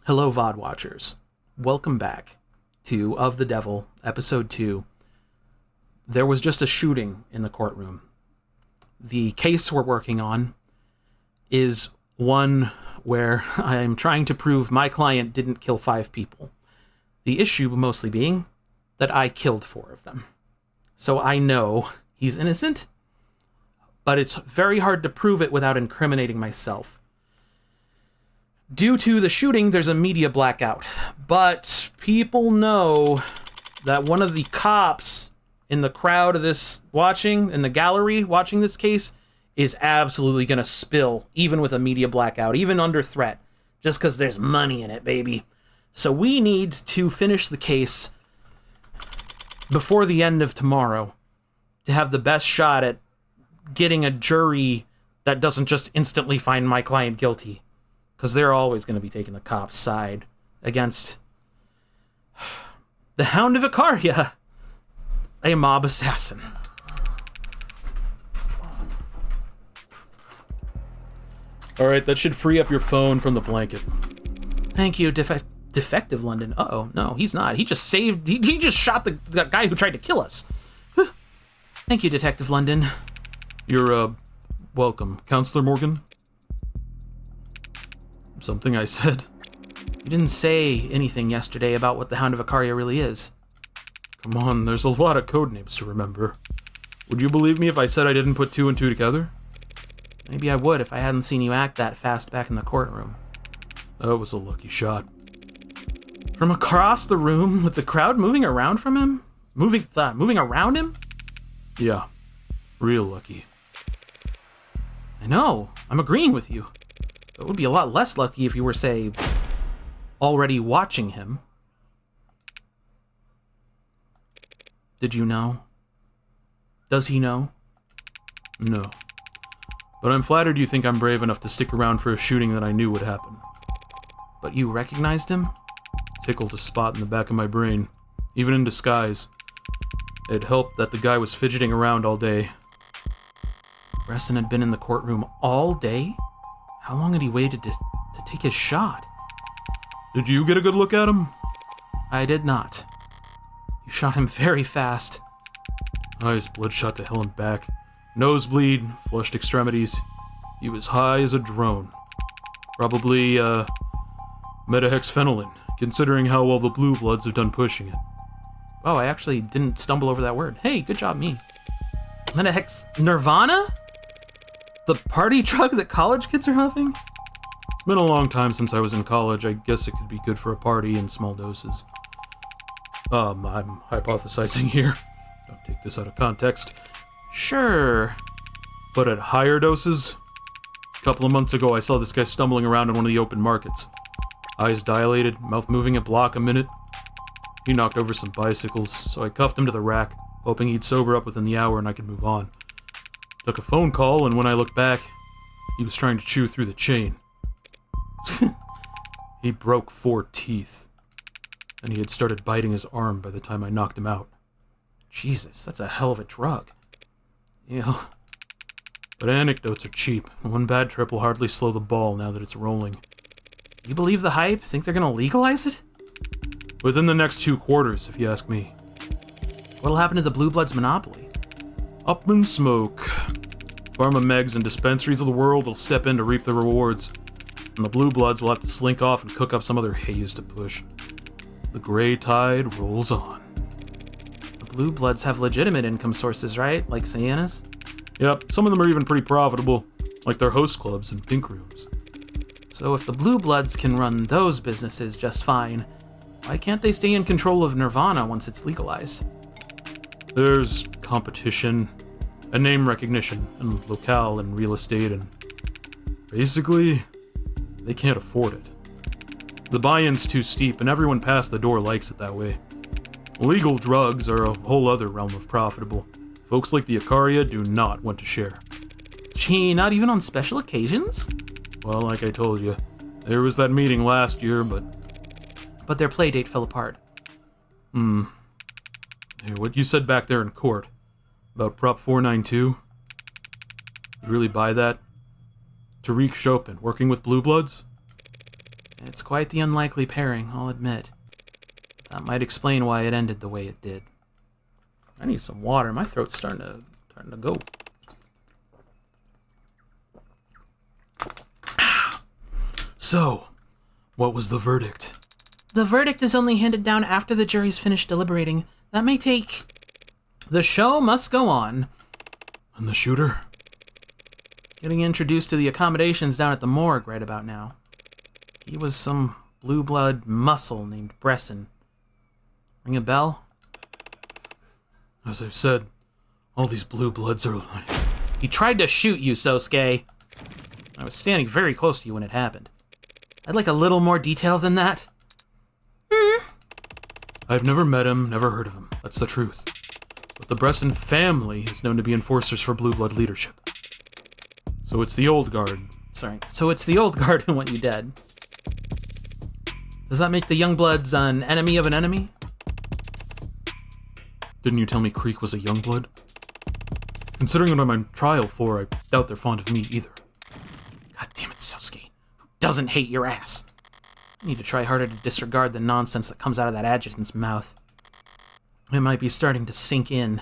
Hello, VOD watchers. Welcome back to Of the Devil, Episode 2. There was just a shooting in the courtroom. The case we're working on is one where I am trying to prove my client didn't kill 5 people. The issue mostly being that I killed 4 of them. So I know he's innocent, but it's very hard to prove it without incriminating myself. Due to the shooting, there's a media blackout, but people know that one of the cops in the crowd of this in the gallery watching this case, is absolutely going to spill, even with a media blackout, even under threat, just because there's money in it, baby. So we need to finish the case before the end of tomorrow to have the best shot at getting a jury that doesn't just instantly find my client guilty. Because they're always going to be taking the cop's side against the Hound of Icaria, a mob assassin. Alright, that should free up your phone from the blanket. Thank you, Defective London. Uh-oh, no, he's not. He just saved... He just shot the guy who tried to kill us. Thank you, Detective London. You're, welcome. Counselor Morgan? Something I said? You didn't say anything yesterday about what the Hound of Icaria really is. Come on, there's a lot of code names to remember. Would you believe me if I said I didn't put 2 and 2 together? Maybe I would if I hadn't seen you act that fast back in the courtroom. That was a lucky shot. From across the room, with the crowd moving around from him? Moving around him? Yeah, real lucky. I know, I'm agreeing with you. It would be a lot less lucky if you were, say, already watching him. Did you know? Does he know? No. But I'm flattered you think I'm brave enough to stick around for a shooting that I knew would happen. But you recognized him? Tickled a spot in the back of my brain, even in disguise. It helped that the guy was fidgeting around all day. Reston had been in the courtroom all day? How long had he waited to take his shot? Did you get a good look at him? I did not. You shot him very fast. Eyes bloodshot to hell and back. Nosebleed, flushed extremities. He was high as a drone. Probably, metahexphenolin, considering how well the Blue Bloods have done pushing it. Oh, I actually didn't stumble over that word. Hey, good job, me. Nirvana? The party drug that college kids are huffing? It's been a long time since I was in college. I guess it could be good for a party in small doses. I'm hypothesizing here. Don't take this out of context. Sure. But at higher doses? A couple of months ago, I saw this guy stumbling around in one of the open markets. Eyes dilated, mouth moving a block a minute. He knocked over some bicycles, so I cuffed him to the rack, hoping he'd sober up within the hour and I could move on. Took a phone call, and when I looked back, he was trying to chew through the chain. He broke 4 teeth, and he had started biting his arm by the time I knocked him out. Jesus, that's a hell of a drug. Ew. But anecdotes are cheap. One bad trip will hardly slow the ball now that it's rolling. You believe the hype? Think they're gonna legalize it? Within the next 2 quarters, if you ask me. What'll happen to the Blue Bloods monopoly? Up in smoke. Pharma megs and dispensaries of the world will step in to reap the rewards, and the Blue Bloods will have to slink off and cook up some other haze to push. The gray tide rolls on. The Blue Bloods have legitimate income sources, right? Like Sienna's? Yep, some of them are even pretty profitable, like their host clubs and pink rooms. So if the Blue Bloods can run those businesses just fine, why can't they stay in control of Nirvana once it's legalized? There's competition, and name recognition, and locale, and real estate, and basically, they can't afford it. The buy-in's too steep, and everyone past the door likes it that way. Illegal drugs are a whole other realm of profitable. Folks like the Icaria do not want to share. Gee, not even on special occasions? Well, like I told you, there was that meeting last year, but their playdate fell apart. Hey, what you said back there in court about Prop 492, you really buy that? Tariq Chopin, working with Blue Bloods? It's quite the unlikely pairing, I'll admit. That might explain why it ended the way it did. I need some water. My throat's starting to go. So, what was the verdict? The verdict is only handed down after the jury's finished deliberating. That may take... The show must go on. And the shooter? Getting introduced to the accommodations down at the morgue right about now. He was some blue blood muscle named Bresson. Ring a bell? As I've said, all these blue bloods are like... He tried to shoot you, Sosuke. I was standing very close to you when it happened. I'd like a little more detail than that. I've never met him, never heard of him. That's the truth. But the Bresson family is known to be enforcers for blue blood leadership. So it's the old guard. So it's the old guard who want you dead. Does that make the young bloods an enemy of an enemy? Didn't you tell me Creek was a young blood? Considering what I'm on trial for, I doubt they're fond of me either. God damn it, Sosuke. Who doesn't hate your ass? I need to try harder to disregard the nonsense that comes out of that adjutant's mouth. It might be starting to sink in.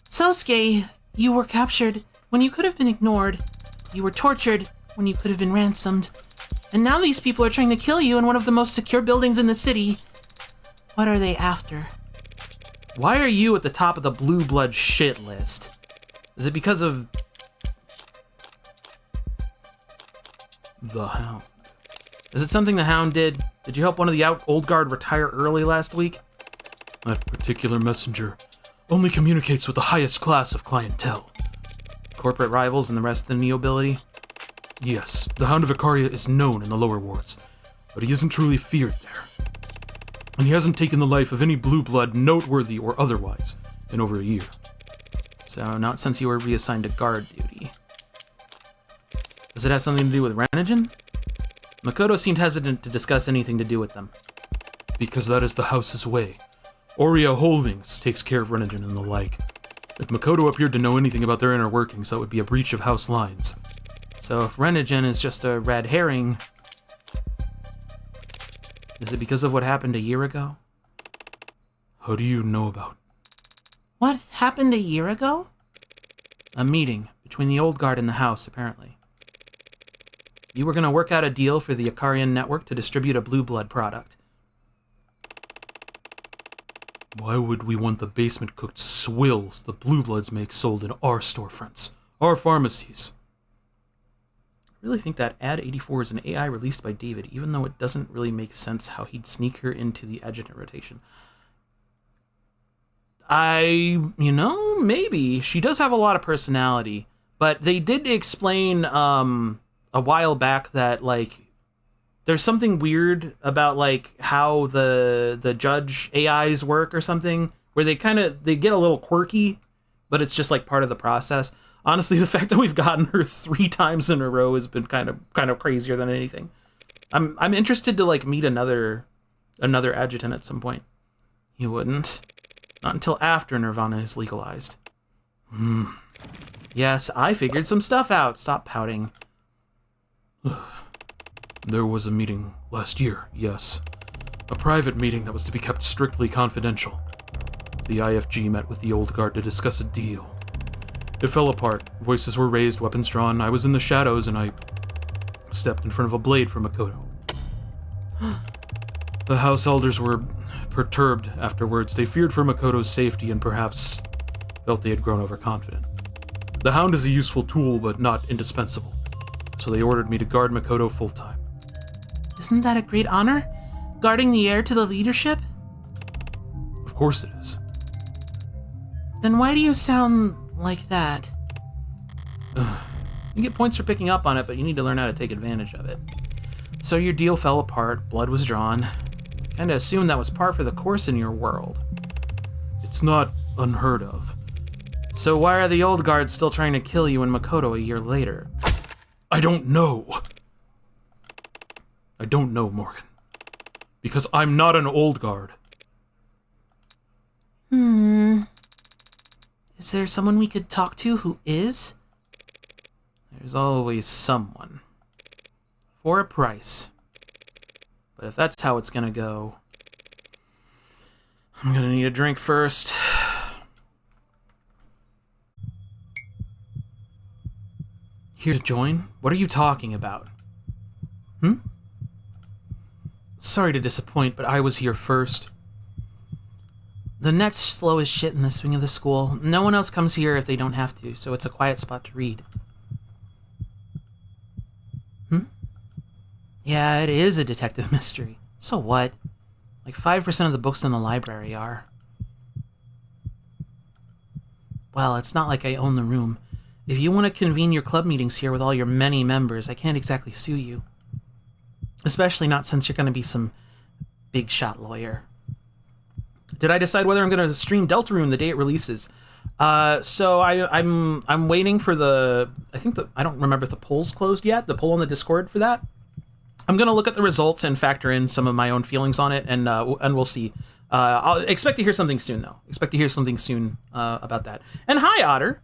Sosuke, you were captured when you could have been ignored. You were tortured when you could have been ransomed. And now these people are trying to kill you in one of the most secure buildings in the city. What are they after? Why are you at the top of the blue blood shit list? Is it because of... the Hound? Is it something the Hound did? Did you help one of the old guard retire early last week? That particular messenger only communicates with the highest class of clientele. Corporate rivals and the rest of the nobility? Yes, the Hound of Ikaria is known in the lower wards, but he isn't truly feared there. And he hasn't taken the life of any blue blood, noteworthy or otherwise, in over a year. So, not since you were reassigned to guard duty. Does it have something to do with Renijin? Makoto seemed hesitant to discuss anything to do with them. Because that is the house's way. Oria Holdings takes care of Renijin and the like. If Makoto appeared to know anything about their inner workings, that would be a breach of house lines. So if Renijin is just a red herring... Is it because of what happened a year ago? How do you know about? What happened a year ago? A meeting between the old guard and the house, apparently. You were going to work out a deal for the Ikarian network to distribute a blue blood product. Why would we want the basement-cooked swills the blue bloods make sold in our storefronts, our pharmacies? I really think that Ad 84 is an AI released by David, even though it doesn't really make sense how he'd sneak her into the adjutant rotation. Maybe. She does have a lot of personality, but they did explain a while back that, like, there's something weird about, like, how the judge AIs work or something, where they get a little quirky, but it's just, like, part of the process. Honestly, the fact that we've gotten her 3 times in a row has been kind of crazier than anything. I'm interested to, like, meet another adjutant at some point. You wouldn't? Not until after Nirvana is legalized. Yes, I figured some stuff out. Stop pouting. There was a meeting last year, yes. A private meeting that was to be kept strictly confidential. The IFG met with the old guard to discuss a deal. It fell apart. Voices were raised, weapons drawn. I was in the shadows, and I stepped in front of a blade for Makoto. The house elders were perturbed afterwards. They feared for Makoto's safety and perhaps felt they had grown overconfident. The Hound is a useful tool, but not indispensable. So they ordered me to guard Makoto full-time. Isn't that a great honor? Guarding the heir to the leadership? Of course it is. Then why do you sound like that? You get points for picking up on it, but you need to learn how to take advantage of it. So your deal fell apart, blood was drawn. Kinda assumed that was par for the course in your world. It's not unheard of. So why are the old guards still trying to kill you and Makoto a year later? I don't know. I don't know, Morgan. Because I'm not an old guard. Is there someone we could talk to who is? There's always someone. For a price. But if that's how it's gonna go, I'm gonna need a drink first. Here to join? What are you talking about? Sorry to disappoint, but I was here first. The net's slow as shit in this wing of the school. No one else comes here if they don't have to, so it's a quiet spot to read. Yeah, it is a detective mystery. So what? Like 5% of the books in the library are. Well, it's not like I own the room. If you want to convene your club meetings here with all your many members, I can't exactly sue you. Especially not since you're going to be some big shot lawyer. Did I decide whether I'm going to stream Deltarune the day it releases? So I'm waiting for the... I don't remember if the poll's closed yet. The poll on the Discord for that. I'm going to look at the results and factor in some of my own feelings on it, and we'll see. I'll expect to hear something soon, though. Expect to hear something soon about that. And hi, Otter.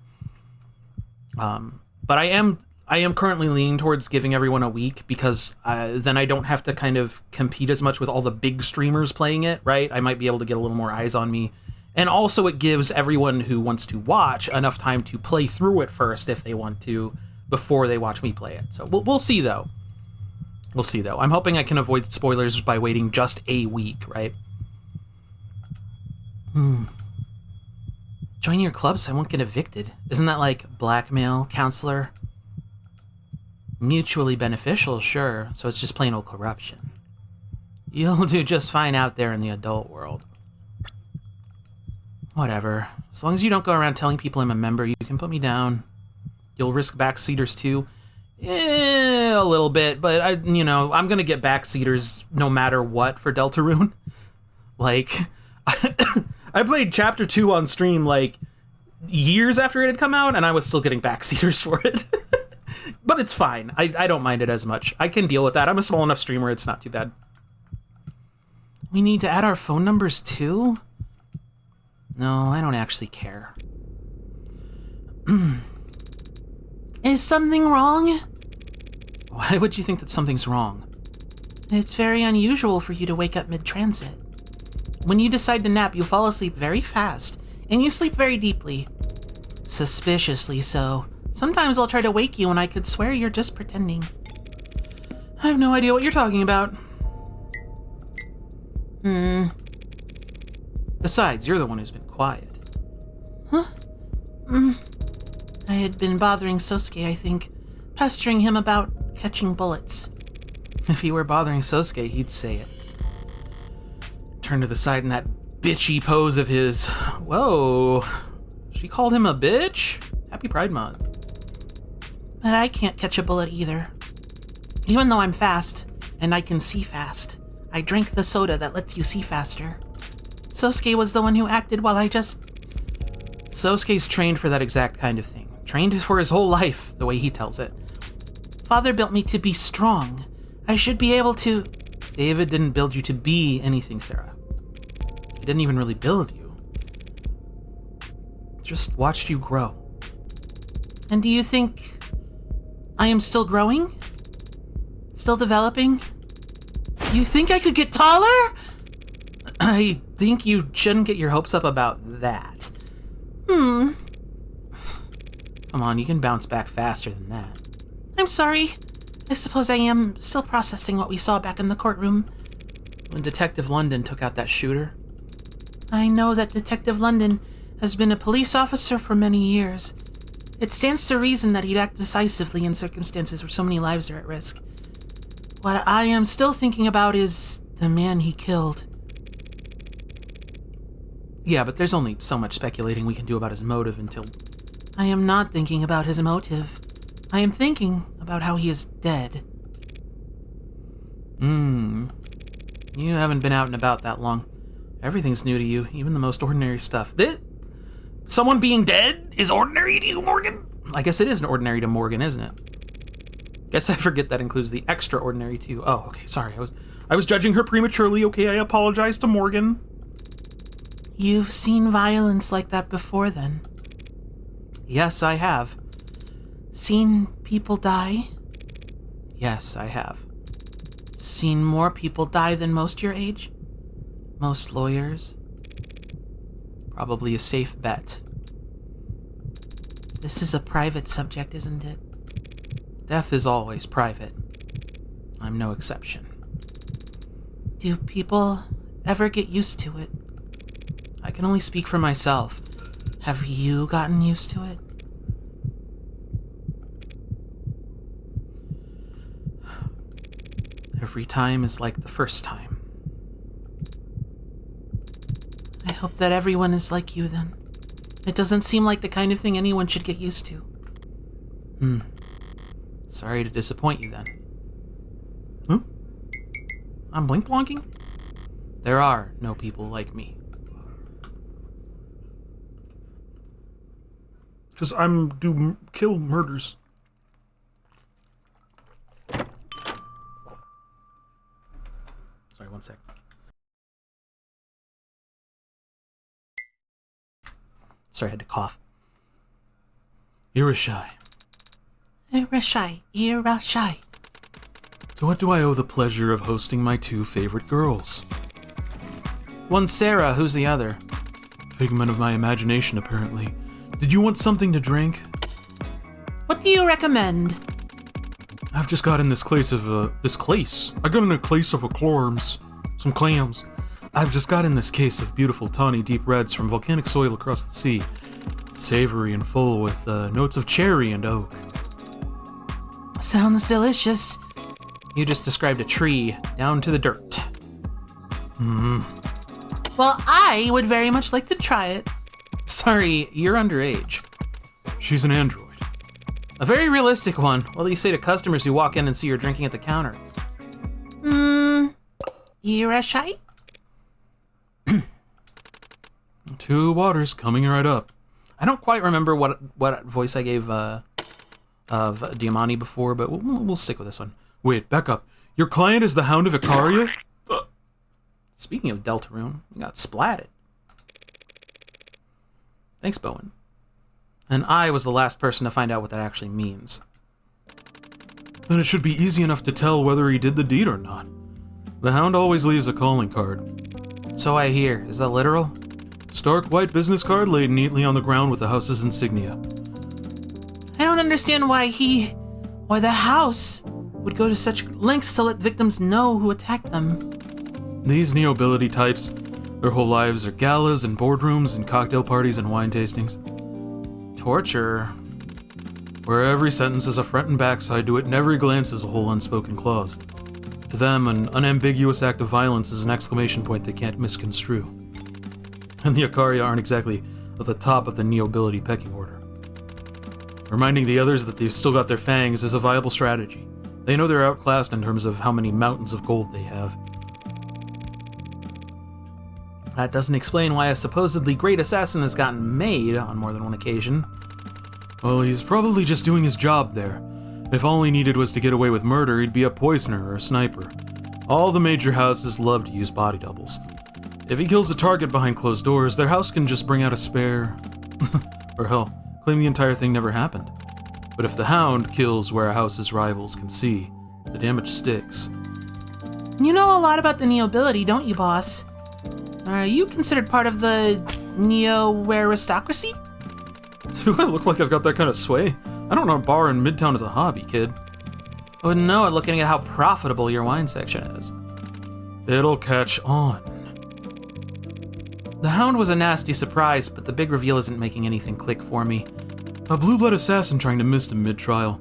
But I am currently leaning towards giving everyone a week, because then I don't have to kind of compete as much with all the big streamers playing it, right? I might be able to get a little more eyes on me. And also it gives everyone who wants to watch enough time to play through it first if they want to, before they watch me play it. So we'll see, though. We'll see, though. I'm hoping I can avoid spoilers by waiting just a week, right? Join your club so I won't get evicted. Isn't that like blackmail, counselor? Mutually beneficial, sure, so it's just plain old corruption. You'll do just fine out there in the adult world. Whatever. As long as you don't go around telling people I'm a member, you can put me down. You'll risk backseaters too? A little bit, but I'm gonna get backseaters no matter what for Deltarune. Like, I played Chapter 2 on stream, like, years after it had come out, and I was still getting backseaters for it. But it's fine. I don't mind it as much. I can deal with that. I'm a small enough streamer, it's not too bad. We need to add our phone numbers too? No, I don't actually care. Is something wrong? Why would you think that something's wrong? It's very unusual for you to wake up mid-transit. When you decide to nap, you fall asleep very fast, and you sleep very deeply. Suspiciously so. Sometimes I'll try to wake you and I could swear you're just pretending. I have no idea what you're talking about. Besides, you're the one who's been quiet. Huh? I had been bothering Sosuke, I think. Pestering him about catching bullets. If he were bothering Sosuke, he'd say it. Turn to the side in that bitchy pose of his. Whoa. She called him a bitch? Happy Pride Month. But I can't catch a bullet either. Even though I'm fast, and I can see fast, I drank the soda that lets you see faster. Sosuke was the one who acted while I just... Sosuke's trained for that exact kind of thing. Trained for his whole life, the way he tells it. Father built me to be strong. I should be able to... David didn't build you to be anything, Sarah. He didn't even really build you. Just watched you grow. And do you think I am still growing? Still developing? You think I could get taller? I think you shouldn't get your hopes up about that. Come on, you can bounce back faster than that. I'm sorry. I suppose I am still processing what we saw back in the courtroom. When Detective London took out that shooter. I know that Detective London has been a police officer for many years. It stands to reason that he'd act decisively in circumstances where so many lives are at risk. What I am still thinking about is the man he killed. Yeah, but there's only so much speculating we can do about his motive until... I am not thinking about his motive. I am thinking about how he is dead. You haven't been out and about that long. Everything's new to you, even the most ordinary stuff. Someone being dead is ordinary to you, Morgan? I guess it is an ordinary to Morgan, isn't it? Guess I forget that includes the extraordinary too. Oh, okay, sorry. I was judging her prematurely. Okay, I apologize to Morgan. You've seen violence like that before, then? Yes, I have. Seen people die? Yes, I have. seen more people die than most your age? Most lawyers? Probably a safe bet. This is a private subject, isn't it? Death is always private. I'm no exception. Do people ever get used to it? I can only speak for myself. Have you gotten used to it? Every time is like the first time. I hope that everyone is like you then. It doesn't seem like the kind of thing anyone should get used to. Sorry to disappoint you then. Huh? I'm blink-blonking? There are no people like me. Because I'm do kill murders. Sorry, one sec. Sorry, I had to cough. Irashai. Irashai. To what do I owe the pleasure of hosting my two favorite girls? One's Sarah, who's the other? Figment of my imagination, apparently. Did you want something to drink? What do you recommend? I've just got in this clase of, I got in a clase of clams. Some clams. I've just got in this case of beautiful tawny deep reds from volcanic soil across the sea. Savory and full with notes of cherry and oak. Sounds delicious. You just described a tree down to the dirt. Well, I would very much like to try it. Sorry, you're underage. She's an android. A very realistic one. What do you say to customers who walk in and see her drinking at the counter? Irashai? Two waters coming right up. I don't quite remember what voice I gave of Diamani before, but we'll stick with this one. Wait, back up. Your client is the Hound of Icaria? Speaking of Deltarune, we got splatted. Thanks, Bowen. And I was the last person to find out what that actually means. Then it should be easy enough to tell whether he did the deed or not. The Hound always leaves a calling card. So I hear. Is that literal? Stark white business card laid neatly on the ground with the house's insignia. I don't understand why the house would go to such lengths to let victims know who attacked them. These neobility types, their whole lives are galas and boardrooms and cocktail parties and wine tastings. Torture, where every sentence is a front and backside to it and every glance is a whole unspoken clause. To them, an unambiguous act of violence is an exclamation point they can't misconstrue. And the Icaria aren't exactly at the top of the neobility pecking order. Reminding the others that they've still got their fangs is a viable strategy. They know they're outclassed in terms of how many mountains of gold they have. That doesn't explain why a supposedly great assassin has gotten made on more than one occasion. Well, he's probably just doing his job there. If all he needed was to get away with murder, he'd be a poisoner or a sniper. All the major houses love to use body doubles. If he kills a target behind closed doors, their house can just bring out a spare. Or hell, claim the entire thing never happened. But if the Hound kills where a house's rivals can see, the damage sticks. You know a lot about the neobility, don't you, boss? Are you considered part of the neo-aristocracy? Do I look like I've got that kind of sway? I don't know a bar in Midtown as a hobby, kid. I wouldn't know it looking at how profitable your wine section is. It'll catch on. The Hound was a nasty surprise, but the big reveal isn't making anything click for me. A blue-blood assassin trying to mist him mid-trial.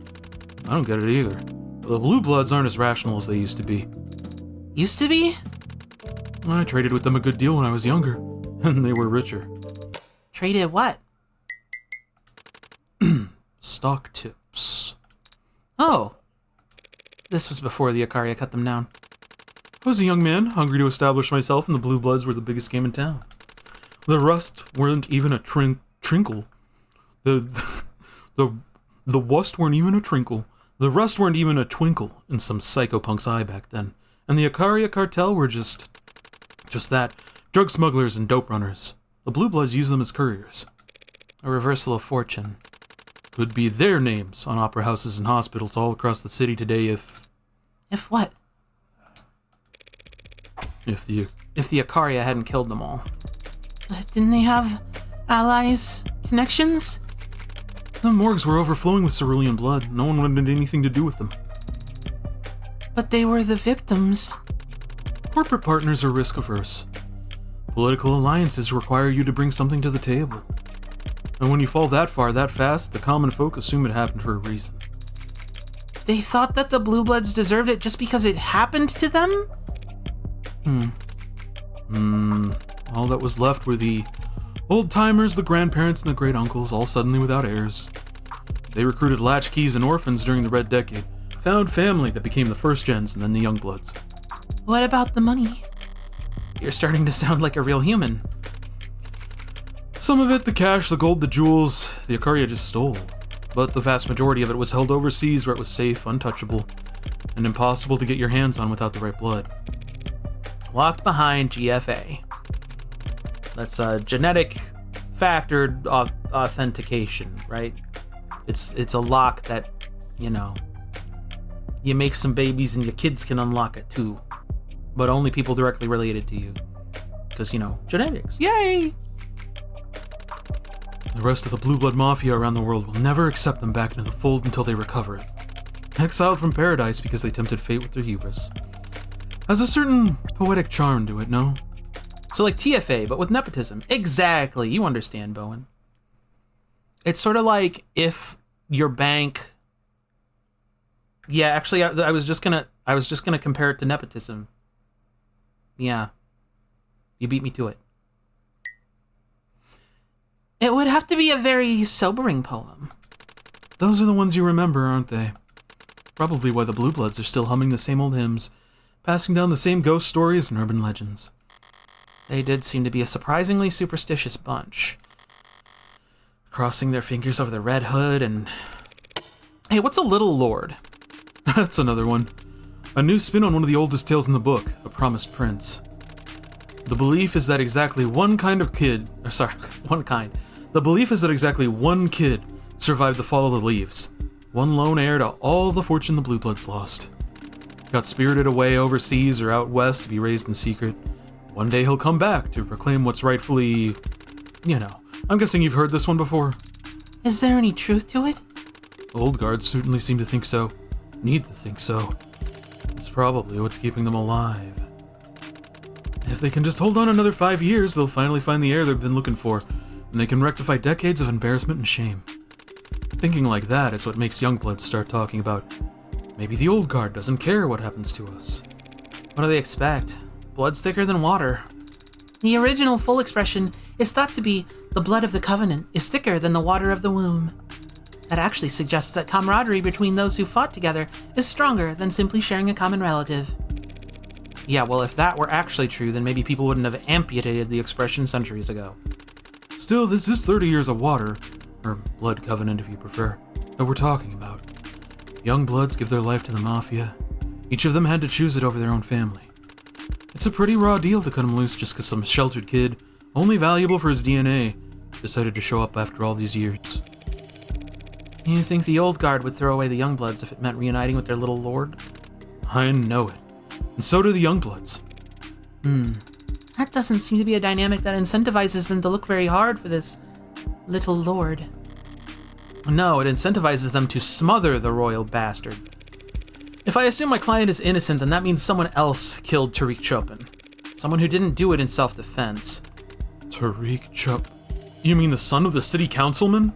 I don't get it either. The Blue Bloods aren't as rational as they used to be. Used to be? I traded with them a good deal when I was younger, and they were richer. Traded what? Stock tips. Oh. This was before the Icaria cut them down. I was a young man, hungry to establish myself, and the Blue Bloods were the biggest game in town. The rust weren't even a trinkle. The wust weren't even a trinkle. The rust weren't even a twinkle in some psychopunk's eye back then. And the Icaria cartel were just that. Drug smugglers and dope runners. The Blue Bloods use them as couriers. A reversal of fortune. Could be their names on opera houses and hospitals all across the city today if... If what? If the Ikaria hadn't killed them all. But didn't they have allies, connections? The morgues were overflowing with cerulean blood. No one wanted anything to do with them. But they were the victims. Corporate partners are risk-averse. Political alliances require you to bring something to the table. And when you fall that far, that fast, the common folk assume it happened for a reason. They thought that the Blue Bloods deserved it just because it happened to them? All that was left were the old-timers, the grandparents, and the great-uncles, all suddenly without heirs. They recruited latchkeys and orphans during the Red Decade, found family that became the first gens and then the young bloods. What about the money? You're starting to sound like a real human. Some of it, the cash, the gold, the jewels, the Ikaria just stole. But the vast majority of it was held overseas where it was safe, untouchable, and impossible to get your hands on without the right blood. Locked behind GFA. That's a genetic factored authentication, right? It's a lock that, you make some babies and your kids can unlock it too. But only people directly related to you. Because, genetics. Yay! The rest of the Blue Blood Mafia around the world will never accept them back into the fold until they recover it. Exiled from paradise because they tempted fate with their hubris. Has a certain poetic charm to it, no? So like TFA, but with nepotism. Exactly. You understand, Bowen. It's sort of like if your bank... Yeah, actually, I was just gonna compare it to nepotism. Yeah. You beat me to it. It would have to be a very sobering poem. Those are the ones you remember, aren't they? Probably why the Blue Bloods are still humming the same old hymns, passing down the same ghost stories and urban legends. They did seem to be a surprisingly superstitious bunch. Crossing their fingers over the Red Hood and... Hey, what's a Little Lord? That's another one. A new spin on one of the oldest tales in the book, A Promised Prince. The belief is that exactly one kind... The belief is that exactly one kid survived the fall of the leaves. One lone heir to all the fortune the Blue Bloods lost. Got spirited away overseas or out west to be raised in secret. One day he'll come back to proclaim what's rightfully... I'm guessing you've heard this one before. Is there any truth to it? Old guards certainly seem to think so. Need to think so. It's probably what's keeping them alive. If they can just hold on another 5 years, they'll finally find the heir they've been looking for, and they can rectify decades of embarrassment and shame. Thinking like that is what makes youngbloods start talking about, maybe the old guard doesn't care what happens to us. What do they expect? Blood's thicker than water. The original full expression is thought to be, the blood of the covenant is thicker than the water of the womb. That actually suggests that camaraderie between those who fought together is stronger than simply sharing a common relative. Yeah, well, if that were actually true, then maybe people wouldn't have amputated the expression centuries ago. Still, this is 30 years of water, or blood covenant if you prefer, that we're talking about. Young bloods give their life to the Mafia. Each of them had to choose it over their own family. It's a pretty raw deal to cut him loose just because some sheltered kid, only valuable for his DNA, decided to show up after all these years. You think the old guard would throw away the young bloods if it meant reuniting with their little lord? I know it. And so do the young bloods. That doesn't seem to be a dynamic that incentivizes them to look very hard for this little lord. No, it incentivizes them to smother the royal bastard. If I assume my client is innocent, then that means someone else killed Tariq Chopin. Someone who didn't do it in self-defense. Tariq Chop... You mean the son of the city councilman?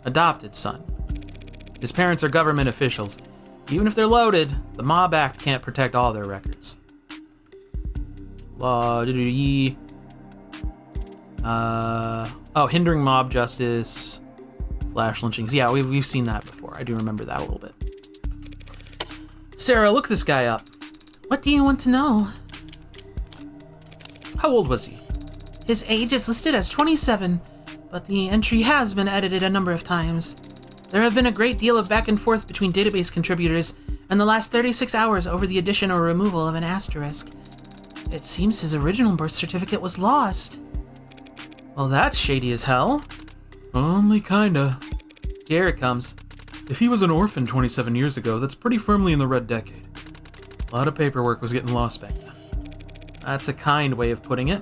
Adopted son. His parents are government officials. Even if they're loaded, the Mob Act can't protect all their records. Hindering mob justice, flash lynchings. Yeah, we've seen that before. I do remember that a little bit. Sarah, look this guy up. What do you want to know? How old was he? His age is listed as 27, but the entry has been edited a number of times. There have been a great deal of back and forth between database contributors and the last 36 hours over the addition or removal of an asterisk. It seems his original birth certificate was lost. Well, that's shady as hell. Only kinda. Here it comes. If he was an orphan 27 years ago, that's pretty firmly in the Red Decade. A lot of paperwork was getting lost back then. That's a kind way of putting it.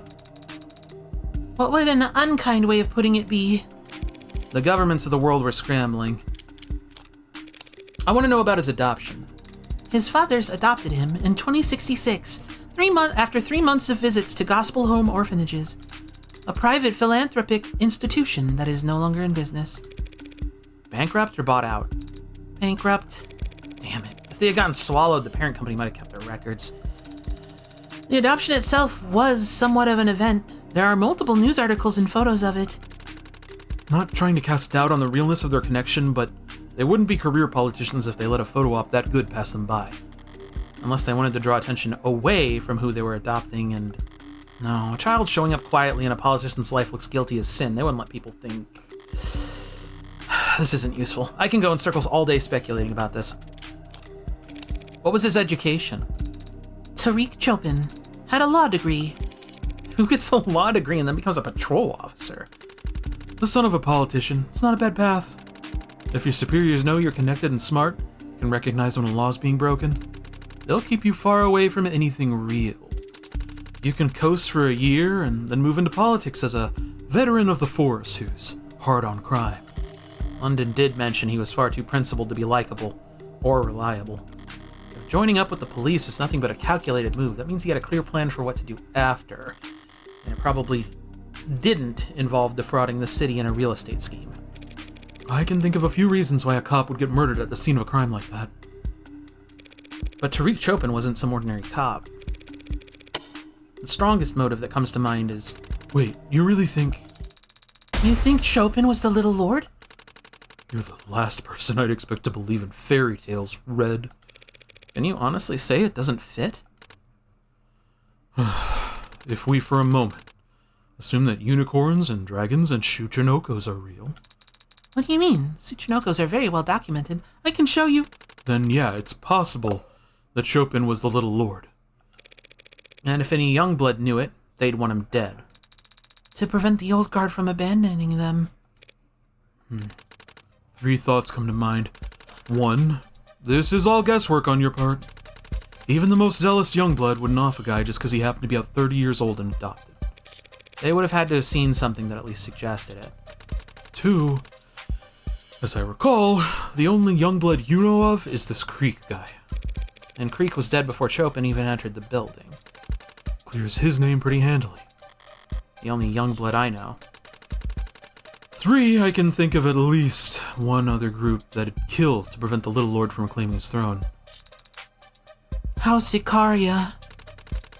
What would an unkind way of putting it be? The governments of the world were scrambling. I want to know about his adoption. His fathers adopted him in 2066, after 3 months of visits to Gospel Home Orphanages, a private philanthropic institution that is no longer in business. Bankrupt or bought out? Bankrupt. Damn it. If they had gotten swallowed, the parent company might have kept their records. The adoption itself was somewhat of an event. There are multiple news articles and photos of it. Not trying to cast doubt on the realness of their connection, but they wouldn't be career politicians if they let a photo op that good pass them by. Unless they wanted to draw attention away from who they were adopting, and no, a child showing up quietly in a politician's life looks guilty as sin. They wouldn't let people think. This isn't useful. I can go in circles all day speculating about this. What was his education? Tariq Chopin had a law degree. Who gets a law degree and then becomes a patrol officer? The son of a politician. It's not a bad path. If your superiors know you're connected and smart, can recognize when a law's being broken, they'll keep you far away from anything real. You can coast for a year and then move into politics as a veteran of the force who's hard on crime. London did mention he was far too principled to be likable or reliable. If joining up with the police was nothing but a calculated move, that means he had a clear plan for what to do after. And it probably didn't involve defrauding the city in a real estate scheme. I can think of a few reasons why a cop would get murdered at the scene of a crime like that. But Tariq Chopin wasn't some ordinary cop. The strongest motive that comes to mind is... Wait, you really think... You think Chopin was the Little Lord? You're the last person I'd expect to believe in fairy tales, Red. Can you honestly say it doesn't fit? If we for a moment assume that unicorns and dragons and Shuchinokos are real... What do you mean? Tsuchinokos are very well documented. I can show you... Then yeah, it's possible that Chopin was the Little Lord. And if any young blood knew it, they'd want him dead. To prevent the old guard from abandoning them. 3 thoughts come to mind. 1, this is all guesswork on your part. Even the most zealous young blood wouldn't off a guy just because he happened to be about 30 years old and adopted. They would have had to have seen something that at least suggested it. 2, as I recall, the only young blood you know of is this Creek guy. And Creek was dead before Chopin even entered the building. Clears his name pretty handily. The only young blood I know. 3, I can think of at least one other group that'd kill to prevent the Little Lord from reclaiming his throne. House Icaria.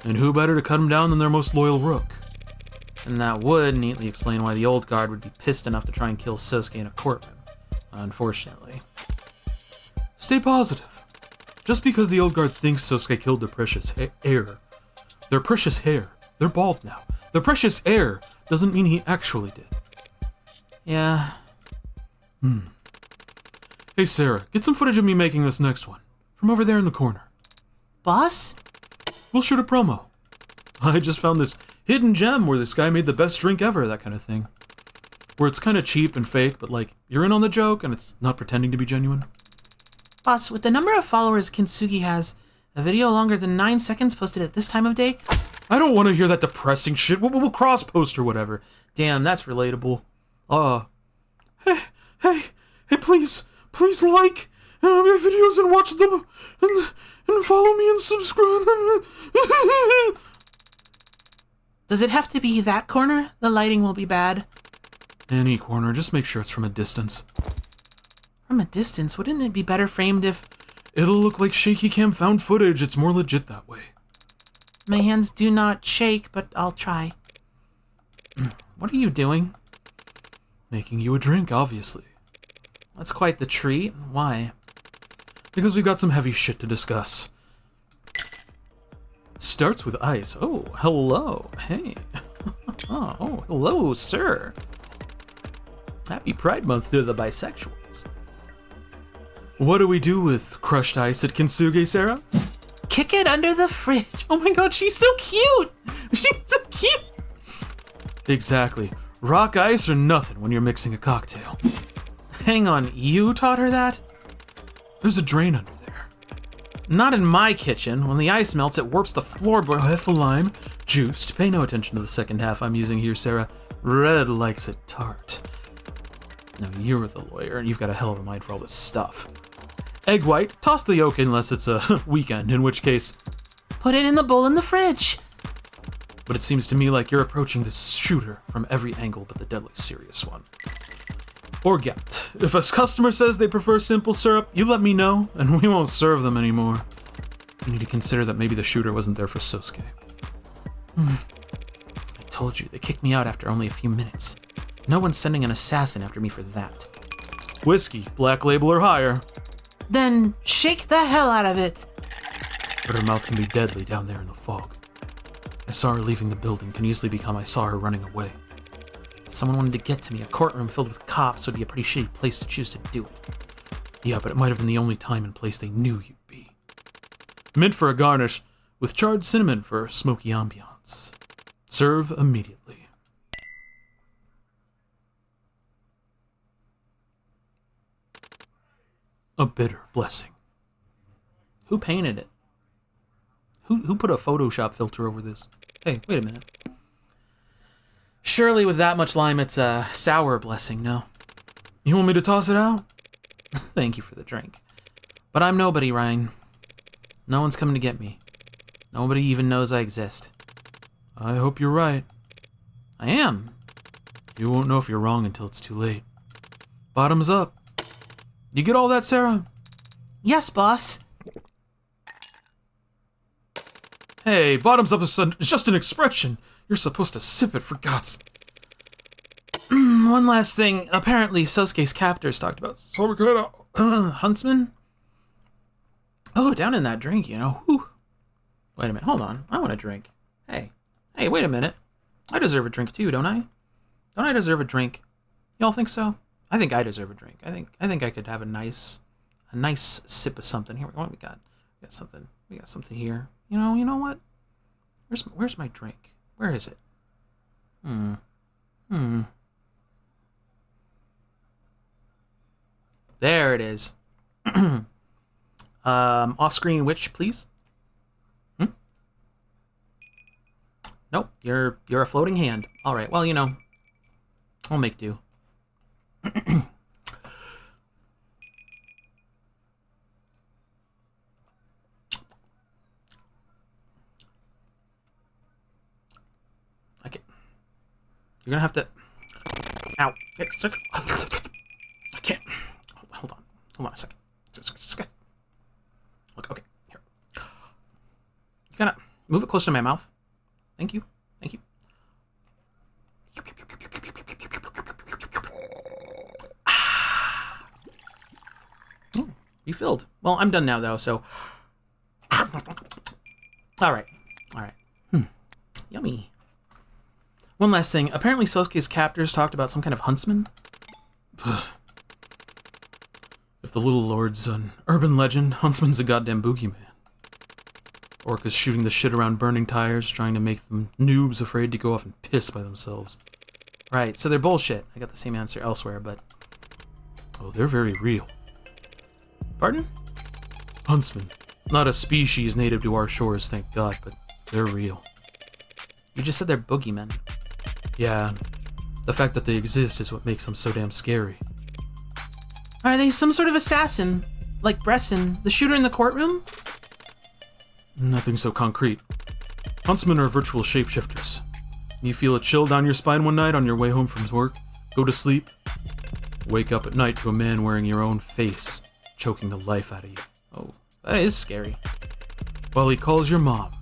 And who better to cut him down than their most loyal rook? And that would neatly explain why the old guard would be pissed enough to try and kill Sosuke in a courtroom. Unfortunately. Stay positive. Just because the old guard thinks Sosuke killed their precious heir, they're bald now. Their precious heir doesn't mean he actually did. Yeah. Hey Sarah, get some footage of me making this next one. From over there in the corner. Boss? We'll shoot a promo. I just found this hidden gem where this guy made the best drink ever, that kind of thing. Where it's kind of cheap and fake, but like, you're in on the joke and it's not pretending to be genuine. Boss, with the number of followers Kintsugi has, a video longer than 9 seconds posted at this time of day... I don't want to hear that depressing shit. We'll cross-post or whatever. Damn, that's relatable. Hey, please like my videos and watch them and follow me and subscribe. Does it have to be that corner? The lighting will be bad. Any corner, just make sure it's from a distance. From a distance? Wouldn't it be better framed if... It'll look like shaky cam found footage. It's more legit that way. My hands do not shake, but I'll try. What are you doing? Making you a drink, obviously. That's quite the treat. Why? Because we've got some heavy shit to discuss. It starts with ice. Oh, hello. Hey. Oh, hello, sir. Happy Pride Month to the bisexuals. What do we do with crushed ice at Kintsugi, Sarah? Kick it under the fridge. Oh my god, she's so cute! She's so cute! Exactly. Rock ice or nothing when you're mixing a cocktail. Hang on, you taught her that? There's a drain under there. Not in my kitchen. When the ice melts, it warps the floorboard. Half a lime, juiced. Pay no attention to the second half I'm using here, Sarah. Red likes it tart. No, you're the lawyer, and you've got a hell of a mind for all this stuff. Egg white, toss the yolk unless it's a weekend, in which case... Put it in the bowl in the fridge. But it seems to me like you're approaching this shooter from every angle but the deadly serious one. Orgeat. If a customer says they prefer simple syrup, you let me know, and we won't serve them anymore. You need to consider that maybe the shooter wasn't there for Sosuke. I told you, they kicked me out after only a few minutes. No one's sending an assassin after me for that. Whiskey, black label or higher. Then shake the hell out of it. But her mouth can be deadly down there in the fog. I saw her leaving the building can easily become I saw her running away. If someone wanted to get to me, a courtroom filled with cops would be a pretty shitty place to choose to do it. Yeah, but it might have been the only time and place they knew you'd be. Mint for a garnish, with charred cinnamon for a smoky ambiance. Serve immediately. A bitter blessing. Who painted it? Who put a Photoshop filter over this? Hey, wait a minute. Surely with that much lime, it's a sour blessing, no? You want me to toss it out? Thank you for the drink. But I'm nobody, Ryan. No one's coming to get me. Nobody even knows I exist. I hope you're right. I am. You won't know if you're wrong until it's too late. Bottoms up. You get all that, Sarah? Yes, boss. Hey, bottoms up is just an expression. You're supposed to sip it, for God's... One last thing. Apparently, Sosuke's captors talked about Huntsman? Oh, down in that drink, you know. Whew. Wait a minute, hold on. I want a drink. Hey, wait a minute. I deserve a drink too, don't I? Don't I deserve a drink? Y'all think so? I think I deserve a drink. I think I could have a nice sip of something. Here, what we got? We got something here. You know what? Where's my drink? Where is it? There it is. Off-screen witch, please. Nope, you're a floating hand. All right, well, I'll make do. You're gonna have to... Ow. I can't. Hold on a second. Look, okay, here. You gotta move it closer to my mouth. Thank you. Oh, refilled. Well, I'm done now, though, so... All right. Yummy. One last thing. Apparently Sosuke's captors talked about some kind of huntsman. If the Little Lord's an urban legend, Huntsman's a goddamn boogeyman. Orcas shooting the shit around burning tires, trying to make them noobs afraid to go off and piss by themselves. Right, so they're bullshit. I got the same answer elsewhere, but... Oh, they're very real. Pardon? Huntsmen. Not a species native to our shores, thank God, but they're real. You just said they're boogeymen. Yeah, the fact that they exist is what makes them so damn scary. Are they some sort of assassin? Like Bresson, the shooter in the courtroom? Nothing so concrete. Huntsmen are virtual shapeshifters. You feel a chill down your spine one night on your way home from work, go to sleep, wake up at night to a man wearing your own face, choking the life out of you. Oh, that is scary. While he calls your mom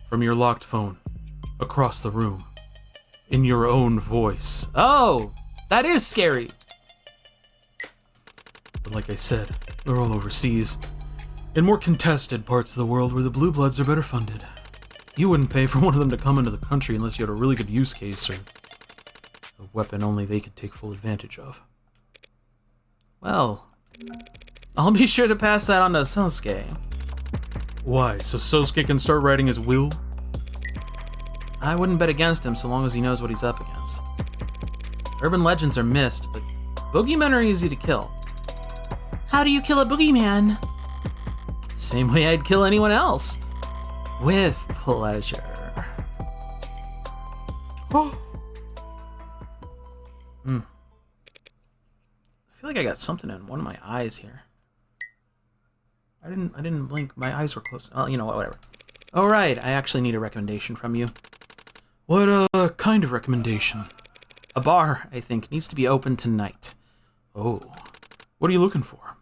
from your locked phone across the room in your own voice. Oh, that is scary. But like I said, they're all overseas, in more contested parts of the world where the blue bloods are better funded. You wouldn't pay for one of them to come into the country unless you had a really good use case or a weapon only they could take full advantage of. Well, I'll be sure to pass that on to Sosuke. Why, so Sosuke can start writing his will? I wouldn't bet against him so long as he knows what he's up against. Urban legends are missed, but boogeymen are easy to kill. How do you kill a boogeyman? Same way I'd kill anyone else. With pleasure. Oh. I feel like I got something in one of my eyes here. I didn't blink. My eyes were closed. Oh, you know what? Whatever. All right. I actually need a recommendation from you. What kind of recommendation? A bar, I think, needs to be open tonight. Oh. What are you looking for?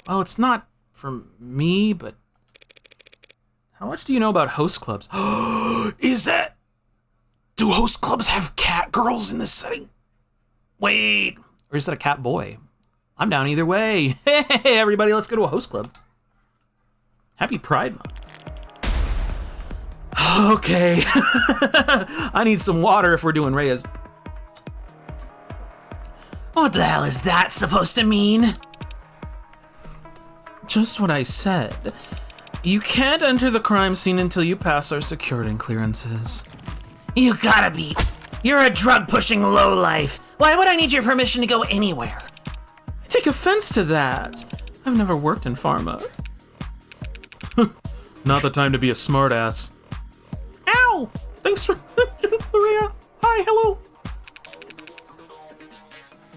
Well, it's not for me, but how much do you know about host clubs? Do host clubs have cat girls in this setting? Wait, or is that a cat boy? I'm down either way. Hey, everybody, let's go to a host club. Happy Pride Month. Okay. I need some water if we're doing Reyes. What the hell is that supposed to mean? Just what I said. You can't enter the crime scene until you pass our security clearances. You gotta be. You're a drug-pushing lowlife. Why would I need your permission to go anywhere? I take offense to that. I've never worked in pharma. Not the time to be a smartass. Ow! Thanks for Maria. Hi, hello.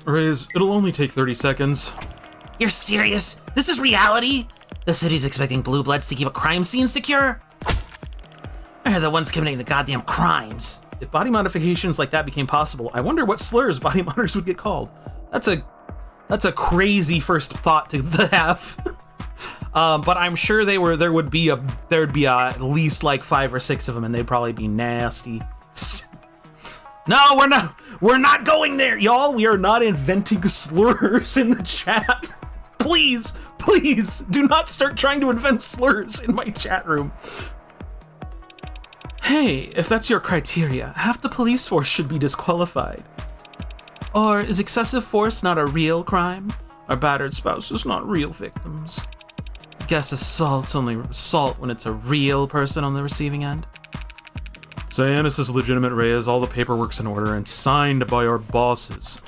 Reyes, it'll only take 30 seconds. You're serious? This is reality? The city's expecting blue bloods to keep a crime scene secure? They're the ones committing the goddamn crimes. If body modifications like that became possible, I wonder what slurs body modders would get called. That's a crazy first thought to have. But I'm sure there'd be at least like 5 or 6 of them, and they'd probably be nasty. No, we're not going there, y'all. We are not inventing slurs in the chat. Please, do not start trying to invent slurs in my chat room. Hey, if that's your criteria, half the police force should be disqualified. Or is excessive force not a real crime? Are battered spouses not real victims? Guess assault's only assault when it's a real person on the receiving end. Cyanus is legitimate, Reyes. All the paperwork's in order and signed by our bosses.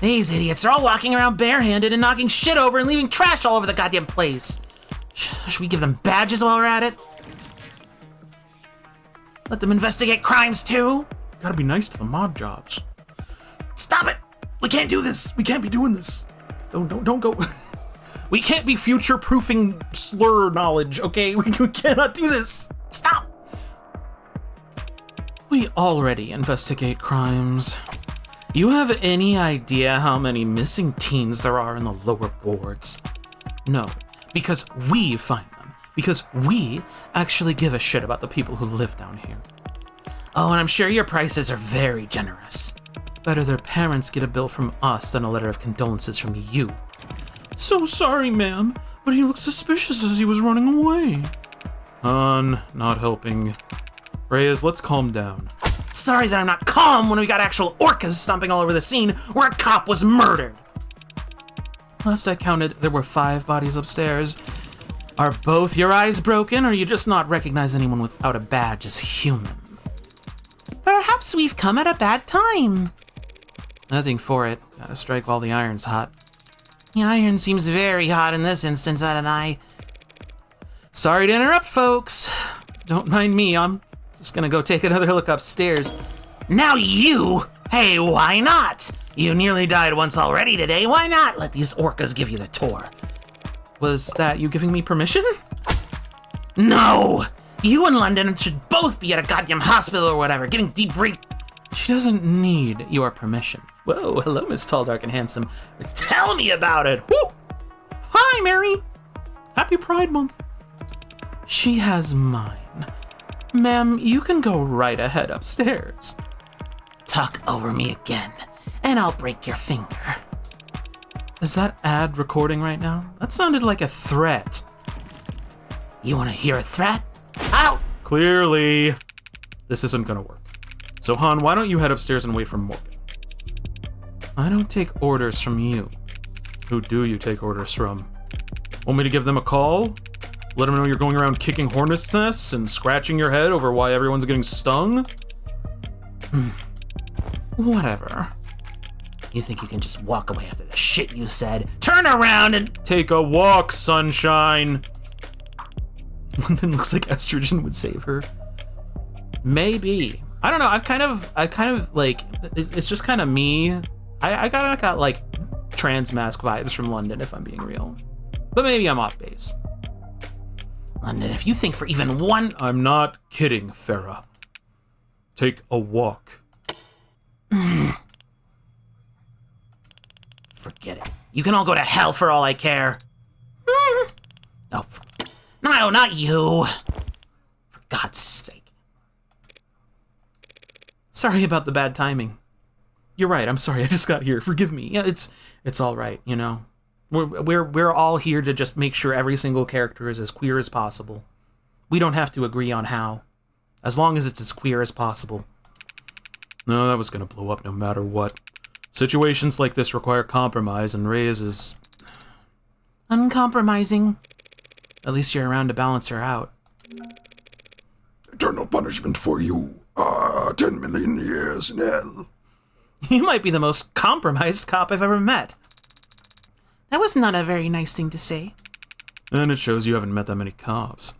These idiots are all walking around barehanded and knocking shit over and leaving trash all over the goddamn place. Should we give them badges while we're at it? Let them investigate crimes too? Gotta be nice to the mod jobs. Stop it! We can't do this. We can't be doing this. Don't go. We can't be future-proofing slur knowledge, okay? We cannot do this. Stop! We already investigate crimes. You have any idea how many missing teens there are in the lower wards? No, because we find them. Because we actually give a shit about the people who live down here. Oh, and I'm sure your prices are very generous. Better their parents get a bill from us than a letter of condolences from you. So sorry, ma'am, but he looked suspicious as he was running away. Not helping. Reyes, let's calm down. Sorry that I'm not calm when we got actual orcas stomping all over the scene where a cop was murdered. Last I counted, there were 5 bodies upstairs. Are both your eyes broken, or you just not recognize anyone without a badge as human? Perhaps we've come at a bad time. Nothing for it. Gotta strike while the iron's hot. The iron seems very hot in this instance, Adonai. Sorry to interrupt, folks. Don't mind me, I'm just gonna go take another look upstairs. Now you? Hey, why not? You nearly died once already today. Why not let these orcas give you the tour? Was that you giving me permission? No! You and London should both be at a goddamn hospital or whatever, getting debriefed. She doesn't need your permission. Whoa, hello, Miss Tall, Dark, and Handsome. Tell me about it. Woo! Hi, Mary. Happy Pride Month. She has mine. Ma'am, you can go right ahead upstairs. Tuck over me again, and I'll break your finger. Is that ad recording right now? That sounded like a threat. You want to hear a threat? Out! Clearly, this isn't gonna work. So, Han, why don't you head upstairs and wait for Morgan? I don't take orders from you. Who do you take orders from? Want me to give them a call? Let them know you're going around kicking hornets' nests and scratching your head over why everyone's getting stung? Whatever. You think you can just walk away after the shit you said? Turn around and... Take a walk, sunshine! London looks like estrogen would save her. Maybe. I don't know. I've kind of like, it's just kind of me. I got like trans mask vibes from London, if I'm being real. But maybe I'm off base. London, if you think for even one... I'm not kidding, Farah. Take a walk. Forget it. You can all go to hell for all I care. No, no, not you. For God's sake. Sorry about the bad timing. You're right. I'm sorry. I just got here. Forgive me. Yeah, it's all right. You know, we're all here to just make sure every single character is as queer as possible. We don't have to agree on how, as long as it's as queer as possible. No, that was gonna blow up no matter what. Situations like this require compromise, and Reyes is uncompromising. At least you're around to balance her out. Eternal punishment for you. 10 million years in hell. You might be the most compromised cop I've ever met. That was not a very nice thing to say. And it shows you haven't met that many cops.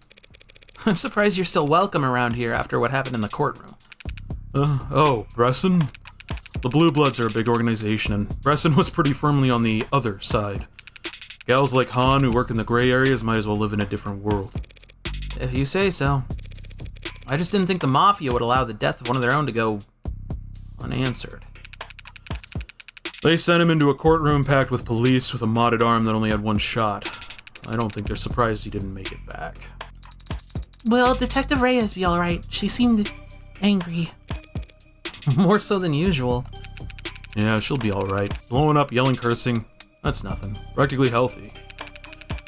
I'm surprised you're still welcome around here after what happened in the courtroom. Oh, Bresson? The Blue Bloods are a big organization, and Bresson was pretty firmly on the other side. Gals like Han who work in the gray areas might as well live in a different world. If you say so. I just didn't think the Mafia would allow the death of one of their own to go unanswered. They sent him into a courtroom packed with police with a modded arm that only had one shot. I don't think they're surprised he didn't make it back. Will Detective Reyes be alright? She seemed angry. More so than usual. Yeah, she'll be alright. Blowing up, yelling, cursing, that's nothing. Practically healthy.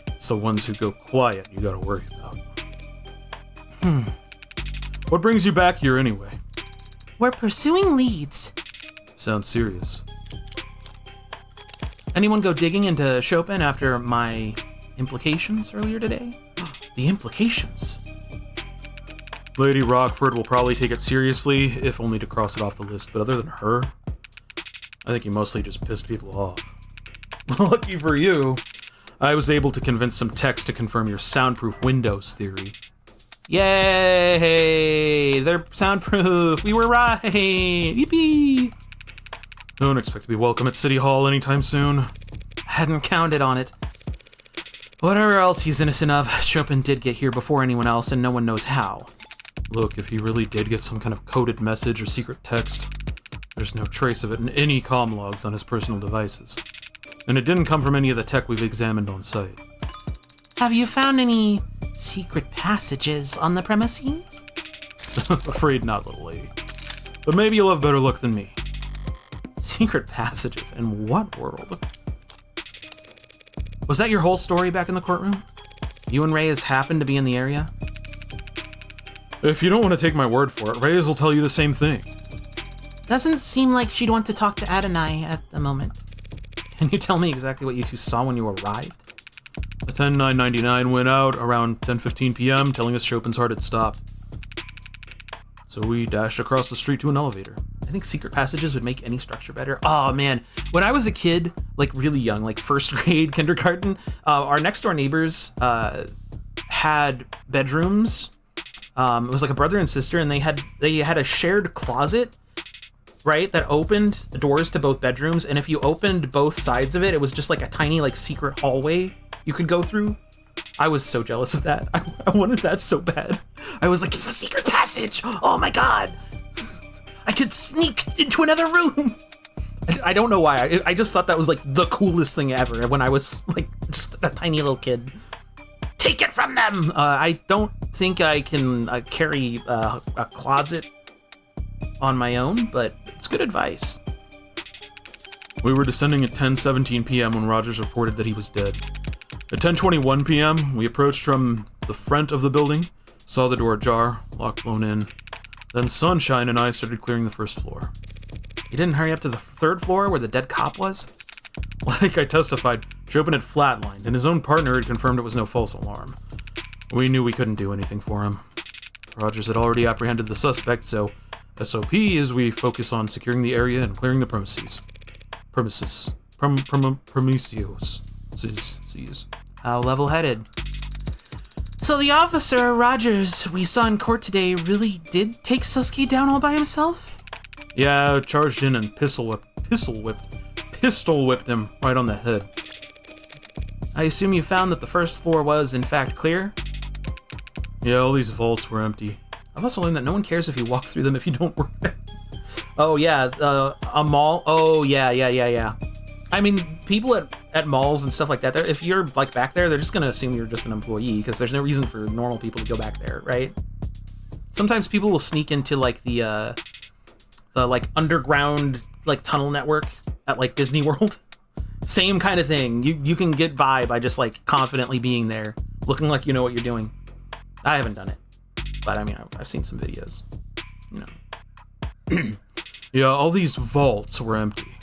It's the ones who go quiet you gotta worry about. What brings you back here anyway? We're pursuing leads. Sounds serious. Anyone go digging into Chopin after my implications earlier today? The implications. Lady Rockford will probably take it seriously, if only to cross it off the list, but other than her, I think he mostly just pissed people off. Lucky for you, I was able to convince some techs to confirm your soundproof windows theory. Yay! They're soundproof! We were right! Yippee! Don't expect to be welcome at City Hall anytime soon. Hadn't counted on it. Whatever else he's innocent of, Chopin did get here before anyone else, and no one knows how. Look, if he really did get some kind of coded message or secret text, there's no trace of it in any comm logs on his personal devices. And it didn't come from any of the tech we've examined on site. Have you found any secret passages on the premises? Afraid not, little lady. But maybe you'll have better luck than me. Secret passages? In what world? Was that your whole story back in the courtroom? You and Reyes happened to be in the area? If you don't want to take my word for it, Reyes will tell you the same thing. Doesn't seem like she'd want to talk to Adonai at the moment. Can you tell me exactly what you two saw when you arrived? The 10999 went out around 10:15 p.m., telling us Chopin's heart had stopped. So we dashed across the street to an elevator. I think secret passages would make any structure better. Oh man, when I was a kid, like really young, like first grade, kindergarten, our next door neighbors had bedrooms. It was like a brother and sister, and they had a shared closet, right, that opened the doors to both bedrooms. And if you opened both sides of it, it was just like a tiny like secret hallway you could go through. I was so jealous of that. I wanted that so bad. I was like, it's a secret passage. Oh my god. I could sneak into another room. I don't know why. I just thought that was like the coolest thing ever when I was like just a tiny little kid. Take it from them. I don't think I can carry a closet on my own, but it's good advice. We were descending at 10:17 p.m. when Rogers reported that he was dead. At 10:21 p.m., we approached from the front of the building, saw the door ajar, lock blown in. Then Sunshine and I started clearing the first floor. You didn't hurry up to the third floor where the dead cop was? Like I testified, Chopin had flatlined, and his own partner had confirmed it was no false alarm. We knew we couldn't do anything for him. Rogers had already apprehended the suspect, so SOP is we focus on securing the area and clearing the premises. Premises. Promiscuous. How level-headed. So the officer, Rogers, we saw in court today really did take Sosuke down all by himself? Yeah, charged in and pistol whipped him right on the head. I assume you found that the first floor was, in fact, clear? Yeah, all these vaults were empty. I've also learned that no one cares if you walk through them if you don't work there. Oh, yeah, a mall? Oh, yeah. I mean, people at malls and stuff like that, if you're, like, back there, they're just gonna assume you're just an employee, because there's no reason for normal people to go back there, right? Sometimes people will sneak into, like, the like, underground, like, tunnel network at, like, Disney World. Same kind of thing. You can get by just, like, confidently being there, looking like you know what you're doing. I haven't done it, but, I mean, I've seen some videos, you know. Yeah, all these vaults were empty.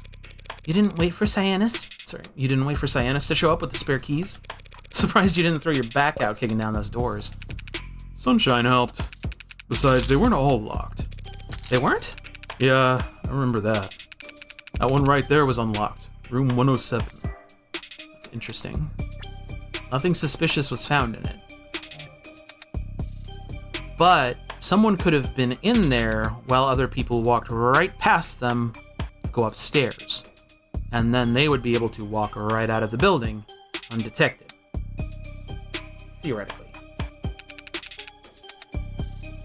You didn't wait for Cyanus? You didn't wait for Cyanus to show up with the spare keys? Surprised you didn't throw your back out kicking down those doors. Sunshine helped. Besides, they weren't all locked. They weren't? Yeah, I remember that. That one right there was unlocked. Room 107. That's interesting. Nothing suspicious was found in it. But someone could have been in there while other people walked right past them to go upstairs. And then they would be able to walk right out of the building undetected. Theoretically.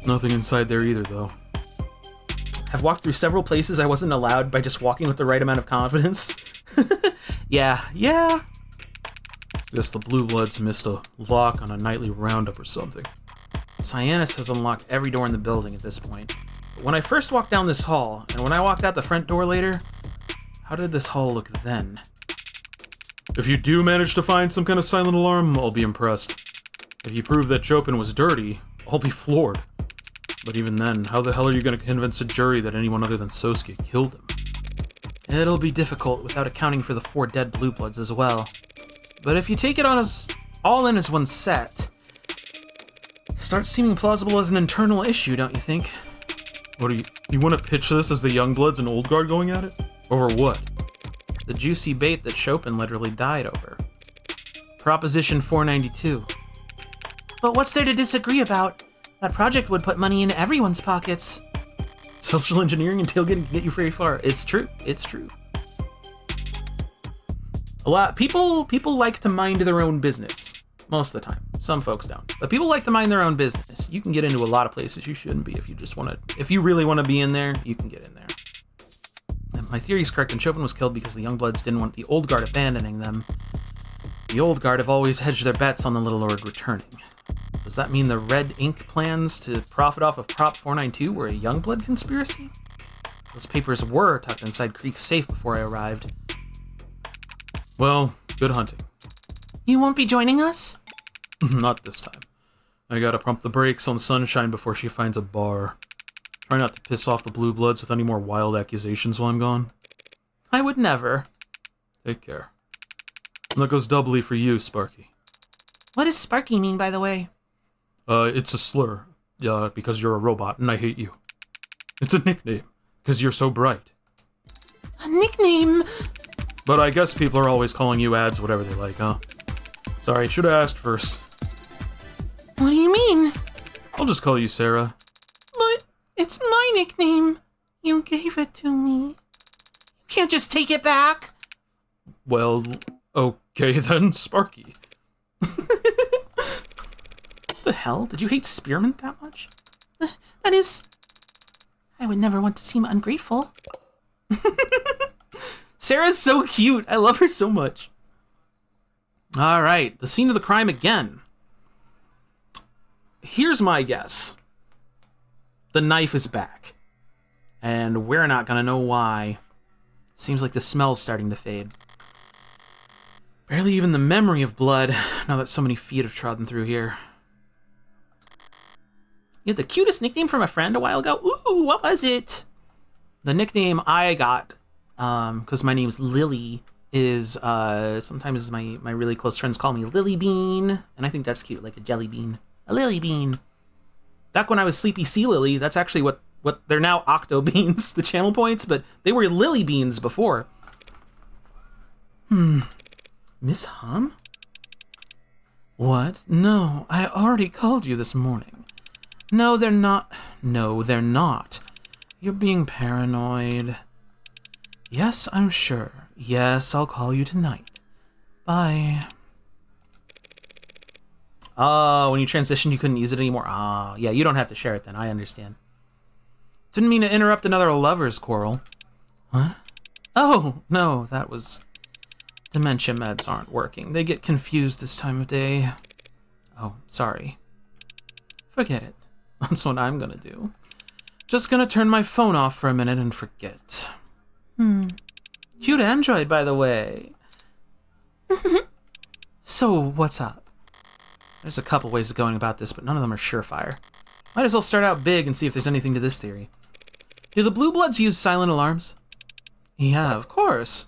Nothing inside there either, though. I've walked through several places I wasn't allowed by just walking with the right amount of confidence. Yeah. Guess the Blue Bloods missed a lock on a nightly roundup or something. Cyanus has unlocked every door in the building at this point. But when I first walked down this hall, and when I walked out the front door later, how did this hall look then? If you do manage to find some kind of silent alarm, I'll be impressed. If you prove that Chopin was dirty, I'll be floored. But even then, how the hell are you going to convince a jury that anyone other than Sosuke killed him? It'll be difficult without accounting for the 4 dead Blue Bloods as well. But if you take it on all in as one set, it starts seeming plausible as an internal issue, don't you think? What do you want to pitch this as the Youngbloods and Old Guard going at it? Over what? The juicy bait that Chopin literally died over. Proposition 492. But what's there to disagree about? That project would put money in everyone's pockets. Social engineering and tailgating can get you very far. It's true. A lot people like to mind their own business. Most of the time. Some folks don't. But people like to mind their own business. You can get into a lot of places you shouldn't be if you really want to be in there, you can get in there. And my theory is correct, and Chopin was killed because the Youngbloods didn't want the Old Guard abandoning them. The Old Guard have always hedged their bets on the Little Lord returning. Does that mean the Red Ink plans to profit off of Prop 492 were a Youngblood conspiracy? Those papers were tucked inside Creek's safe before I arrived. Well, good hunting. You won't be joining us? Not this time. I gotta pump the brakes on Sunshine before she finds a bar. Try not to piss off the Blue Bloods with any more wild accusations while I'm gone. I would never. Take care. And that goes doubly for you, Sparky. What does Sparky mean, by the way? It's a slur. Because you're a robot and I hate you. It's a nickname, because you're so bright. A nickname? But I guess people are always calling you ads whatever they like, huh? Sorry, should have asked first. What do you mean? I'll just call you Sarah. But it's my nickname. You gave it to me. You can't just take it back. Well, okay then, Sparky. What the hell? Did you hate Spearmint that much? That is... I would never want to seem ungrateful. Sarah's so cute. I love her so much. All right, the scene of the crime again. Here's my guess. The knife is back. And we're not gonna know why. Seems like the smell's starting to fade. Barely even the memory of blood, now that so many feet have trodden through here. You had the cutest nickname from a friend a while ago? Ooh, what was it? The nickname I got, because my name's Lily, is sometimes my really close friends call me Lily Bean, and I think that's cute, like a jelly bean. A lily bean. Back when I was Sleepy Sea Lily, that's actually what they're now Octo Beans, the channel points, but they were Lily Beans before. Miss Hum? What? No, I already called you this morning. No, they're not. No, they're not. You're being paranoid. Yes, I'm sure. Yes, I'll call you tonight. Bye. Oh, when you transitioned, you couldn't use it anymore. Ah, yeah, you don't have to share it then. I understand. Didn't mean to interrupt another lover's quarrel. What? Oh, no, that was... Dementia meds aren't working. They get confused this time of day. Oh, sorry. Forget it. That's what I'm gonna do. Just gonna turn my phone off for a minute and forget. Cute Android, by the way. So, what's up? There's a couple ways of going about this, but none of them are surefire. Might as well start out big and see if there's anything to this theory. Do the Blue Bloods use silent alarms? Yeah, of course.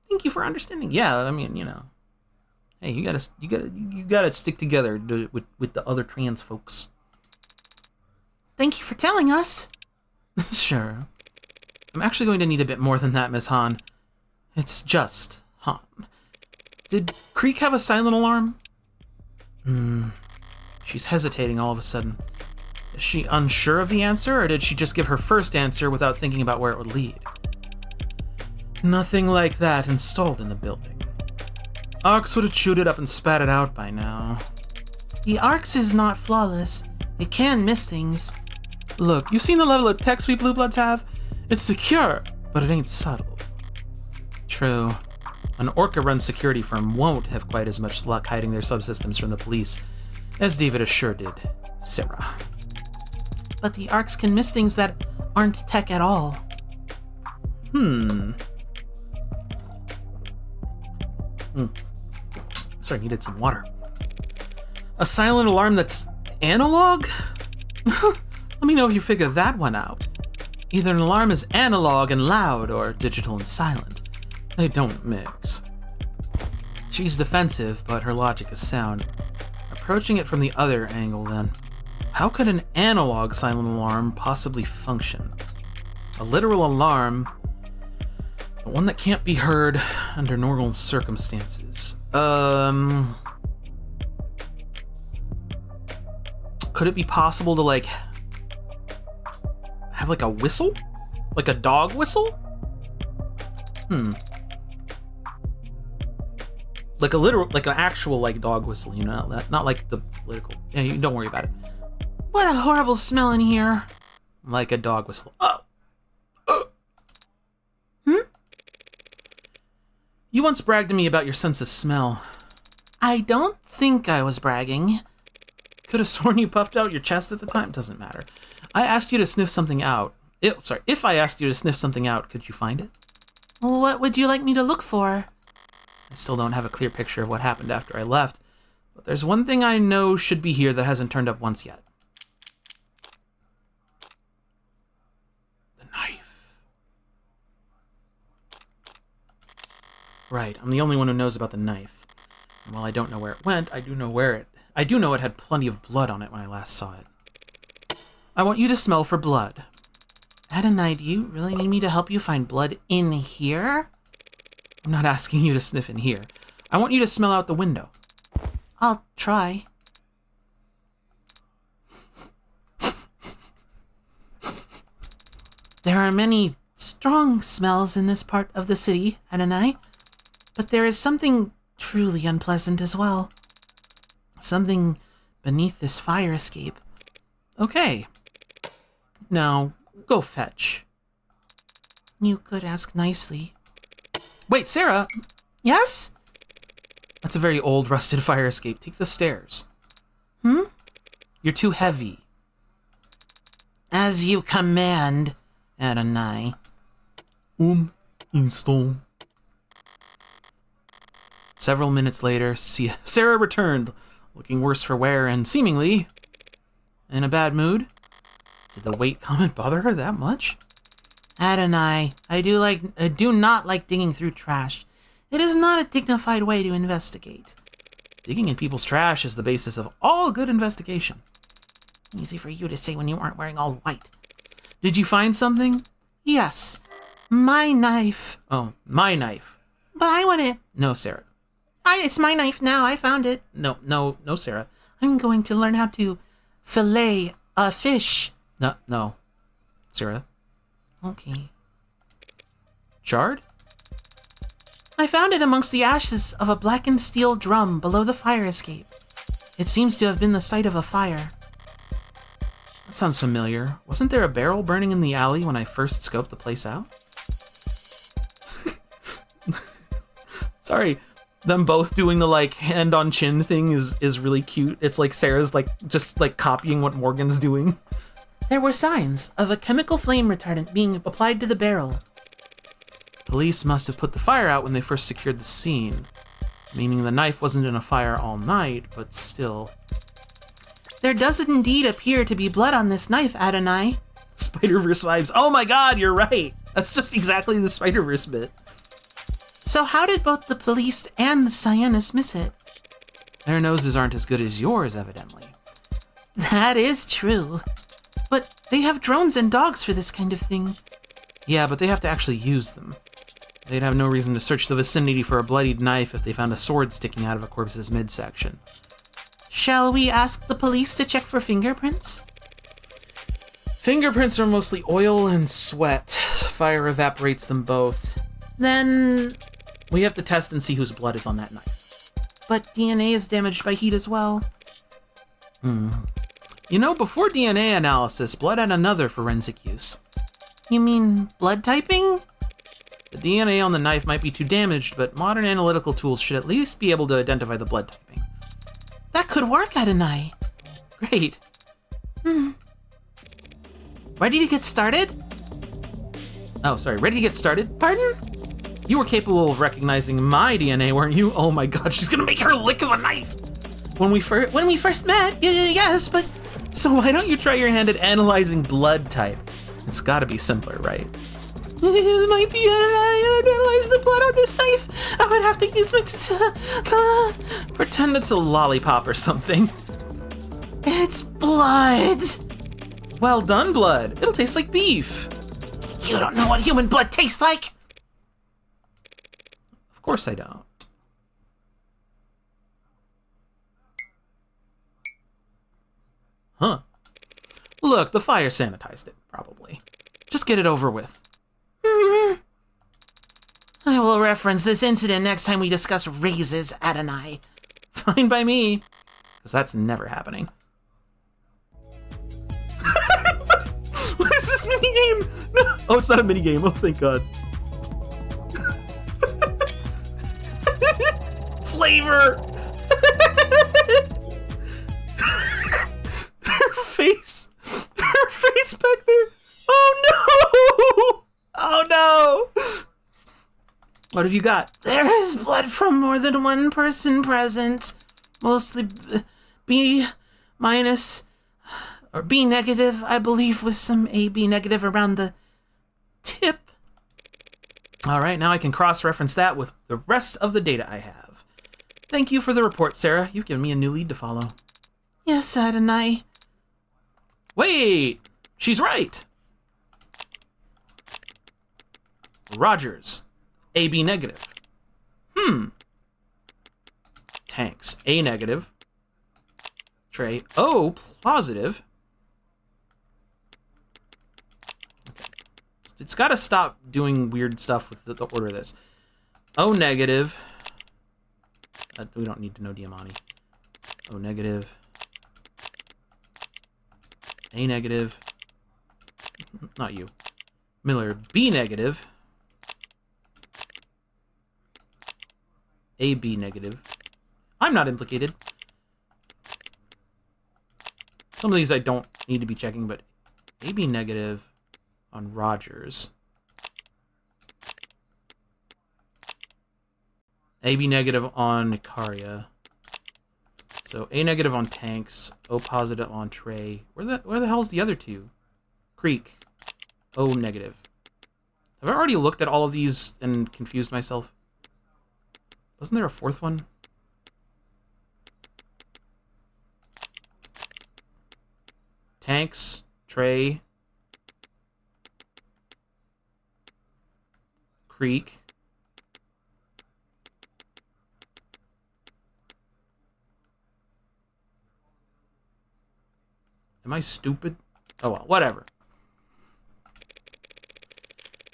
Thank you for understanding. Yeah, I mean, you know. Hey, you gotta stick together with the other trans folks. Thank you for telling us. Sure. I'm actually going to need a bit more than that, Miss Han. It's just Han. Did Creek have a silent alarm? She's hesitating all of a sudden. Is she unsure of the answer, or did she just give her first answer without thinking about where it would lead? Nothing like that installed in the building. Arx would have chewed it up and spat it out by now. The Arx is not flawless. It can miss things. Look, you've seen the level of tech we Blue Bloods have? It's secure, but it ain't subtle. True. An Orca-run security firm won't have quite as much luck hiding their subsystems from the police as David Assure did Sarah. But the Arx can miss things that aren't tech at all. Sorry, needed some water. A silent alarm that's analog? Let me know if you figure that one out. Either an alarm is analog and loud, or digital and silent. They don't mix. She's defensive, but her logic is sound. Approaching it from the other angle, then. How could an analog silent alarm possibly function? A literal alarm, but one that can't be heard under normal circumstances. Could it be possible to, like, have, like, a whistle? Like a dog whistle? Like a literal, like an actual, like, dog whistle, you know? Not like the political. Yeah, you don't worry about it. What a horrible smell in here. Like a dog whistle. You once bragged to me about your sense of smell. I don't think I was bragging. Could have sworn you puffed out your chest at the time. Doesn't matter. I asked you to sniff something out. If I asked you to sniff something out, could you find it? What would you like me to look for? I still don't have a clear picture of what happened after I left, but there's one thing I know should be here that hasn't turned up once yet. The knife. Right, I'm the only one who knows about the knife. And while I don't know where it went, I do know it had plenty of blood on it when I last saw it. I want you to smell for blood. Adonai, do you really need me to help you find blood in here? I'm not asking you to sniff in here. I want you to smell out the window. I'll try. There are many strong smells in this part of the city, Adonai, but there is something truly unpleasant as well. Something beneath this fire escape. Okay. Now, go fetch. You could ask nicely. Wait, Sarah! Yes? That's a very old, rusted fire escape. Take the stairs. You're too heavy. As you command, Adonai. Install. Several minutes later, Sarah returned, looking worse for wear and seemingly in a bad mood. Did the weight comment bother her that much? Adonai, I do not like digging through trash. It is not a dignified way to investigate. Digging in people's trash is the basis of all good investigation. Easy for you to say when you aren't wearing all white. Did you find something? Yes. My knife. Oh, my knife. But I want it. No, Sarah. It's my knife now. I found it. No, Sarah. I'm going to learn how to fillet a fish. No, Sarah. Okay. Chard? I found it amongst the ashes of a blackened steel drum below the fire escape. It seems to have been the site of a fire. That sounds familiar. Wasn't there a barrel burning in the alley when I first scoped the place out? Sorry, them both doing the like hand on chin thing is really cute. It's like Sarah's like just like copying what Morgan's doing. There were signs of a chemical flame retardant being applied to the barrel. Police must have put the fire out when they first secured the scene, meaning the knife wasn't in a fire all night, but still. There does indeed appear to be blood on this knife, Adonai. Spider-Verse vibes. Oh my god, you're right. That's just exactly the Spider-Verse bit. So how did both the police and the Cyanus miss it? Their noses aren't as good as yours, evidently. That is true. But they have drones and dogs for this kind of thing. Yeah, but they have to actually use them. They'd have no reason to search the vicinity for a bloodied knife if they found a sword sticking out of a corpse's midsection. Shall we ask the police to check for fingerprints? Fingerprints are mostly oil and sweat. Fire evaporates them both. Then... we have to test and see whose blood is on that knife. But DNA is damaged by heat as well. You know, before DNA analysis, blood had another forensic use. You mean blood typing? The DNA on the knife might be too damaged, but modern analytical tools should at least be able to identify the blood typing. That could work, Adonai. Great. Ready to get started? Oh, sorry, ready to get started? Pardon? You were capable of recognizing my DNA, weren't you? Oh my god, she's gonna make her lick of a knife! When we first met, yes, but... So why don't you try your hand at analyzing blood type? It's gotta be simpler, right? It might be I analyze the blood on this knife. I would have to use my Pretend it's a lollipop or something. It's blood. Well done, blood. It'll taste like beef. You don't know what human blood tastes like. Of course I don't. Huh. Look, the fire sanitized it, probably. Just get it over with. I will reference this incident next time we discuss raises, Adonai. Fine by me, because that's never happening. What is this minigame? No. Oh, it's not a minigame. Oh, thank God. Flavor! Her face back there. Oh no! Oh no! What have you got? There is blood from more than one person present. Mostly B minus or B negative, I believe, with some AB negative around the tip. All right, now I can cross-reference that with the rest of the data I have. Thank you for the report, Sarah. You've given me a new lead to follow. Yes, Adonai. Wait! She's right! Rogers. AB negative. Tanks. A negative. Trey. O positive. Okay. It's got to stop doing weird stuff with the order of this. O negative. We don't need to know Diamante. O negative. A negative. Not you. Miller. B negative. AB negative. I'm not implicated. Some of these I don't need to be checking, but AB negative on Rogers. AB negative on Nicaria. So A negative on Tanks, O positive on Trey. Where the hell's the other two? Creek. O negative. Have I already looked at all of these and confused myself? Wasn't there a fourth one? Tanks, Trey, Creek. Am I stupid? Oh well, whatever.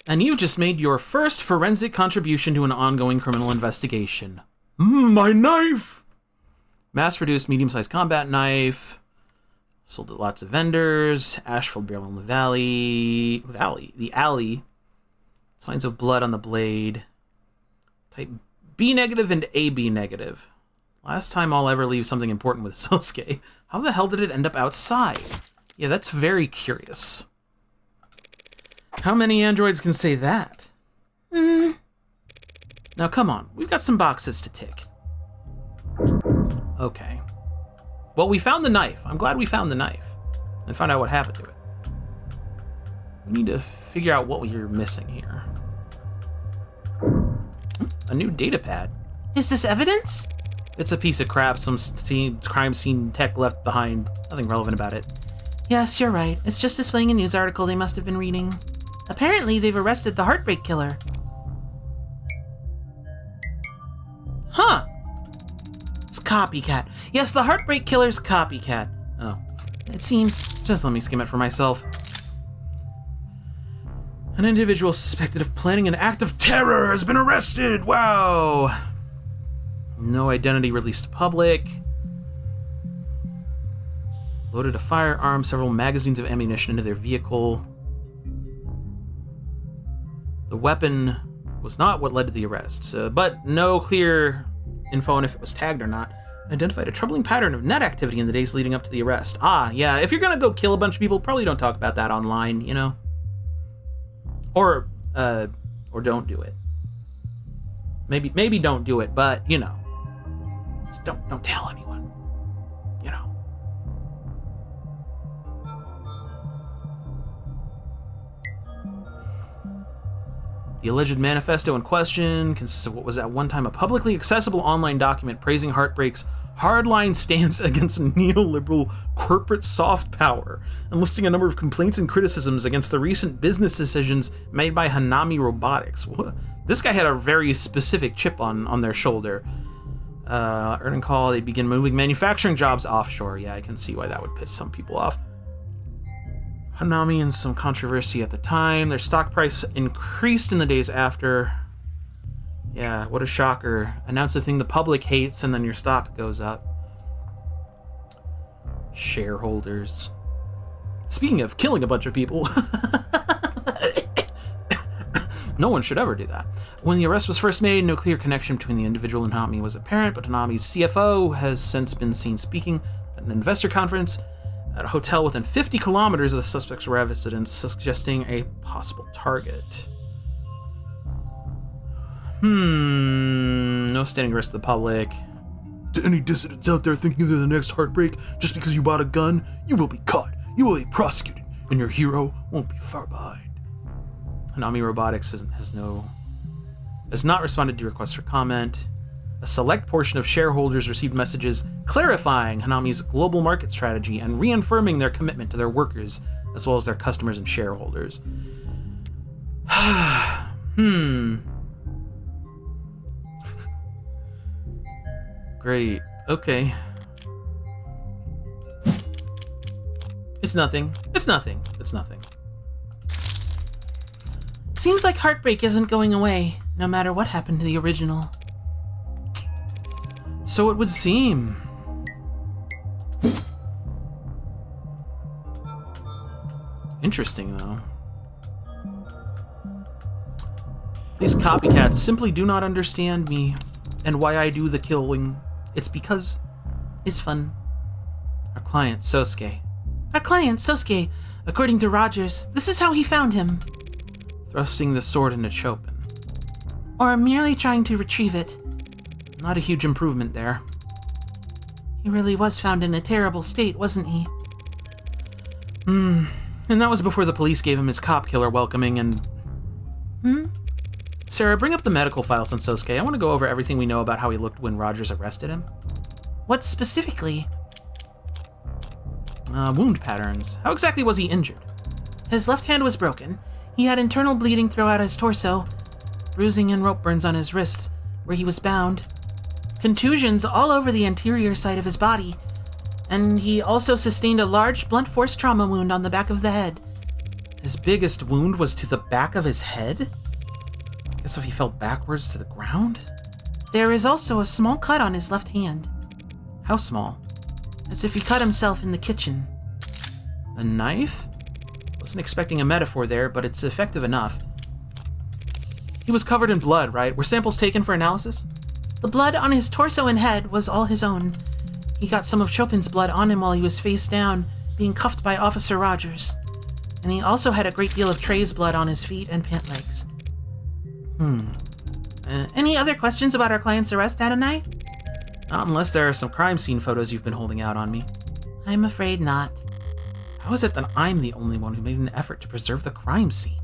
And you just made your first forensic contribution to an ongoing criminal investigation. My knife! Mass-produced medium-sized combat knife. Sold at lots of vendors. Ash-filled barrel in the the alley. Signs of blood on the blade. Type B negative and AB negative. Last time I'll ever leave something important with Sosuke. How the hell did it end up outside? Yeah, that's very curious. How many androids can say that? Now come on, we've got some boxes to tick. Okay. Well, we found the knife. I'm glad we found the knife. And found out what happened to it. We need to figure out what we're missing here. A new data pad. Is this evidence? It's a piece of crap, some crime scene tech left behind. Nothing relevant about it. Yes, you're right. It's just displaying a news article they must have been reading. Apparently, they've arrested the Heartbreak Killer. Huh. It's copycat. Yes, the Heartbreak Killer's copycat. Oh. It seems... Just let me skim it for myself. An individual suspected of planning an act of terror has been arrested! Wow! No identity released to public. Loaded a firearm, several magazines of ammunition into their vehicle. The weapon was not what led to the arrest, but no clear info on if it was tagged or not. Identified a troubling pattern of net activity in the days leading up to the arrest. Ah, yeah, if you're gonna go kill a bunch of people, probably don't talk about that online, you know? Or don't do it. Maybe don't do it, but, you know. Just don't tell anyone. You know. The alleged manifesto in question consists of what was at one time a publicly accessible online document praising Heartbreak's hardline stance against neoliberal corporate soft power, and listing a number of complaints and criticisms against the recent business decisions made by Hanami Robotics. This guy had a very specific chip on their shoulder. Earning call, they begin moving manufacturing jobs offshore. Yeah, I can see why that would piss some people off. Hanami and some controversy at the time. Their stock price increased in the days after. Yeah, what a shocker. Announce the thing the public hates and then your stock goes up. Shareholders. Speaking of killing a bunch of people. No one should ever do that. When the arrest was first made, no clear connection between the individual and Hanami was apparent, but Hanami's CFO has since been seen speaking at an investor conference at a hotel within 50 kilometers of the suspect's residence, suggesting a possible target. No standing risk to the public. To any dissidents out there thinking they're the next Heartbreak, just because you bought a gun, you will be caught, you will be prosecuted, and your hero won't be far behind. Hanami Robotics has not responded to requests for comment. A select portion of shareholders received messages clarifying Hanami's global market strategy and reaffirming their commitment to their workers, as well as their customers and shareholders. Great. Okay. It's nothing. It's nothing. It's nothing. Seems like Heartbreak isn't going away, no matter what happened to the original. So it would seem. Interesting, though. These copycats simply do not understand me and why I do the killing. It's because it's fun. Our client, Sosuke. According to Rogers, this is how he found him. Thrusting the sword into Chopin. Or merely trying to retrieve it. Not a huge improvement there. He really was found in a terrible state, wasn't he? And that was before the police gave him his cop killer welcoming and... Sarah, bring up the medical files on Sosuke. I want to go over everything we know about how he looked when Rogers arrested him. What specifically? Wound patterns. How exactly was he injured? His left hand was broken. He had internal bleeding throughout his torso, bruising and rope burns on his wrists, where he was bound, contusions all over the anterior side of his body, And he also sustained a large blunt force trauma wound on the back of the head. His biggest wound was to the back of his head? I guess if he fell backwards to the ground? There is also a small cut on his left hand, How small? as if he cut himself in the kitchen. A knife? Wasn't expecting a metaphor there, but it's effective enough. He was covered in blood, right? Were samples taken for analysis? The blood on his torso and head was all his own. He got some of Chopin's blood on him while he was face down, being cuffed by Officer Rogers. And he also had a great deal of Trey's blood on his feet and pant legs. Any other questions about our client's arrest, Adonai? Not unless there are some crime scene photos you've been holding out on me. I'm afraid not. How is it that I'm the only one who made an effort to preserve the crime scene?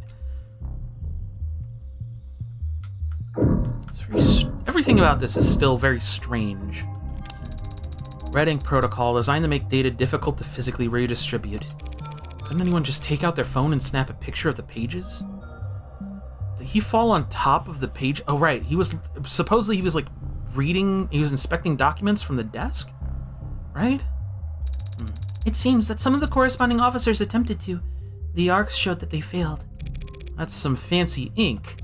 Everything about this is still very strange. Red Ink Protocol, designed to make data difficult to physically redistribute. Couldn't anyone just take out their phone and snap a picture of the pages? Did he fall on top of the page? Oh, right. He was like reading, he was inspecting documents from the desk? Right? It seems that some of the corresponding officers attempted to. The arcs showed that they failed. That's some fancy ink.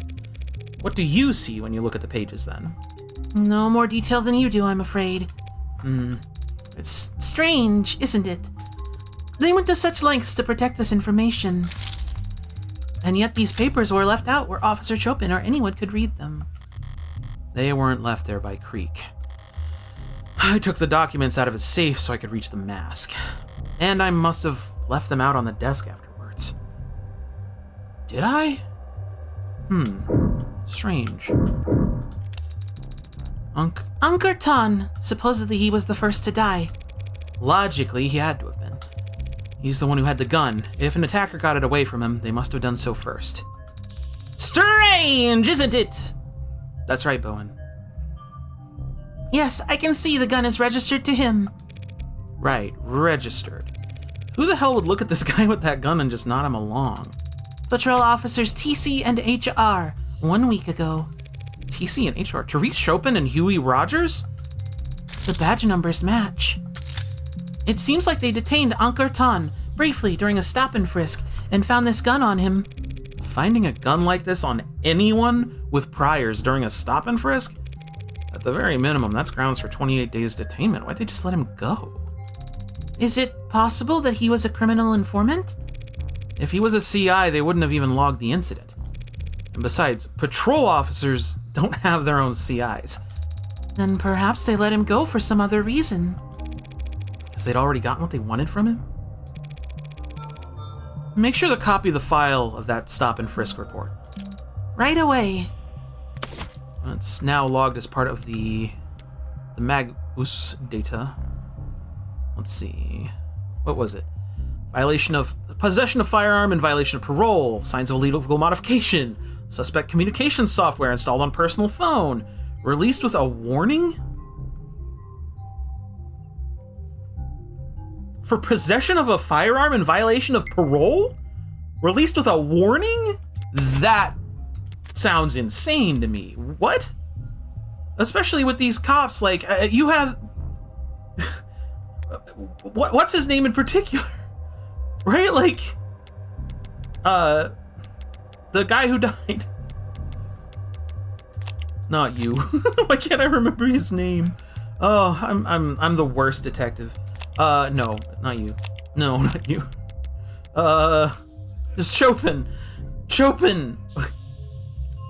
What do you see when you look at the pages, then? No more detail than you do, I'm afraid. It's strange, isn't it? They went to such lengths to protect this information. And yet these papers were left out where Officer Chopin or anyone could read them. They weren't left there by Creek. I took the documents out of his safe so I could reach the mask. And I must have left them out on the desk afterwards. Did I? Strange. Unkar Tan, supposedly he was the first to die. Logically, he had to have been. He's the one who had the gun. If an attacker got it away from him, they must have done so first. Strange, isn't it? That's right, Bowen. Yes, I can see the gun is registered to him. Right, registered. Who the hell would look at this guy with that gun and just nod him along? Patrol officers TC and HR 1 week ago. TC and HR? Therese Chopin and Huey Rogers? The badge numbers match. It seems like they detained Unkar Tan briefly during a stop and frisk and found this gun on him. Finding a gun like this on anyone with priors during a stop and frisk? At the very minimum, that's grounds for 28 days detainment. Why'd they just let him go? Is it possible that he was a criminal informant? If he was a CI, they wouldn't have even logged the incident. And besides, patrol officers don't have their own CIs. Then perhaps they let him go for some other reason. Because they'd already gotten what they wanted from him? Make sure to copy the file of that stop and frisk report. Right away. It's now logged as part of the Magus data. Let's see. What was it? Violation of possession of firearm and violation of parole. Signs of illegal modification. Suspect communication software installed on personal phone. Released with a warning? For possession of a firearm in violation of parole? Released with a warning? That sounds insane to me. What? Especially with these cops, like, you have... what's his name in particular? Right? Like, the guy who died. Not you. Why can't I remember his name? Oh, I'm the worst detective. No, not you. No, not you. It's Chopin. Chopin.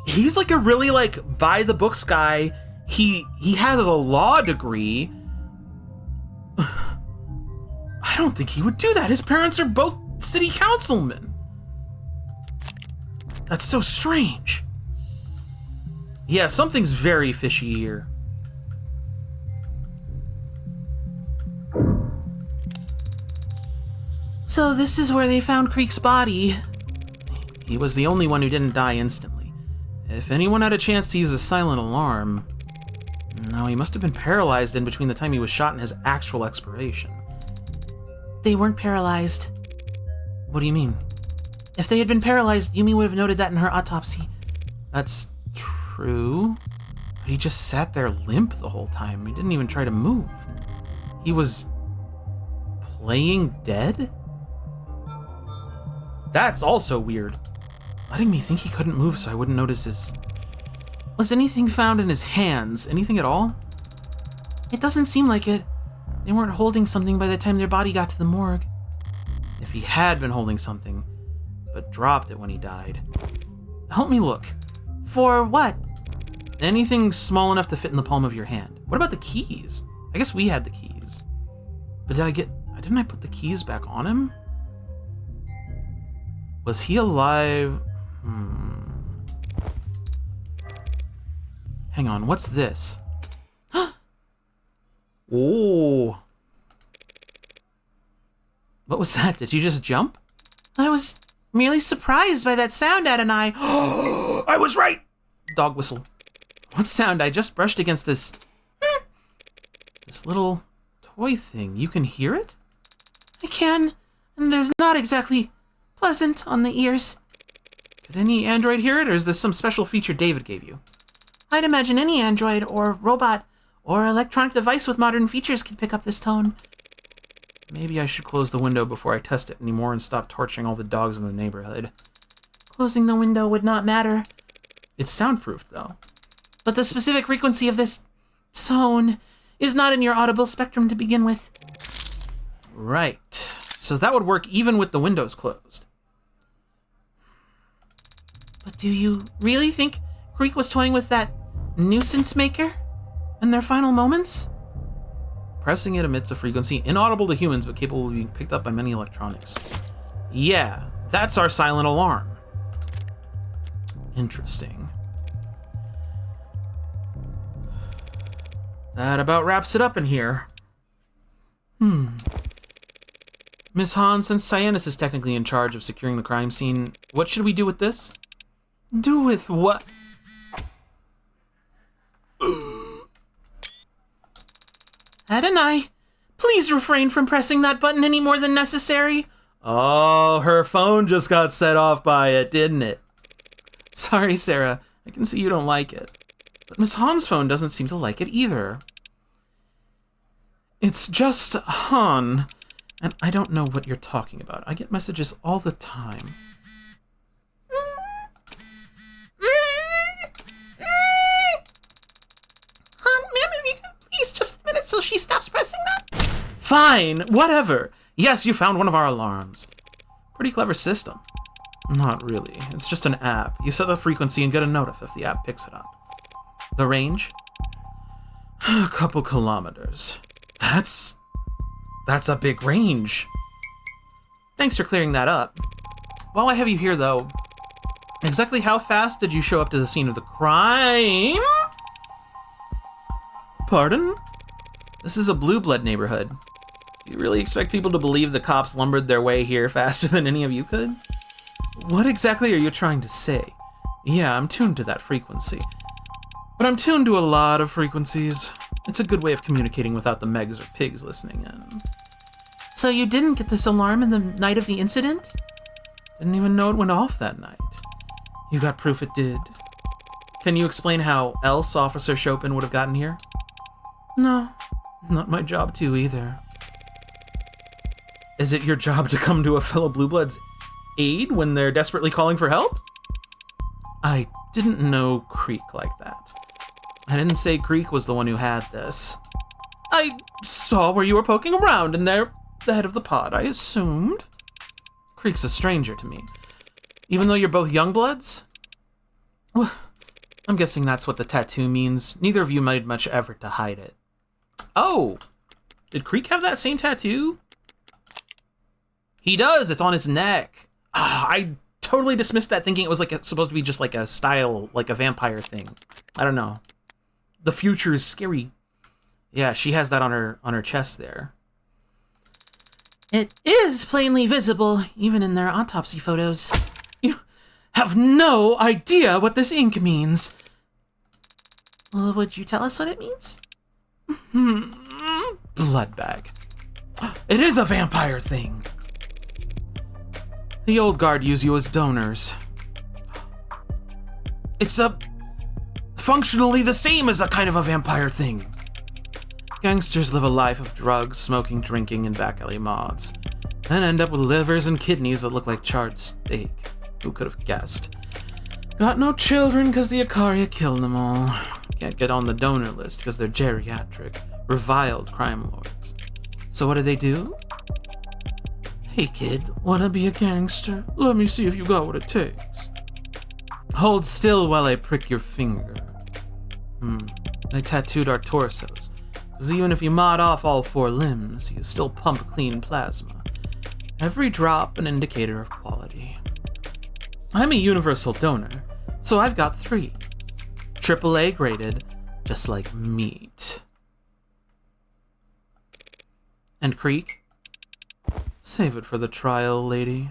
He's like a really like by the books guy. He has a law degree. I don't think he would do that. His parents are both city councilmen. That's so strange. Yeah, something's very fishy here. So this is where they found Creek's body. He was the only one who didn't die instantly. If anyone had a chance to use a silent alarm... No, he must have been paralyzed in between the time he was shot and his actual expiration. They weren't paralyzed. What do you mean? If they had been paralyzed, Yumi would have noted that in her autopsy. That's true. But he just sat there limp the whole time. He didn't even try to move. He was Playing dead? That's also weird. Letting me think he couldn't move so I wouldn't notice his... Was anything found in his hands? Anything at all? It doesn't seem like it. They weren't holding something by the time their body got to the morgue. If he had been holding something, but dropped it when he died. Help me look. For what? Anything small enough to fit in the palm of your hand. What about the keys? I guess we had the keys. But didn't I put the keys back on him? Was he alive? Hang on, what's this? Oh. What was that? Did you just jump? I was merely surprised by that sound, Adonai. I was right! Dog whistle. What sound? I just brushed against this little toy thing. You can hear it? I can, and it is not exactly pleasant on the ears. Could any android hear it, or is this some special feature David gave you? I'd imagine any android or robot or electronic device with modern features could pick up this tone. Maybe I should close the window before I test it anymore and stop torturing all the dogs in the neighborhood. Closing the window would not matter. It's soundproofed, though. But the specific frequency of this tone is not in your audible spectrum to begin with. Right. So that would work even with the windows closed. But do you really think Creek was toying with that nuisance maker in their final moments? Pressing it emits a frequency inaudible to humans but capable of being picked up by many electronics. Yeah, that's our silent alarm. Interesting. That about wraps it up in here. Miss Hahn, since Cyanus is technically in charge of securing the crime scene, what should we do with this? Do with what? Adonai, please refrain from pressing that button any more than necessary. Oh, her phone just got set off by it, didn't it? Sorry, Sarah. I can see you don't like it. But Miss Hahn's phone doesn't seem to like it either. It's just Hahn, and I don't know what you're talking about. I get messages all the time. Ma'am, if you could please just a minute so she stops pressing that. Fine, whatever. Yes, you found one of our alarms. Pretty clever system. Not really. It's just an app. You set the frequency and get a notice if the app picks it up. The range? A couple kilometers. That's a big range. Thanks for clearing that up. While I have you here, though, exactly how fast did you show up to the scene of the crime? Pardon? This is a blue blood neighborhood. Do you really expect people to believe the cops lumbered their way here faster than any of you could? What exactly are you trying to say? Yeah, I'm tuned to that frequency. But I'm tuned to a lot of frequencies. It's a good way of communicating without the Megs or pigs listening in. So you didn't get this alarm in the night of the incident? Didn't even know it went off that night. You got proof it did. Can you explain how else Officer Chopin would have gotten here? No. Not my job to either. Is it your job to come to a fellow Blue Blood's aid when they're desperately calling for help? I didn't know Creek like that. I didn't say Creek was the one who had this. I saw where you were poking around and they're the head of the pod, I assumed. Creek's a stranger to me. Even though you're both Youngbloods? Well, I'm guessing that's what the tattoo means. Neither of you made much effort to hide it. Oh! Did Creek have that same tattoo? He does! It's on his neck! I totally dismissed that thinking it was supposed to be just like a style, like a vampire thing. I don't know. The future is scary. Yeah, she has that on her chest there. It is plainly visible, even in their autopsy photos. You have no idea what this ink means. Well, would you tell us what it means? Blood bag. It is a vampire thing. The old guard use you as donors. It's functionally the same as a kind of a vampire thing. Gangsters live a life of drugs, smoking, drinking, and back alley mods, then end up with livers and kidneys that look like charred steak. Who could have guessed? Got no children because the Ikaria killed them all. Can't get on the donor list because they're geriatric, reviled crime lords. So what do? Hey kid, wanna be a gangster? Let me see if you got what it takes. Hold still while I prick your finger. They tattooed our torsos, because even if you mod off all 4 limbs, you still pump clean plasma. Every drop an indicator of quality. I'm a universal donor, so I've got 3. AAA graded, just like meat. And Creek? Save it for the trial, lady.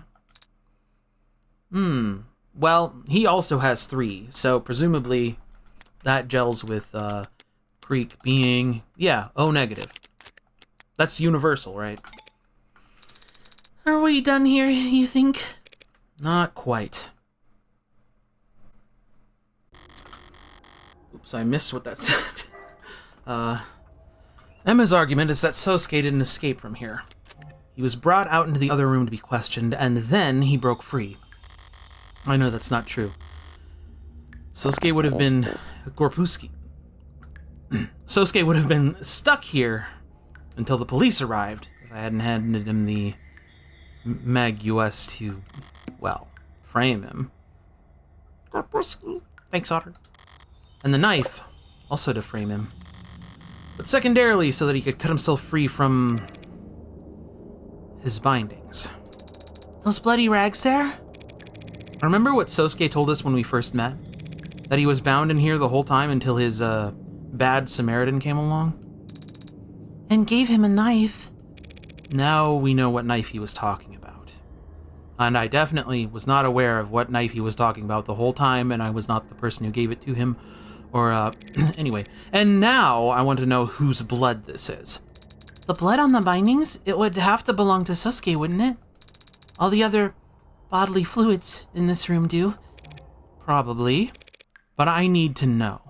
Well, he also has 3, so presumably that gels with Creek being, O negative. That's universal, right? Are we done here, you think? Not quite. Oops, I missed what that said. Emma's argument is that Sosuke didn't escape from here. He was brought out into the other room to be questioned, and then he broke free. I know that's not true. Sosuke would have been Sosuke would have been stuck here until the police arrived if I hadn't handed him the Mag US to, frame him. Thanks, Otter. And the knife, also to frame him. But secondarily, so that he could cut himself free from his bindings. Those bloody rags there? Remember what Sosuke told us when we first met? That he was bound in here the whole time until his, bad Samaritan came along? And gave him a knife. Now we know what knife he was talking about. And I definitely was not aware of what knife he was talking about the whole time, and I was not the person who gave it to him. Or, anyway. And now I want to know whose blood this is. The blood on the bindings? It would have to belong to Sosuke, wouldn't it? All the other bodily fluids in this room do. Probably. But I need to know.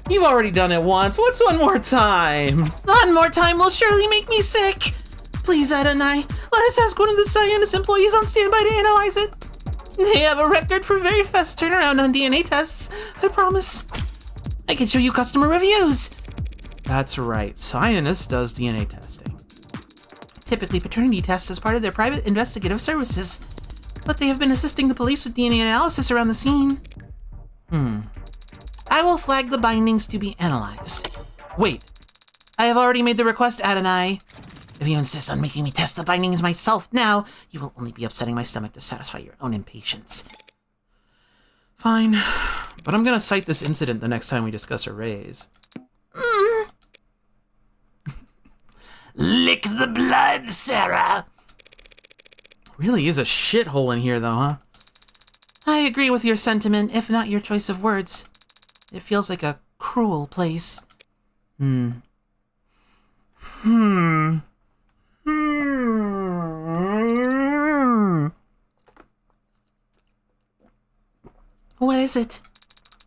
You've already done it once. What's one more time? One more time will surely make me sick. Please, Adonai, let us ask one of the Cyanus employees on standby to analyze it. They have a record for very fast turnaround on DNA tests. I promise. I can show you customer reviews. That's right. Cyanus does DNA testing. Typically paternity tests as part of their private investigative services, but they have been assisting the police with DNA analysis around the scene. I will flag the bindings to be analyzed. Wait. I have already made the request, Adonai. If you insist on making me test the bindings myself now, you will only be upsetting my stomach to satisfy your own impatience. Fine. But I'm gonna cite this incident the next time we discuss arrays. Lick the blood, Sarah. Really is a shithole in here, though, huh? I agree with your sentiment, if not your choice of words. It feels like a cruel place. What is it?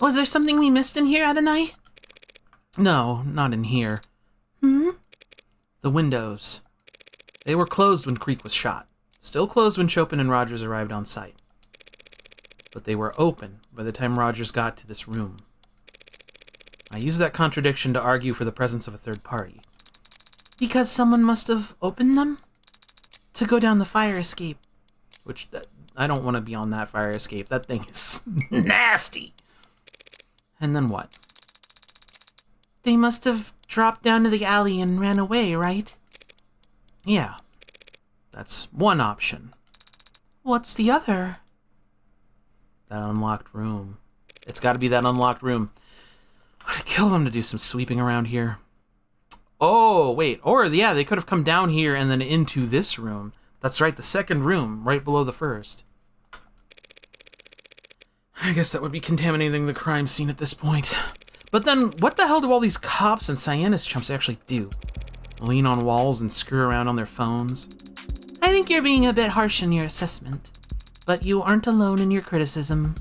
Was there something we missed in here, Adonai? No, not in here. The windows. They were closed when Creek was shot. Still closed when Chopin and Rogers arrived on site. But they were open by the time Rogers got to this room. I use that contradiction to argue for the presence of a third party. Because someone must have opened them? To go down the fire escape. Which, I don't want to be on that fire escape. That thing is nasty. And then what? They must have dropped down to the alley and ran away, right? Yeah. That's one option. What's the other? That unlocked room. It's got to be that unlocked room. I'd kill them to do some sweeping around here. Oh, wait. Or, yeah, they could have come down here and then into this room. That's right, the second room, right below the first. I guess that would be contaminating the crime scene at this point. But then, what the hell do all these cops and Cyanus chumps actually do? Lean on walls and screw around on their phones? I think you're being a bit harsh in your assessment. but you aren't alone in your criticism.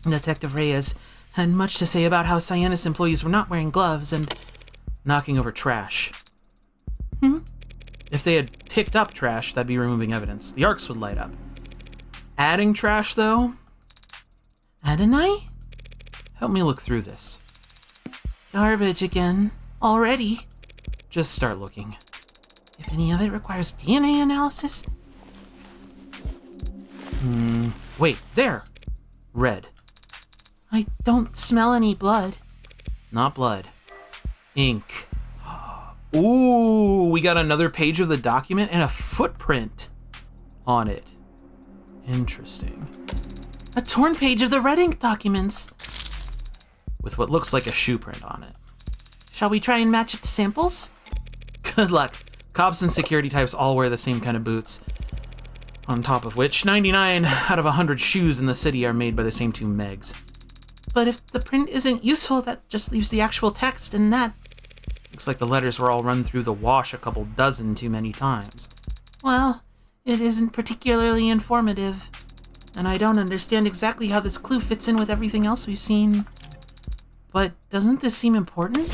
Detective Reyes had much to say about how Cyanus employees were not wearing gloves and knocking over trash. If they had picked up trash, that'd be removing evidence. The arcs would light up. Adding trash, though? Adonai? Help me look through this. Garbage again. Already. Just start looking. If any of it requires DNA analysis. Wait, there! Red. I don't smell any blood. Not blood. Ink. Ooh, we got another page of the document and a footprint on it. Interesting. A torn page of the red ink documents. With what looks like a shoe print on it. Shall we try and match it to samples? Good luck. Cops and security types all wear the same kind of boots. On top of which, 99 out of 100 shoes in the city are made by the same two Megs. But if the print isn't useful, that just leaves the actual text, and that... Looks like the letters were all run through the wash a couple dozen too many times. Well, it isn't particularly informative. And I don't understand exactly how this clue fits in with everything else we've seen. But doesn't this seem important?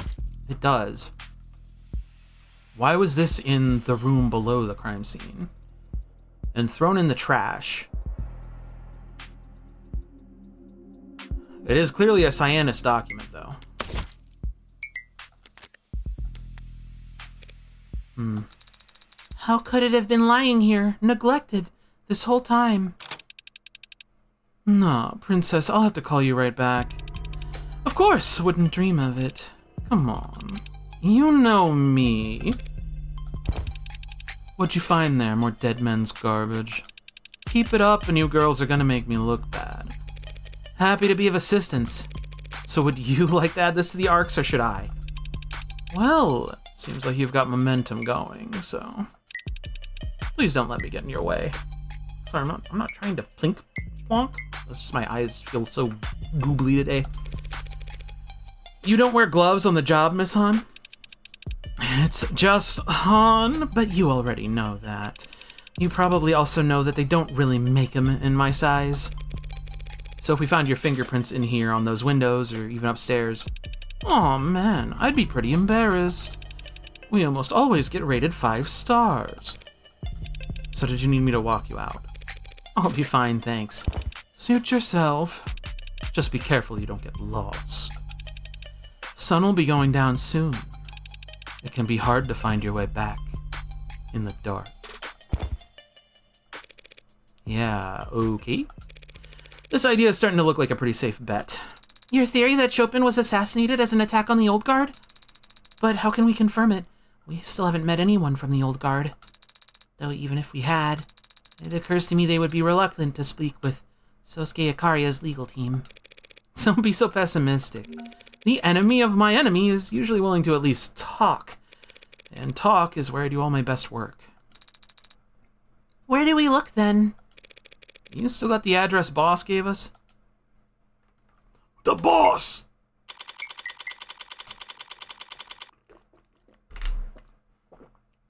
It does. Why was this in the room below the crime scene? And thrown in the trash? It is clearly a Cyanus document, though. How could it have been lying here, neglected, this whole time? No, Princess, I'll have to call you right back. Of course, wouldn't dream of it. Come on. You know me. What'd you find there? More dead men's garbage. Keep it up and you girls are gonna make me look bad. Happy to be of assistance. So would you like to add this to the arcs or should I? Well, seems like you've got momentum going, so... Please don't let me get in your way. Sorry, I'm not trying to plink plonk. That's just my eyes feel so googly today. You don't wear gloves on the job, Miss Han? It's just Han, but you already know that. You probably also know that they don't really make them in my size. So if we found your fingerprints in here on those windows or even upstairs, oh man, I'd be pretty embarrassed. We almost always get rated 5 stars. So did you need me to walk you out? I'll be fine, thanks. Suit yourself. Just be careful you don't get lost. Sun will be going down soon. It can be hard to find your way back in the dark. Yeah, okay. This idea is starting to look like a pretty safe bet. Your theory that Chopin was assassinated as an attack on the Old Guard? But how can we confirm it? We still haven't met anyone from the Old Guard. Though even if we had, it occurs to me they would be reluctant to speak with Sosuke Ikaria's legal team. Don't be so pessimistic. The enemy of my enemy is usually willing to at least talk. And talk is where I do all my best work. Where do we look then? You still got the address Boss gave us? The boss!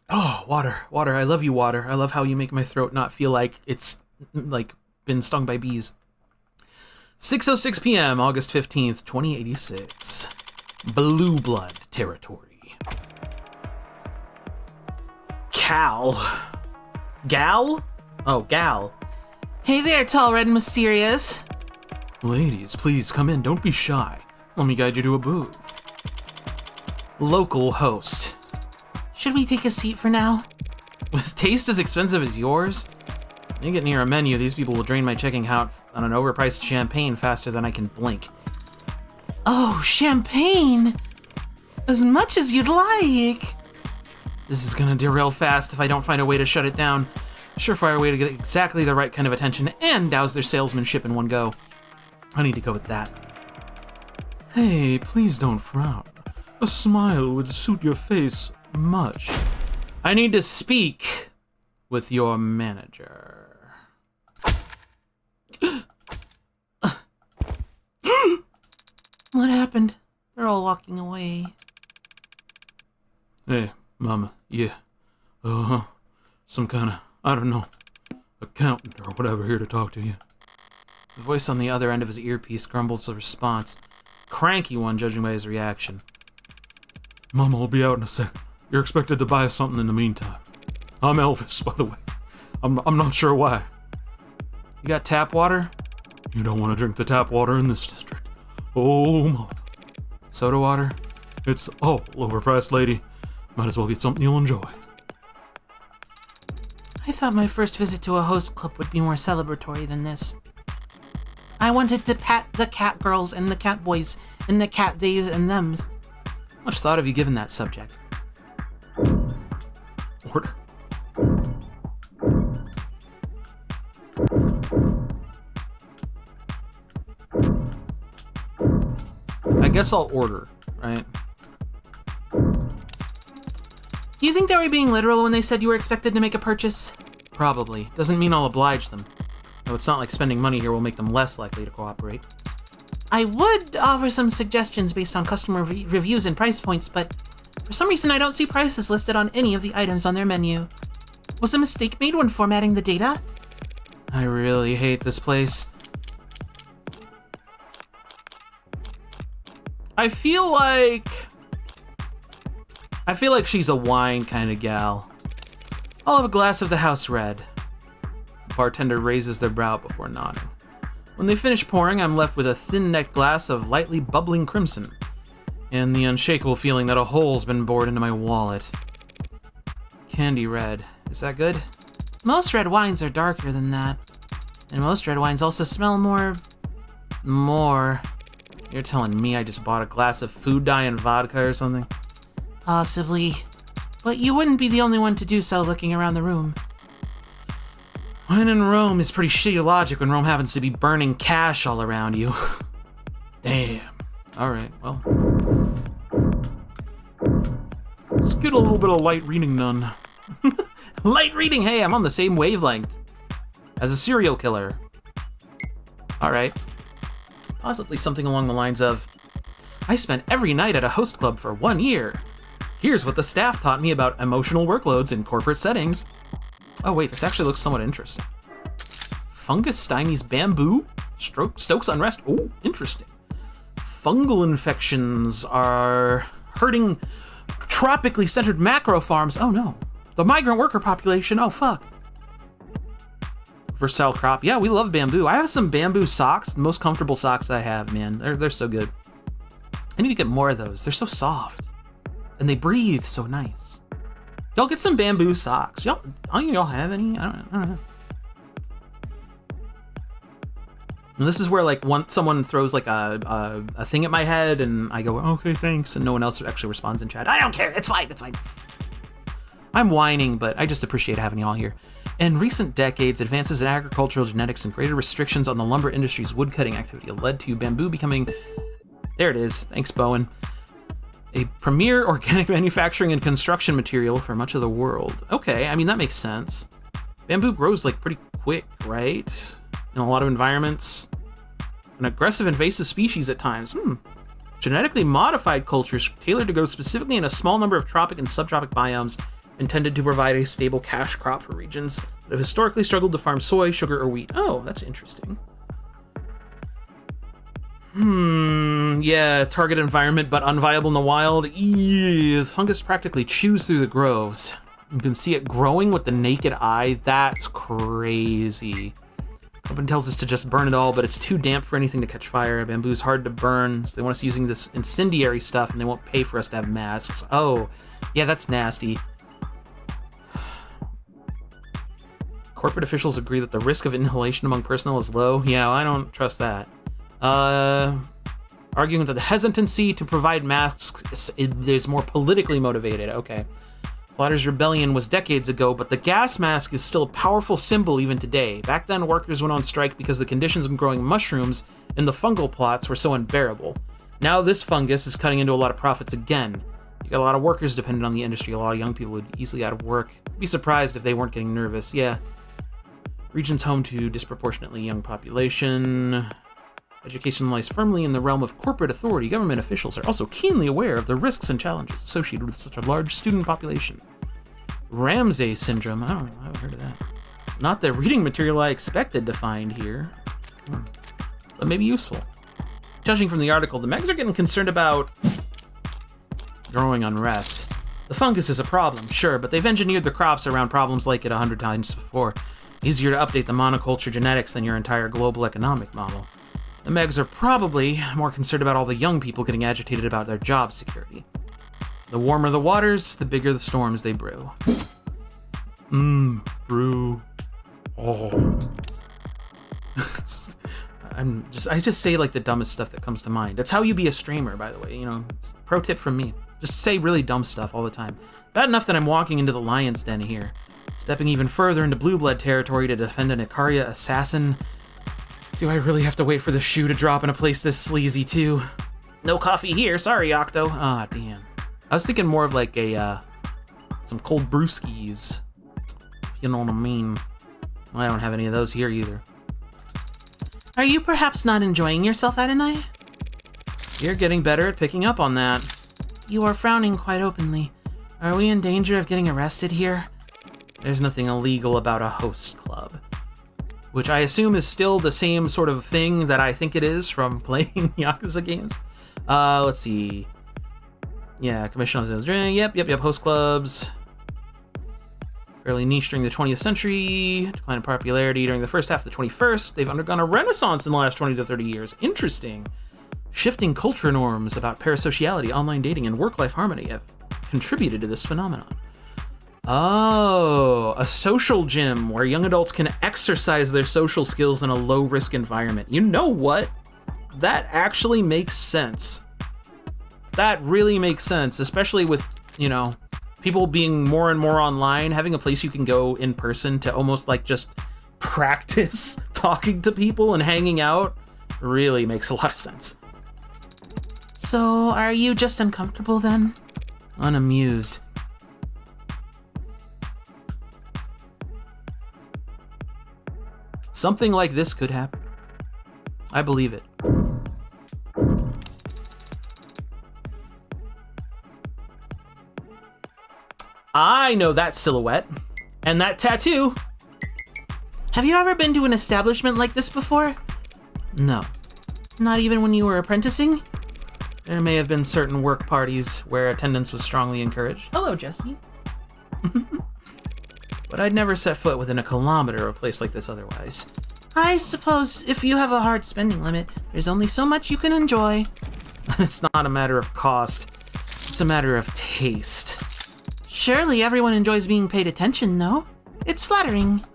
Oh, water. I love you, water. I love how you make my throat not feel like it's, like, been stung by bees. 6:06 p.m., August 15th, 2086. Blue Blood territory. Cal. Gal? Oh, Gal. Hey there, tall, red, and mysterious. Ladies, please come in. Don't be shy. Let me guide you to a booth. Local host. Should we take a seat for now? With taste as expensive as yours? You get near a menu, these people will drain my checking account on an overpriced champagne faster than I can blink. Oh, champagne! As much as you'd like. This is gonna derail fast if I don't find a way to shut it down. Surefire way to get exactly the right kind of attention and douse their salesmanship in one go. I need to go with that. Hey, please don't frown. A smile would suit your face much. I need to speak with your manager. What happened? They're all walking away. Hey, mama, yeah. Some kinda, I don't know. accountant or whatever here to talk to you. The voice on the other end of his earpiece grumbles a response. Cranky one, judging by his reaction. Mama will be out in a second. You're expected to buy us something in the meantime. I'm Elvis, by the way. I'm not sure why. You got tap water? You don't want to drink the tap water in this district. Oh, Mama. Soda water? It's all overpriced, lady. Might as well get something you'll enjoy. I thought my first visit to a host club would be more celebratory than this. I wanted to pat the cat girls and the cat boys and the cat theys and thems. Much thought have you given that subject? Order. I guess I'll order, right? Do you think they were being literal when they said you were expected to make a purchase? Probably. Doesn't mean I'll oblige them. Though it's not like spending money here will make them less likely to cooperate. I would offer some suggestions based on customer reviews and price points, but for some reason I don't see prices listed on any of the items on their menu. Was a mistake made when formatting the data? I really hate this place. I feel like she's a wine kind of gal. I'll have a glass of the house red. The bartender raises their brow before nodding. When they finish pouring, I'm left with a thin-necked glass of lightly bubbling crimson, and the unshakable feeling that a hole's been bored into my wallet. Candy red. Is that good? Most red wines are darker than that. And most red wines also smell more... You're telling me I just bought a glass of food dye and vodka or something? Possibly. But you wouldn't be the only one to do so looking around the room. When in Rome is pretty shitty logic when Rome happens to be burning cash all around you. Damn. Alright, well. Let's get a little bit of light reading done. Light reading? Hey, I'm on the same wavelength as a serial killer. Alright. Possibly something along the lines of, I spent every night at a host club for 1 year. Here's what the staff taught me about emotional workloads in corporate settings. Oh wait, this actually looks somewhat interesting. Fungus stymies bamboo, stokes unrest. Oh, interesting. Fungal infections are hurting tropically centered macro farms. Oh no. The migrant worker population, oh fuck. Versatile crop. Yeah, we love bamboo. I have some bamboo socks, the most comfortable socks I have, man. They're so good. I need to get more of those. They're so soft. And they breathe so nice. Y'all get some bamboo socks. Y'all have any? I don't know. And this is where like someone throws like a thing at my head and I go, okay, thanks. And no one else actually responds in chat. I don't care. It's fine. I'm whining, but I just appreciate having y'all here. In recent decades, advances in agricultural genetics and greater restrictions on the lumber industry's woodcutting activity have led to bamboo becoming, there it is, thanks Bowen, a premier organic manufacturing and construction material for much of the world. Okay, I mean, that makes sense. Bamboo grows like pretty quick, right? In a lot of environments. An aggressive invasive species at times. Genetically modified cultures tailored to grow specifically in a small number of tropic and subtropic biomes intended to provide a stable cash crop for regions that have historically struggled to farm soy, sugar, or wheat. Oh, that's interesting. Yeah, target environment, but unviable in the wild. This fungus practically chews through the groves. You can see it growing with the naked eye. That's crazy. Company tells us to just burn it all, but it's too damp for anything to catch fire. Bamboo's hard to burn, so they want us using this incendiary stuff, and they won't pay for us to have masks. Oh, yeah, that's nasty. Corporate officials agree that the risk of inhalation among personnel is low. Yeah, well, I don't trust that. Arguing that the hesitancy to provide masks is more politically motivated. Okay. Plotters' rebellion was decades ago, but the gas mask is still a powerful symbol even today. Back then, workers went on strike because the conditions of growing mushrooms in the fungal plots were so unbearable. Now this fungus is cutting into a lot of profits again. You got a lot of workers dependent on the industry. A lot of young people would be easily out of work. Be surprised if they weren't getting nervous. Yeah. Regions home to disproportionately young population. Education lies firmly in the realm of corporate authority. Government officials are also keenly aware of the risks and challenges associated with such a large student population. Ramsay syndrome. I haven't heard of that. Not the reading material I expected to find here, but maybe useful. Judging from the article, the Megs are getting concerned about growing unrest. The fungus is a problem, sure, but they've engineered the crops around problems like it 100 times before. Easier to update the monoculture genetics than your entire global economic model. The Megs are probably more concerned about all the young people getting agitated about their job security. The warmer the waters, the bigger the storms they brew. Brew. Oh. I just say like the dumbest stuff that comes to mind. That's how you be a streamer, by the way. You know, pro tip from me. Just say really dumb stuff all the time. Bad enough that I'm walking into the lion's den here. Stepping even further into blue blood territory to defend an Icaria assassin. Do I really have to wait for the shoe to drop in a place this sleazy too? No coffee here, sorry Octo. Ah, damn. I was thinking more of like some cold brewskis. You know what I mean. I don't have any of those here either. Are you perhaps not enjoying yourself, Adonai? You're getting better at picking up on that. You are frowning quite openly. Are we in danger of getting arrested here? There's nothing illegal about a host club. Which I assume is still the same sort of thing that I think it is from playing Yakuza games. Let's see. Yeah, Commission on Sales. Yep, host clubs. Fairly niche during the 20th century, decline in popularity during the first half of the 21st. They've undergone a renaissance in the last 20 to 30 years. Interesting. Shifting culture norms about parasociality, online dating, and work-life harmony have contributed to this phenomenon. Oh, a social gym where young adults can exercise their social skills in a low-risk environment. You know what? That actually makes sense. That really makes sense, especially with, you know, people being more and more online, having a place you can go in person to almost like just practice talking to people and hanging out really makes a lot of sense. So, are you just uncomfortable then? Unamused. Something like this could happen. I believe it. I know that silhouette. And that tattoo. Have you ever been to an establishment like this before? No. Not even when you were apprenticing? There may have been certain work parties where attendance was strongly encouraged. Hello, Jesse. But I'd never set foot within a kilometer of a place like this otherwise. I suppose if you have a hard spending limit, there's only so much you can enjoy. It's not a matter of cost. It's a matter of taste. Surely everyone enjoys being paid attention, no? It's flattering.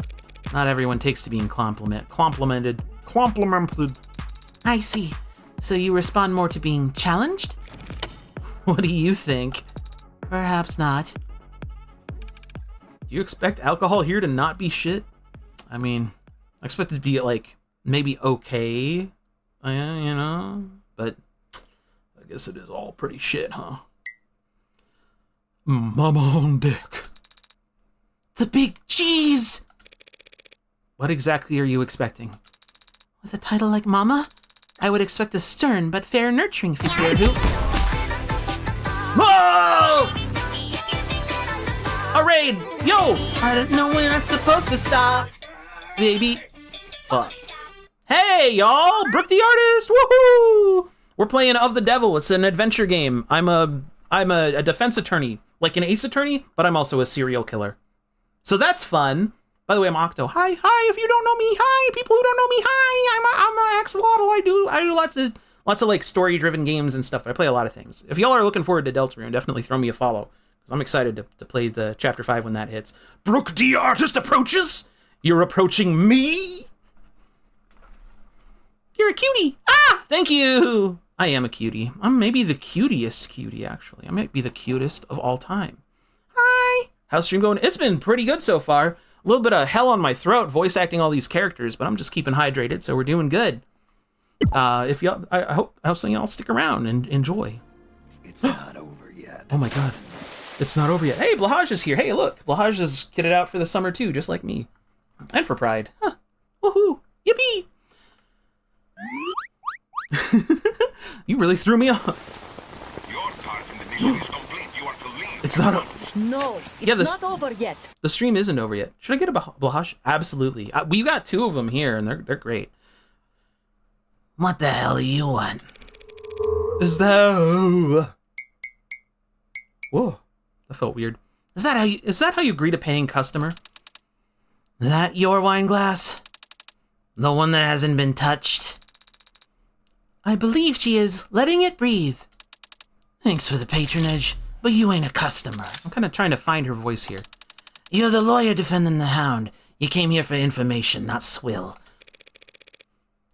Not everyone takes to being complimented. I see. So you respond more to being challenged? What do you think? Perhaps not. Do you expect alcohol here to not be shit? I mean, I expect it to be like maybe okay, you know, but I guess it is all pretty shit, huh? Mama on deck. The big cheese! What exactly are you expecting? With a title like Mama, I would expect a stern but fair nurturing figure who... Whoa! A raid! Yo! I don't know when I'm supposed to stop, baby. Fuck. Hey, y'all! Brooke the Artist! Woohoo! We're playing Of the Devil. It's an adventure game. I'm a defense attorney, like an ace attorney, but I'm also a serial killer. So that's fun. By the way, I'm Octo. Hi, if you don't know me, hi, people who don't know me, hi, I'm Axolotl. I do lots of like story-driven games and stuff. I play a lot of things. If y'all are looking forward to Deltarune, definitely throw me a follow, because I'm excited to play the Chapter 5 when that hits. Brooke the Artist approaches? You're approaching me? You're a cutie. Ah, thank you. I am a cutie. I'm maybe the cutest cutie, actually. I might be the cutest of all time. Hi. How's stream going? It's been pretty good so far. A little bit of hell on my throat voice acting all these characters, but I'm just keeping hydrated, so we're doing good. If y'all, I hope some y'all stick around and enjoy. It's not over yet. Oh my god. It's not over yet. Hey, Blahaj is here. Hey, look. Blahaj is kitted out for the summer too, just like me. And for Pride. Huh. Woohoo. Yippee. You really threw me off. Your part in the mission is complete. You are to leave. It's not No, it's Yeah, not over yet. The stream isn't over yet. Should I get a Blahash? Absolutely. We got 2 of them here, and they're great. What the hell do you want? Is that... Whoa, that felt weird. Is that how you greet a paying customer? That your wine glass? The one that hasn't been touched? I believe she is. Letting it breathe. Thanks for the patronage, but you ain't a customer. I'm kind of trying to find her voice here. You're the lawyer defending the Hound. You came here for information, not swill.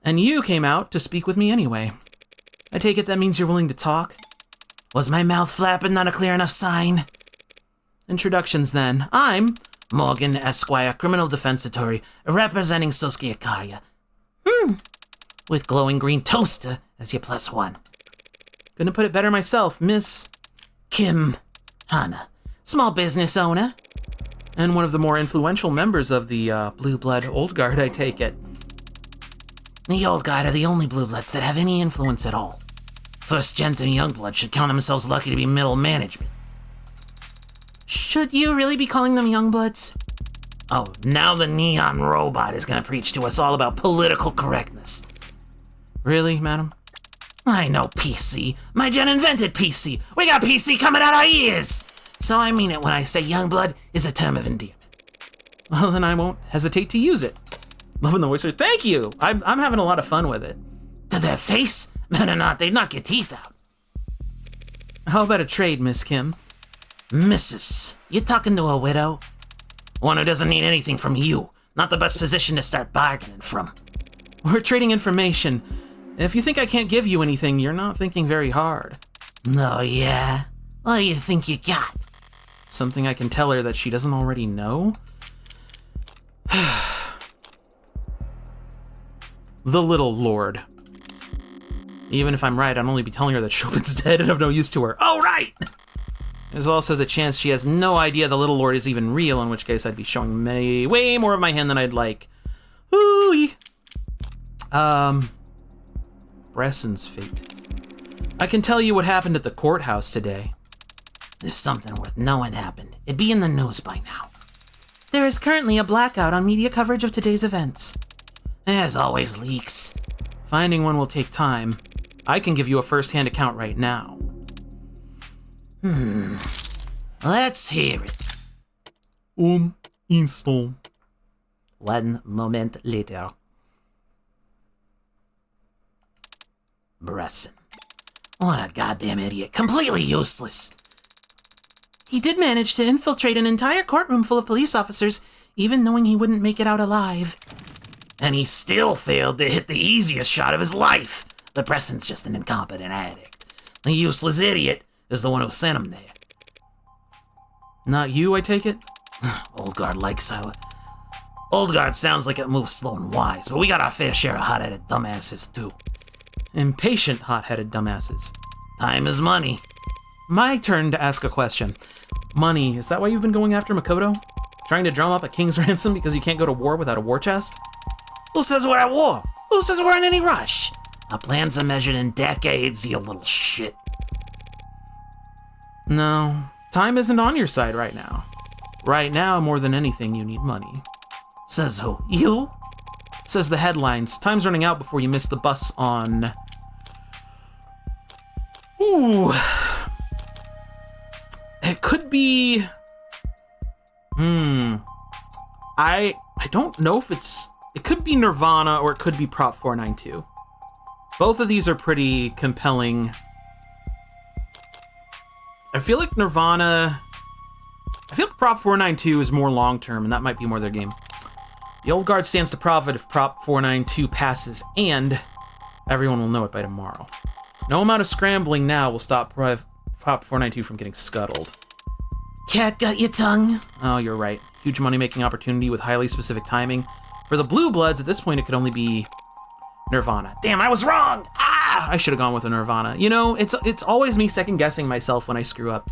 And you came out to speak with me anyway. I take it that means you're willing to talk? Was my mouth flapping not a clear enough sign? Introductions then. I'm Morgan Esquire, criminal defense attorney, representing Sosuke Akaya. With glowing green toaster as your +1. Couldn't put it better myself, Miss Kim Hana, small business owner. And one of the more influential members of the Blue Blood Old Guard, I take it. The Old Guard are the only Blue Bloods that have any influence at all. First gens and young blood should count themselves lucky to be middle management. Should you really be calling them young bloods? Oh, now the neon robot is gonna preach to us all about political correctness. Really, madam? I know PC. My gen invented PC. We got PC coming out our ears. So I mean it when I say young blood is a term of endearment. Well, then I won't hesitate to use it. Loving the voice. Thank you. I'm having a lot of fun with it. To their face? Men or not, they'd knock your teeth out. How about a trade, Miss Kim? Mrs., you talking to a widow? One who doesn't need anything from you. Not the best position to start bargaining from. We're trading information. If you think I can't give you anything, you're not thinking very hard. No, yeah? What do you think you got? Something I can tell her that she doesn't already know? The Little Lord. Even if I'm right, I'd only be telling her that Chopin's dead and of no use to her. Oh, right! There's also the chance she has no idea the Little Lord is even real, in which case I'd be showing way more of my hand than I'd like. Ooh-wee. Bresson's fate. I can tell you what happened at the courthouse today. There's something worth knowing happened. It'd be in the news by now. There is currently a blackout on media coverage of today's events. There's always leaks. Finding one will take time. I can give you a first-hand account right now. Let's hear it. Instant. 1 moment later. Bresson. What a goddamn idiot. Completely useless. He did manage to infiltrate an entire courtroom full of police officers, even knowing he wouldn't make it out alive. And he still failed to hit the easiest shot of his life. The Bresson's just an incompetent addict. The useless idiot is the one who sent him there. Not you, I take it? Old Guard likes how... Old Guard sounds like it moves slow and wise, but we got our fair share of hot-headed dumbasses, too. Impatient hot-headed dumbasses. Time is money. My turn to ask a question. Money, is that why you've been going after Makoto? Trying to drum up a king's ransom because you can't go to war without a war chest? Who says we're at war? Who says we're in any rush? Our plans are measured in decades, you little shit. No, time isn't on your side right now. Right now, more than anything, you need money. Says who? You? Says the headlines. Time's running out before you miss the bus on... Ooh. It could be... I don't know if it's... It could be Nirvana or it could be Prop 492. Both of these are pretty compelling. I feel like Nirvana... I feel like Prop 492 is more long-term, and that might be more their game. The Old Guard stands to profit if Prop 492 passes, and everyone will know it by tomorrow. No amount of scrambling now will stop Prop 492 from getting scuttled. Cat got your tongue? Oh, you're right. Huge money-making opportunity with highly specific timing. For the Blue Bloods, at this point, it could only be Nirvana. Damn, I was wrong! Ah! I should have gone with a Nirvana. You know, it's always me second-guessing myself when I screw up.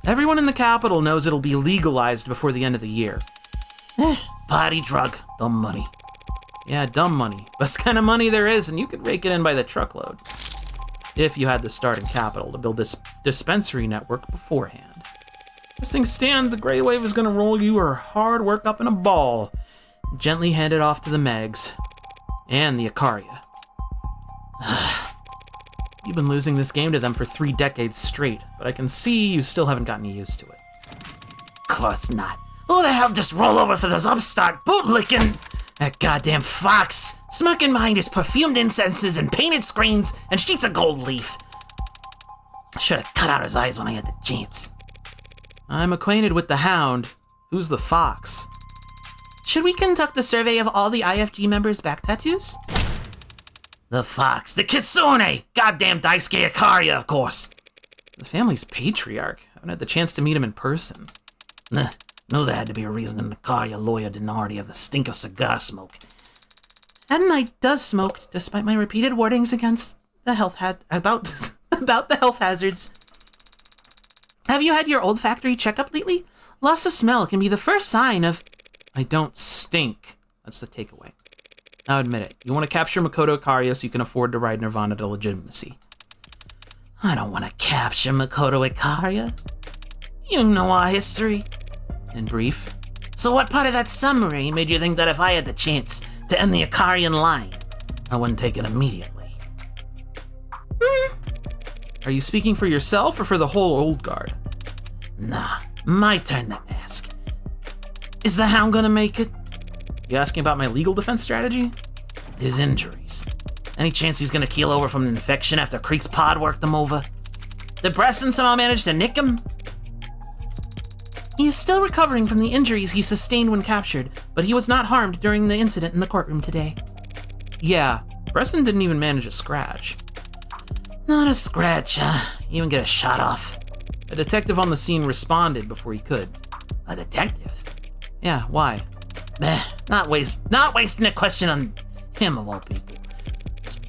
Everyone in the capital knows it'll be legalized before the end of the year. Party drug, dumb money. Yeah, dumb money. Best kind of money there is, and you could rake it in by the truckload. if you had the starting capital to build this dispensary network beforehand. As things stand, the Grey Wave is going to roll you her hard work up in a ball, gently hand it off to the Megs and the Icaria. You've been losing this game to them for 3 decades straight, but I can see you still haven't gotten used to it. Of course not. Who the hell just roll over for those upstart bootlicking? That goddamn fox, smirking behind his perfumed incenses and painted screens and sheets of gold leaf. I should have cut out his eyes when I had the chance. I'm acquainted with the Hound. Who's the fox? Should we conduct a survey of all the IFG members' back tattoos? The fox, the kitsune, goddamn Daisuke Icaria, of course. The family's patriarch. I haven't had the chance to meet him in person. Knew there had to be a reason an Icaria lawyer didn't already have the stink of cigar smoke. And I does smoke, despite my repeated warnings against the health about the health hazards. Have you had your olfactory checkup lately? Loss of smell can be the first sign of... I don't stink. That's the takeaway. Now admit it. You want to capture Makoto Icaria so you can afford to ride Nirvana to legitimacy. I don't want to capture Makoto Icaria. You know our history. In brief, So what part of that summary made you think that if I had the chance to end the Icarian line, I wouldn't take it immediately? are you speaking for yourself or for the whole old guard? Nah, my turn to ask. Is the Hound gonna make it? You asking about my legal defense strategy? His injuries. Any chance he's gonna keel over from an infection after Creek's pod worked him over? Did Preston somehow manage to nick him? He is still recovering from the injuries he sustained when captured, but he was not harmed during the incident in the courtroom today. Yeah, Preston didn't even manage a scratch. Not a scratch, huh? Even get a shot off. A detective on the scene responded before he could. A detective? Yeah, why? Not wasting a question on him of all people.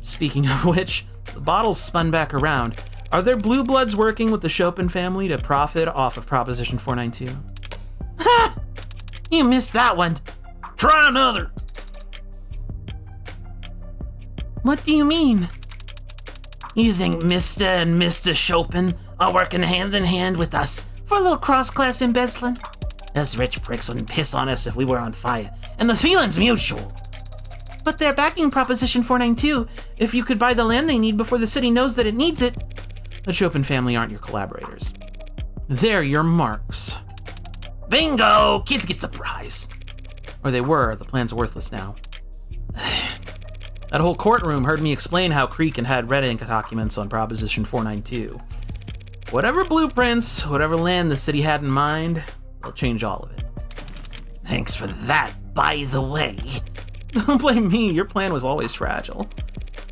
Speaking of which, the bottles spun back around. Are there blue bloods working with the Chopin family to profit off of Proposition 492? Ha! You missed that one. Try another. What do you mean? You think Mr. and Mr. Chopin are working hand in hand with us for a little cross-class embezzling? Us rich pricks wouldn't piss on us if we were on fire, and the feeling's mutual. But they're backing Proposition 492 if you could buy the land they need before the city knows that it needs it. The Chopin family aren't your collaborators. They're your marks. Bingo! Kids get a prize. Or they were, the plan's worthless now. That whole courtroom heard me explain how Creek had red ink documents on Proposition 492. Whatever blueprints, whatever land the city had in mind, they'll change all of it. Thanks for that, by the way. Don't blame me, your plan was always fragile.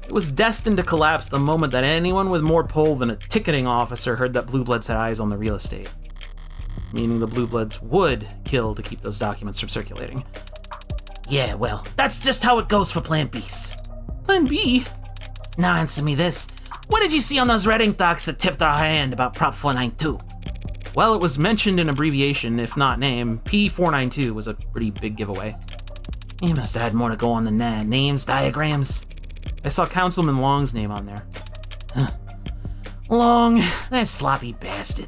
It was destined to collapse the moment that anyone with more pull than a ticketing officer heard that Blue Bloods had eyes on the real estate. Meaning the Blue Bloods would kill to keep those documents from circulating. Yeah, well, that's just how it goes for Plan B's. Plan B? Now answer me this. What did you see on those red ink docs that tipped our hand about Prop 492? Well, it was mentioned in abbreviation, if not name. P492 was a pretty big giveaway. You must have had more to go on than that. Names, diagrams. I saw Councilman Long's name on there. Huh. Long, that sloppy bastard.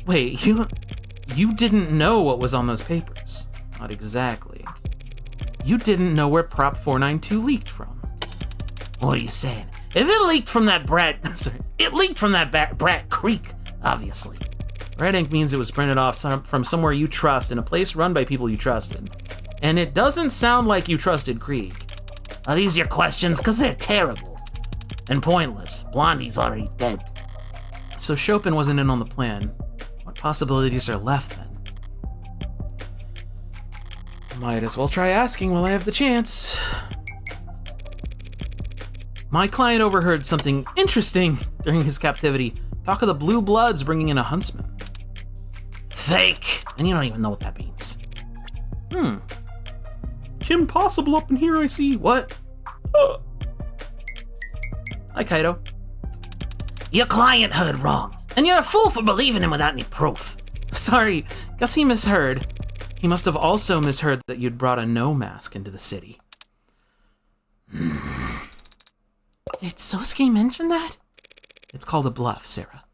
Wait, you didn't know what was on those papers? Not exactly. You didn't know where Prop 492 leaked from. What are you saying? If it leaked from that brat, it leaked from that brat Creek, obviously. Red ink means it was printed off from somewhere you trust in a place run by people you trusted. And it doesn't sound like you trusted Krieg. Are these your questions? Because they're terrible. And pointless. Blondie's already dead. So Chopin wasn't in on the plan. What possibilities are left then? Might as well try asking while I have the chance. My client overheard something interesting during his captivity. Talk of the Blue Bloods bringing in a huntsman. Fake! And you don't even know what that means. Kim Possible up in here, I see. What? Hi, Kaido. Your client heard wrong, and you're a fool for believing him without any proof. Sorry, guess he misheard. He must have also misheard that you'd brought a no mask into the city. Did Sosuke mention that? It's called a bluff, Sarah.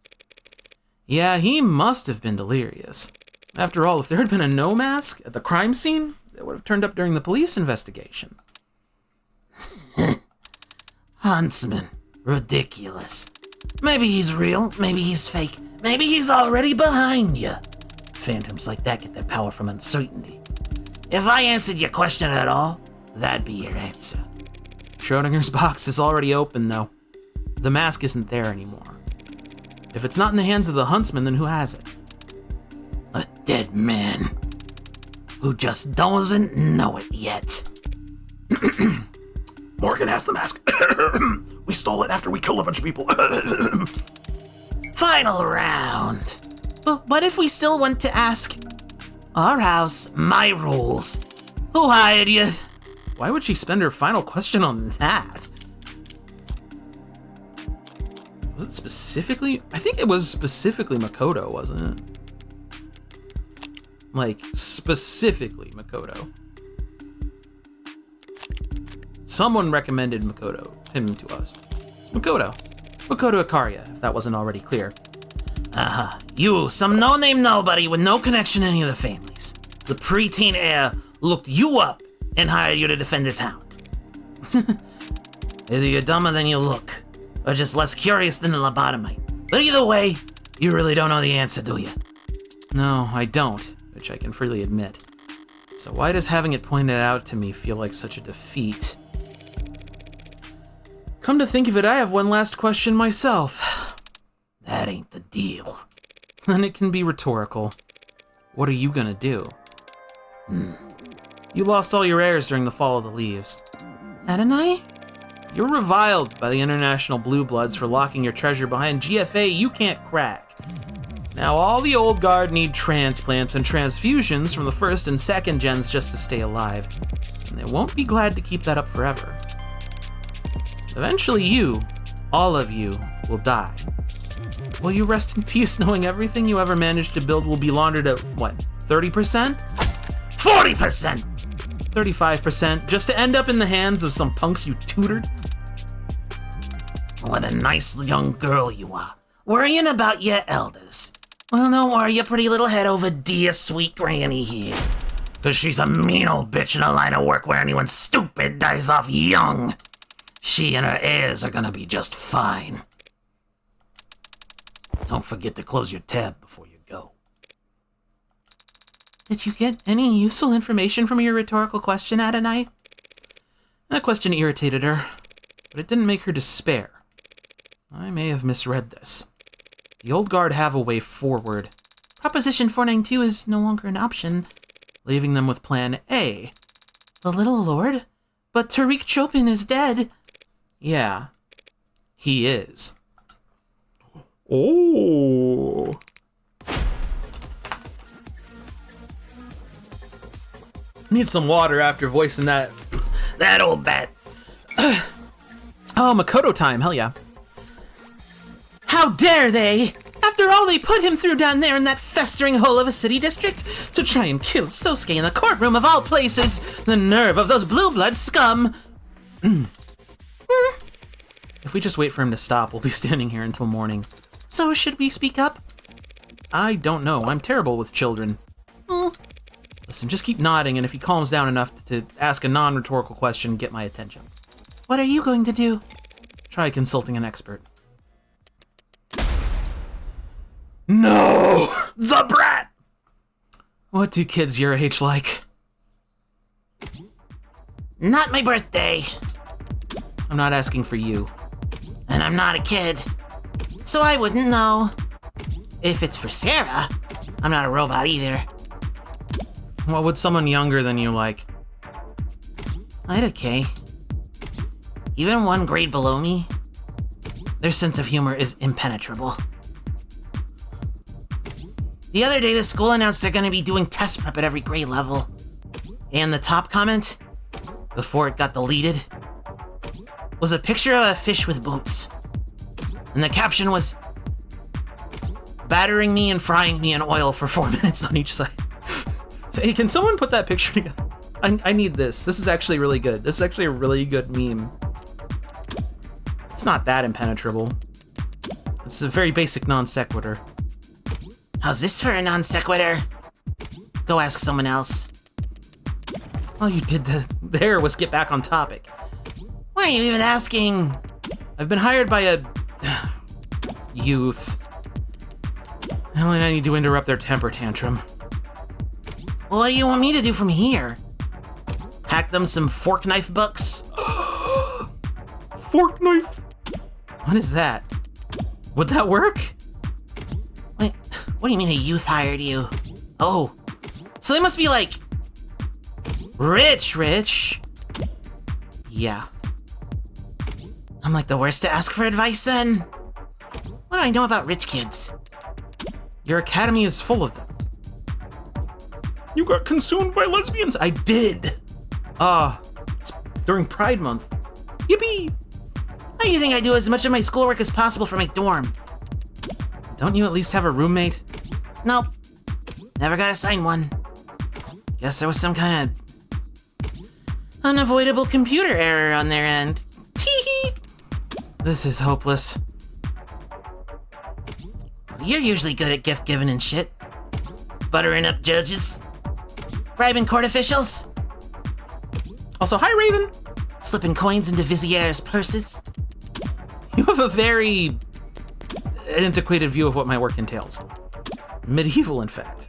Yeah, he must have been delirious. After all, if there had been a no mask at the crime scene, it would have turned up during the police investigation. Huntsman. Ridiculous. Maybe he's real, maybe he's fake, maybe he's already behind you. Phantoms like that get their power from uncertainty. If I answered your question at all, that'd be your answer. Schrodinger's box is already open, though. The mask isn't there anymore. If it's not in the hands of the huntsman, then who has it? A dead man who just doesn't know it yet. Morgan has the mask. We stole it after we killed a bunch of people. Final round. But what if we still want to ask? Our house, my rules. Who hired you? Why would she spend her final question on that? Was it specifically? I think it was specifically Makoto, wasn't it? Like, specifically Makoto. Someone recommended him to us. It's Makoto. Makoto Ikaria, if that wasn't already clear. You, some no-name nobody with no connection to any of the families. The preteen heir looked you up and hired you to defend his hound. Either you're dumber than you look, or just less curious than the lobotomite. But either way, you really don't know the answer, do you? No, I don't, which I can freely admit. So why does having it pointed out to me feel like such a defeat? Come to think of it, I have one last question myself. That ain't the deal. Then it can be rhetorical. What are you gonna do? You lost all your heirs during the fall of the leaves. Hadn't I? You're reviled by the International Blue Bloods for locking your treasure behind GFA you can't crack. Now all the old guard need transplants and transfusions from the first and second gens just to stay alive. And they won't be glad to keep that up forever. Eventually you, all of you, will die. Will you rest in peace knowing everything you ever managed to build will be laundered at, what, 30%? 40%! 35%, just to end up in the hands of some punks you tutored? What a nice young girl you are, worrying about your elders. Well, don't worry your pretty little head over dear sweet granny here. Cause she's a mean old bitch in a line of work where anyone stupid dies off young. She and her heirs are gonna be just fine. Don't forget to close your tab before you go. Did you get any useful information from your rhetorical question, Adonai? That question irritated her, but it didn't make her despair. I may have misread this. The old guard have a way forward. Proposition 492 is no longer an option, leaving them with Plan A. The Little Lord? But Tariq Chopin is dead. Yeah, he is. Oh. Need some water after voicing that. That old bat. Oh, Makoto time, hell yeah. How dare they! After all they put him through down there in that festering hole of a city district, to try and kill Sosuke in the courtroom of all places! The nerve of those blue blood scum! If we just wait for him to stop, we'll be standing here until morning. So should we speak up? I don't know, I'm terrible with children. Listen, just keep nodding, and if he calms down enough to ask a non-rhetorical question, get my attention. What are you going to do? Try consulting an expert. No! The brat! What do kids your age like? Not my birthday. I'm not asking for you. And I'm not a kid. So I wouldn't know. If it's for Sarah, I'm not a robot either. What would someone younger than you like? I'd okay. Even one grade below me, their sense of humor is impenetrable. The other day, the school announced they're gonna be doing test prep at every grade level. And the top comment, before it got deleted, was a picture of a fish with boots. And the caption was, battering me and frying me in oil for 4 minutes on each side. So, hey, can someone put that picture together? I need this. This is actually really good. This is actually a really good meme. It's not that impenetrable. It's a very basic non sequitur. How's this for a non sequitur? Go ask someone else. All you did there was get back on topic. Why are you even asking? I've been hired by a youth. Only I need to interrupt their temper tantrum. Well, what do you want me to do from here? Hack them some fork knife books? Fork knife? What is that? Would that work? Wait, what do you mean a youth hired you? Oh, so they must be like rich. Yeah. I'm like the worst to ask for advice then? What do I know about rich kids? Your academy is full of them. You got consumed by lesbians? I did. It's during Pride Month. Yippee! How do you think I do as much of my schoolwork as possible for my dorm? Don't you at least have a roommate? Nope. Never got assigned one. Guess there was some kind of unavoidable computer error on their end. Tee-hee! This is hopeless. You're usually good at gift giving and shit. Buttering up judges. Bribing court officials. Also, hi Raven! Slipping coins into Vizier's purses. You have a very antiquated view of what my work entails. Medieval, in fact.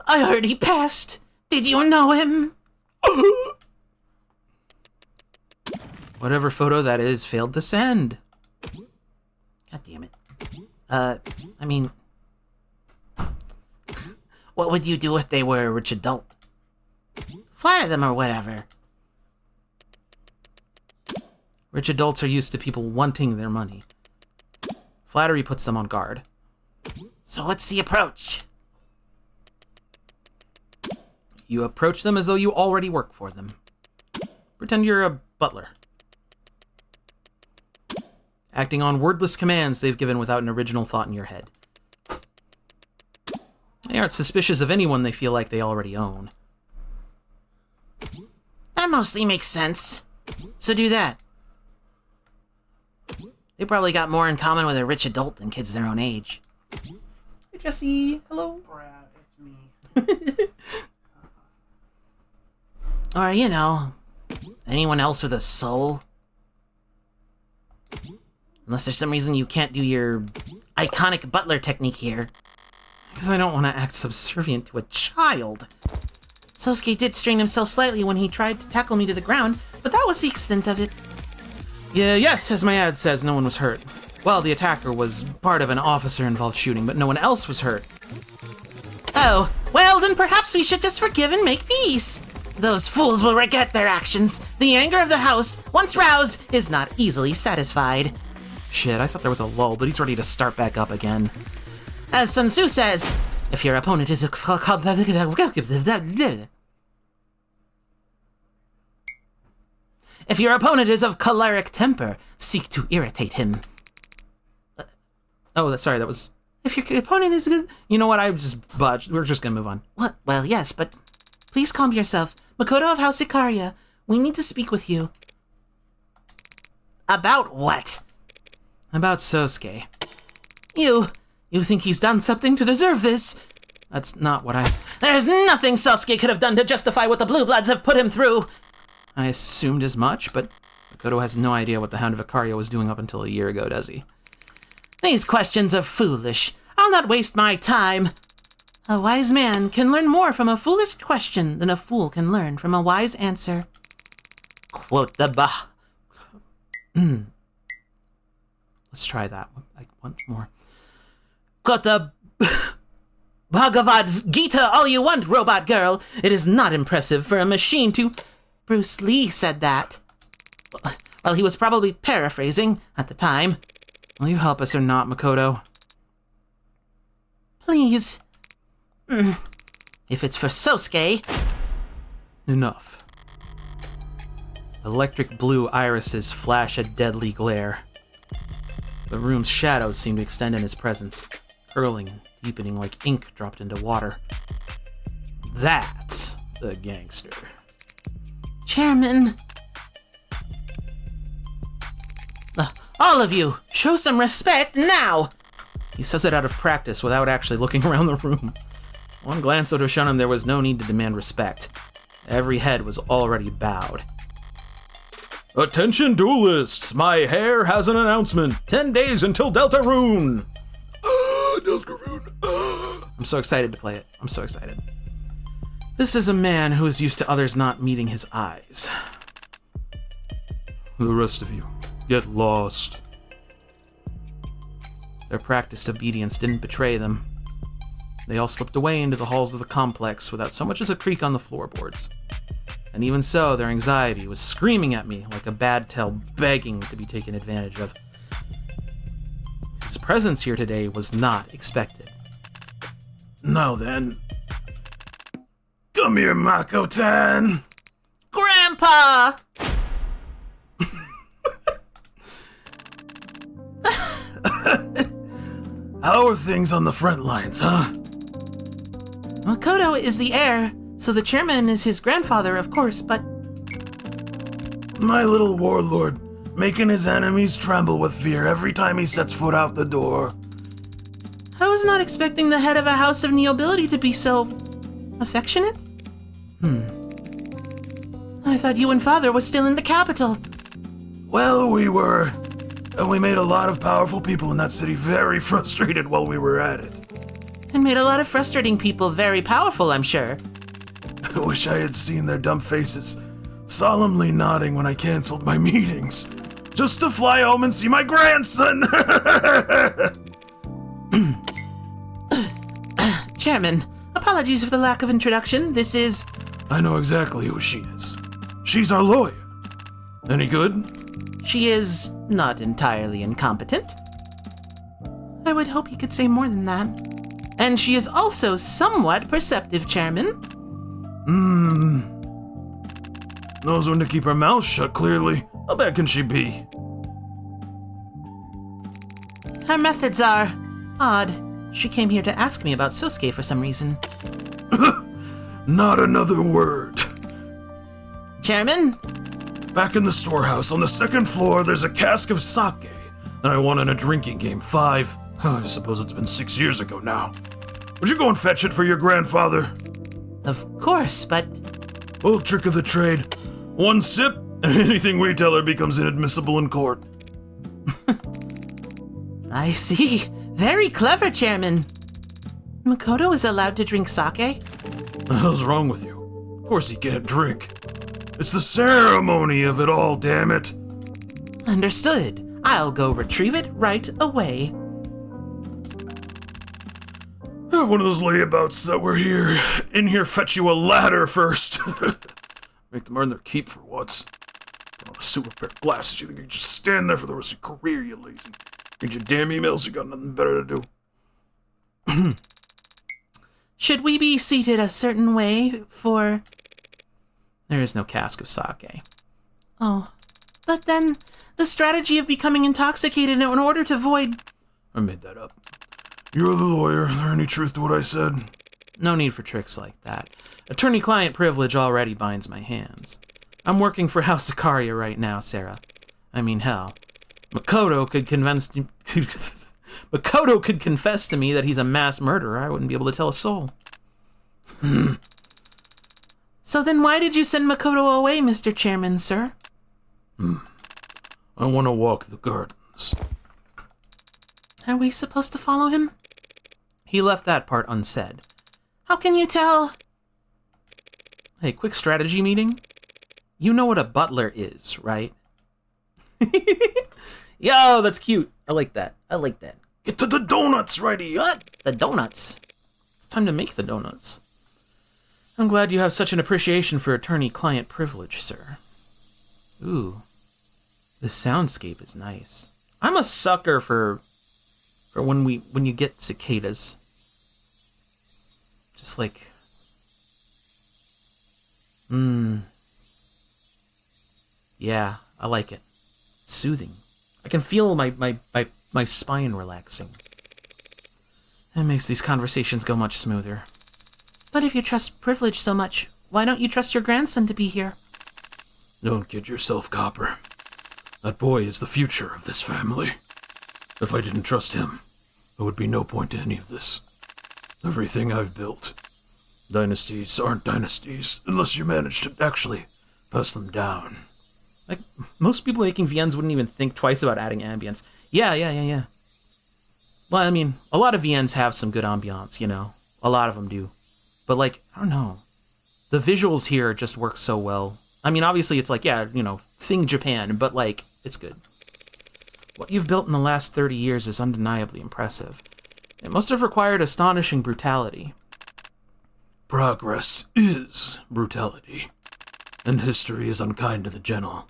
I heard he passed. Did you know him? Whatever photo that is failed to send. God damn it. I mean, what would you do if they were a rich adult? Flatter them or whatever. Rich adults are used to people wanting their money. Flattery puts them on guard. So what's the approach? You approach them as though you already work for them. Pretend you're a butler. Acting on wordless commands they've given without an original thought in your head. They aren't suspicious of anyone they feel like they already own. That mostly makes sense. So do that. They probably got more in common with a rich adult than kids their own age. Hey Jesse, hello. Brad, it's me. Or, you know, anyone else with a soul. Unless there's some reason you can't do your iconic butler technique here. Because I don't want to act subservient to a child. Sosuke did strain himself slightly when he tried to tackle me to the ground, but that was the extent of it. Yeah, yes, as my ad says, no one was hurt. Well, the attacker was part of an officer-involved shooting, but no one else was hurt. Oh, well then perhaps we should just forgive and make peace. Those fools will regret their actions. The anger of the house, once roused, is not easily satisfied. Shit, I thought there was a lull, but he's ready to start back up again. As Sun Tzu says, if your opponent is If your opponent is of choleric temper, seek to irritate him. Sorry, that was... If your opponent is good... You know what, I just botched. We're just gonna move on. What? Well, yes, but please calm yourself. Makoto of House Ikaria, we need to speak with you. About what? About Sosuke. You think he's done something to deserve this? That's not what I... There's nothing Sasuke could have done to justify what the Blue Bloods have put him through. I assumed as much, but Makoto has no idea what the Hound of Ikaria was doing up until a year ago, does he? These questions are foolish. I'll not waste my time. A wise man can learn more from a foolish question than a fool can learn from a wise answer. Quote the Let's try that one. Once more. Quote the Bhagavad Gita all you want, robot girl. It is not impressive for a machine to... Bruce Lee said that. Well, he was probably paraphrasing at the time. Will you help us or not, Makoto? Please. If it's for Sosuke... Enough. Electric blue irises flash a deadly glare. The room's shadows seem to extend in his presence, curling and deepening like ink dropped into water. That's the gangster. Chairman... All of you, show some respect now! He says it out of practice without actually looking around the room. One glance would have shown him there was no need to demand respect. Every head was already bowed. Attention duelists, my hair has an announcement. 10 days until Deltarune. I'm so excited to play it. I'm so excited. This is a man who is used to others not meeting his eyes. The rest of you, get lost. Their practiced obedience didn't betray them. They all slipped away into the halls of the complex without so much as a creak on the floorboards. And even so, their anxiety was screaming at me like a bad tail begging to be taken advantage of. His presence here today was not expected. Now then. Come here, Mako-tan. Grandpa! How are things on the front lines, huh? Makoto is the heir, so the chairman is his grandfather, of course, but... My little warlord, making his enemies tremble with fear every time he sets foot out the door. I was not expecting the head of a house of nobility to be so... affectionate? I thought you and father was still in the capital. Well, we were. And we made a lot of powerful people in that city very frustrated while we were at it. And made a lot of frustrating people very powerful, I'm sure. I wish I had seen their dumb faces, solemnly nodding when I canceled my meetings, just to fly home and see my grandson. Chairman, apologies for the lack of introduction. This is... I know exactly who she is. She's our lawyer. Any good? She is not entirely incompetent. I would hope you could say more than that. And she is also somewhat perceptive, Chairman. Knows when to keep her mouth shut, clearly. How bad can she be? Her methods are odd. She came here to ask me about Sosuke for some reason. Not another word. Chairman? Back in the storehouse on the second floor, there's a cask of sake that I won in a drinking game 5. I suppose it's been 6 years ago now. Would you go and fetch it for your grandfather? Of course, but... Old trick of the trade. One sip, and anything we tell her becomes inadmissible in court. I see. Very clever, Chairman. Makoto is allowed to drink sake? What the hell's wrong with you? Of course he can't drink. It's the ceremony of it all, damn it. Understood. I'll go retrieve it right away. One of those layabouts that were here. In here, fetch you a ladder first. Make them earn their keep for once. Put on a super pair of glasses, you think you can just stand there for the rest of your career, you lazy. Read your damn emails, you got nothing better to do. Should we be seated a certain way for... There is no cask of sake. Oh, but then the strategy of becoming intoxicated in order to avoid... I made that up. You're the lawyer. Is there any truth to what I said? No need for tricks like that. Attorney-client privilege already binds my hands. I'm working for House Ikaria right now, Sarah. I mean, hell. Makoto could Makoto could confess to me that he's a mass murderer. I wouldn't be able to tell a soul. So then why did you send Makoto away, Mr. Chairman, sir? I want to walk the gardens. Are we supposed to follow him? He left that part unsaid. How can you tell? Hey, quick strategy meeting. You know what a butler is, right? Yo, that's cute. I like that. I like that. Get to the donuts, righty. What? The donuts? It's time to make the donuts. I'm glad you have such an appreciation for attorney-client privilege, sir. Ooh. The soundscape is nice. I'm a sucker for when you get cicadas. Just like... Yeah, I like it. It's soothing. I can feel my spine relaxing. That makes these conversations go much smoother. But if you trust privilege so much, why don't you trust your grandson to be here? Don't kid yourself, Copper. That boy is the future of this family. If I didn't trust him, there would be no point to any of this. Everything I've built. Dynasties aren't dynasties unless you manage to actually pass them down. Like, most people making VNs wouldn't even think twice about adding ambience. Yeah. Well, I mean, a lot of VNs have some good ambiance, you know. A lot of them do. But, like, I don't know. The visuals here just work so well. I mean, obviously it's like, yeah, you know, thing Japan, but, like, it's good. What you've built in the last 30 years is undeniably impressive. It must have required astonishing brutality. Progress is brutality, and history is unkind to the gentle.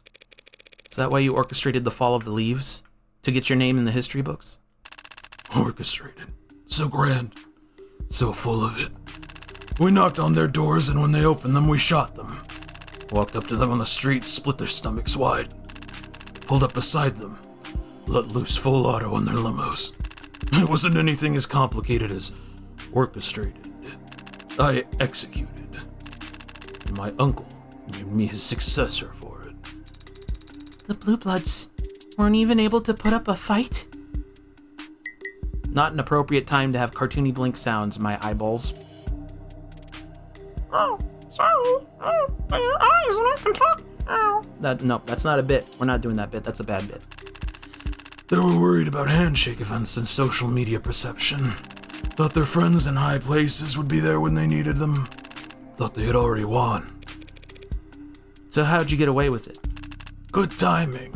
Is that why you orchestrated the fall of the leaves? To get your name in the history books? Orchestrated. So grand. So full of it. We knocked on their doors, and when they opened them, we shot them. Walked up to them on the street, split their stomachs wide. Pulled up beside them. Let loose full auto on their limos. It wasn't anything as complicated as orchestrated. I executed. And my uncle made me his successor for it. The Blue Bloods weren't even able to put up a fight? Not an appropriate time to have cartoony blink sounds, my eyeballs. Oh, sorry. Oh, your eyes and I can talk. Oh. No, that's not a bit. We're not doing that bit. That's a bad bit. They were worried about handshake events and social media perception. Thought their friends in high places would be there when they needed them. Thought they had already won. So how'd you get away with it? Good timing.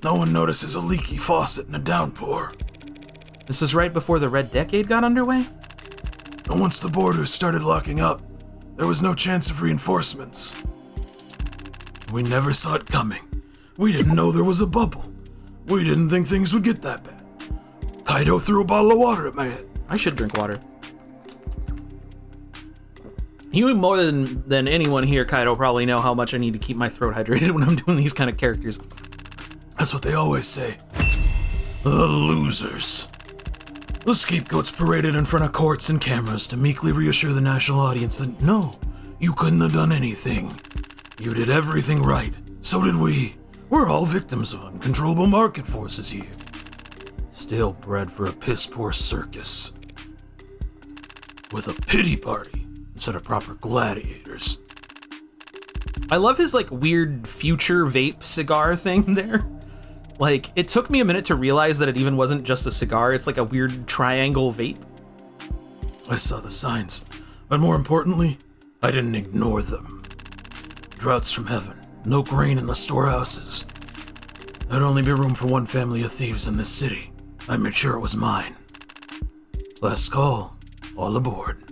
No one notices a leaky faucet in a downpour. This was right before the Red Decade got underway? And once the borders started locking up, there was no chance of reinforcements. We never saw it coming. We didn't know there was a bubble. We didn't think things would get that bad. Kaido threw a bottle of water at my head. I should drink water. You more than anyone here, Kaido, probably know how much I need to keep my throat hydrated when I'm doing these kind of characters. That's what they always say. The losers. The scapegoats paraded in front of courts and cameras to meekly reassure the national audience that no, you couldn't have done anything. You did everything right. So did we. We're all victims of uncontrollable market forces here. Still bred for a piss-poor circus. With a pity party instead of proper gladiators. I love his, like, weird future vape cigar thing there. Like, it took me a minute to realize that it even wasn't just a cigar, it's like a weird triangle vape. I saw the signs, but more importantly, I didn't ignore them. Droughts from heaven, no grain in the storehouses. There'd only be room for one family of thieves in this city. I made sure it was mine. Last call, all aboard.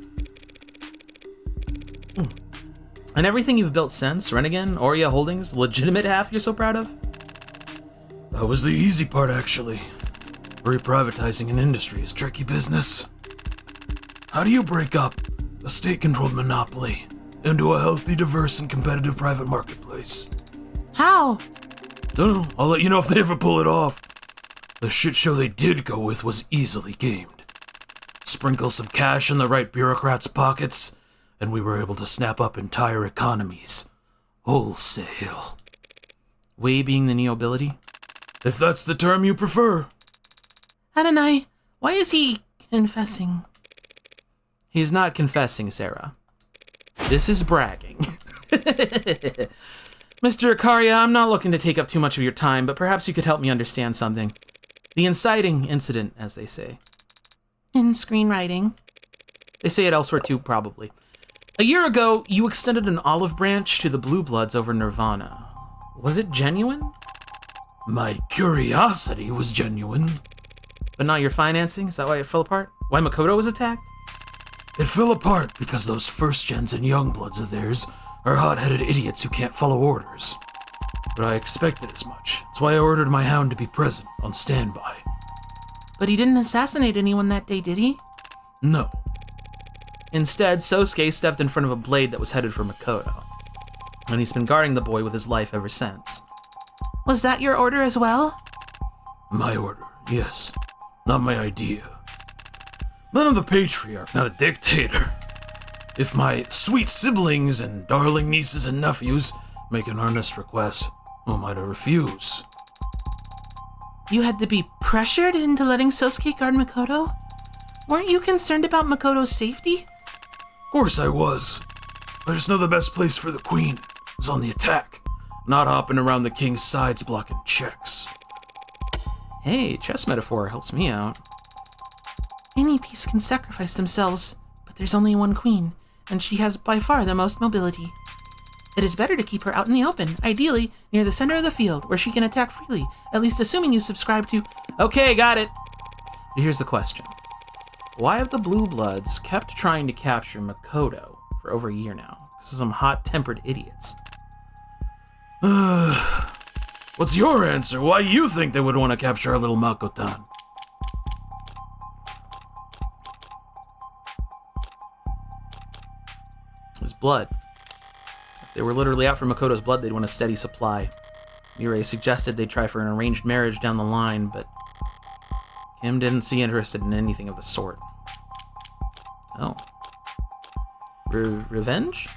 And everything you've built since, Rennigan, Oria Holdings, legitimate half you're so proud of? That was the easy part, actually. Reprivatizing an industry is tricky business. How do you break up a state-controlled monopoly into a healthy, diverse, and competitive private marketplace? How? Dunno, I'll let you know if they ever pull it off. The shit show they did go with was easily gamed. Sprinkle some cash in the right bureaucrats' pockets, and we were able to snap up entire economies. Wholesale. We being the neobility? If that's the term you prefer. Adonai, why is he confessing? He's not confessing, Sarah. This is bragging. Mr. Ikaria, I'm not looking to take up too much of your time, but perhaps you could help me understand something. The inciting incident, as they say. In screenwriting. They say it elsewhere too, probably. A year ago, you extended an olive branch to the Blue Bloods over Nirvana. Was it genuine? My curiosity was genuine. But not your financing? Is that why it fell apart? Why Makoto was attacked? It fell apart because those first gens and young bloods of theirs are hot-headed idiots who can't follow orders. But I expected as much. That's why I ordered my hound to be present, on standby. But he didn't assassinate anyone that day, did he? No. Instead, Sosuke stepped in front of a blade that was headed for Makoto. And he's been guarding the boy with his life ever since. Was that your order as well? My order, yes. Not my idea. Then I'm the patriarch, not a dictator. If my sweet siblings and darling nieces and nephews make an earnest request, who am I to refuse? You had to be pressured into letting Sosuke guard Makoto? Weren't you concerned about Makoto's safety? Of course I was. I just know the best place for the queen is on the attack, not hopping around the king's sides blocking checks. Hey, chess metaphor helps me out. Any piece can sacrifice themselves, but there's only one queen, and she has by far the most mobility. It is better to keep her out in the open, ideally near the center of the field, where she can attack freely, at least assuming you subscribe to... Okay, got it. Here's the question. Why have the Blue Bloods kept trying to capture Makoto for over a year now? Because of some hot-tempered idiots. What's your answer? Why you think they would want to capture our little Makotan? His blood. If they were literally out for Makoto's blood, they'd want a steady supply. Mirai suggested they'd try for an arranged marriage down the line, but Kim didn't seem interested in anything of the sort. Oh. Revenge?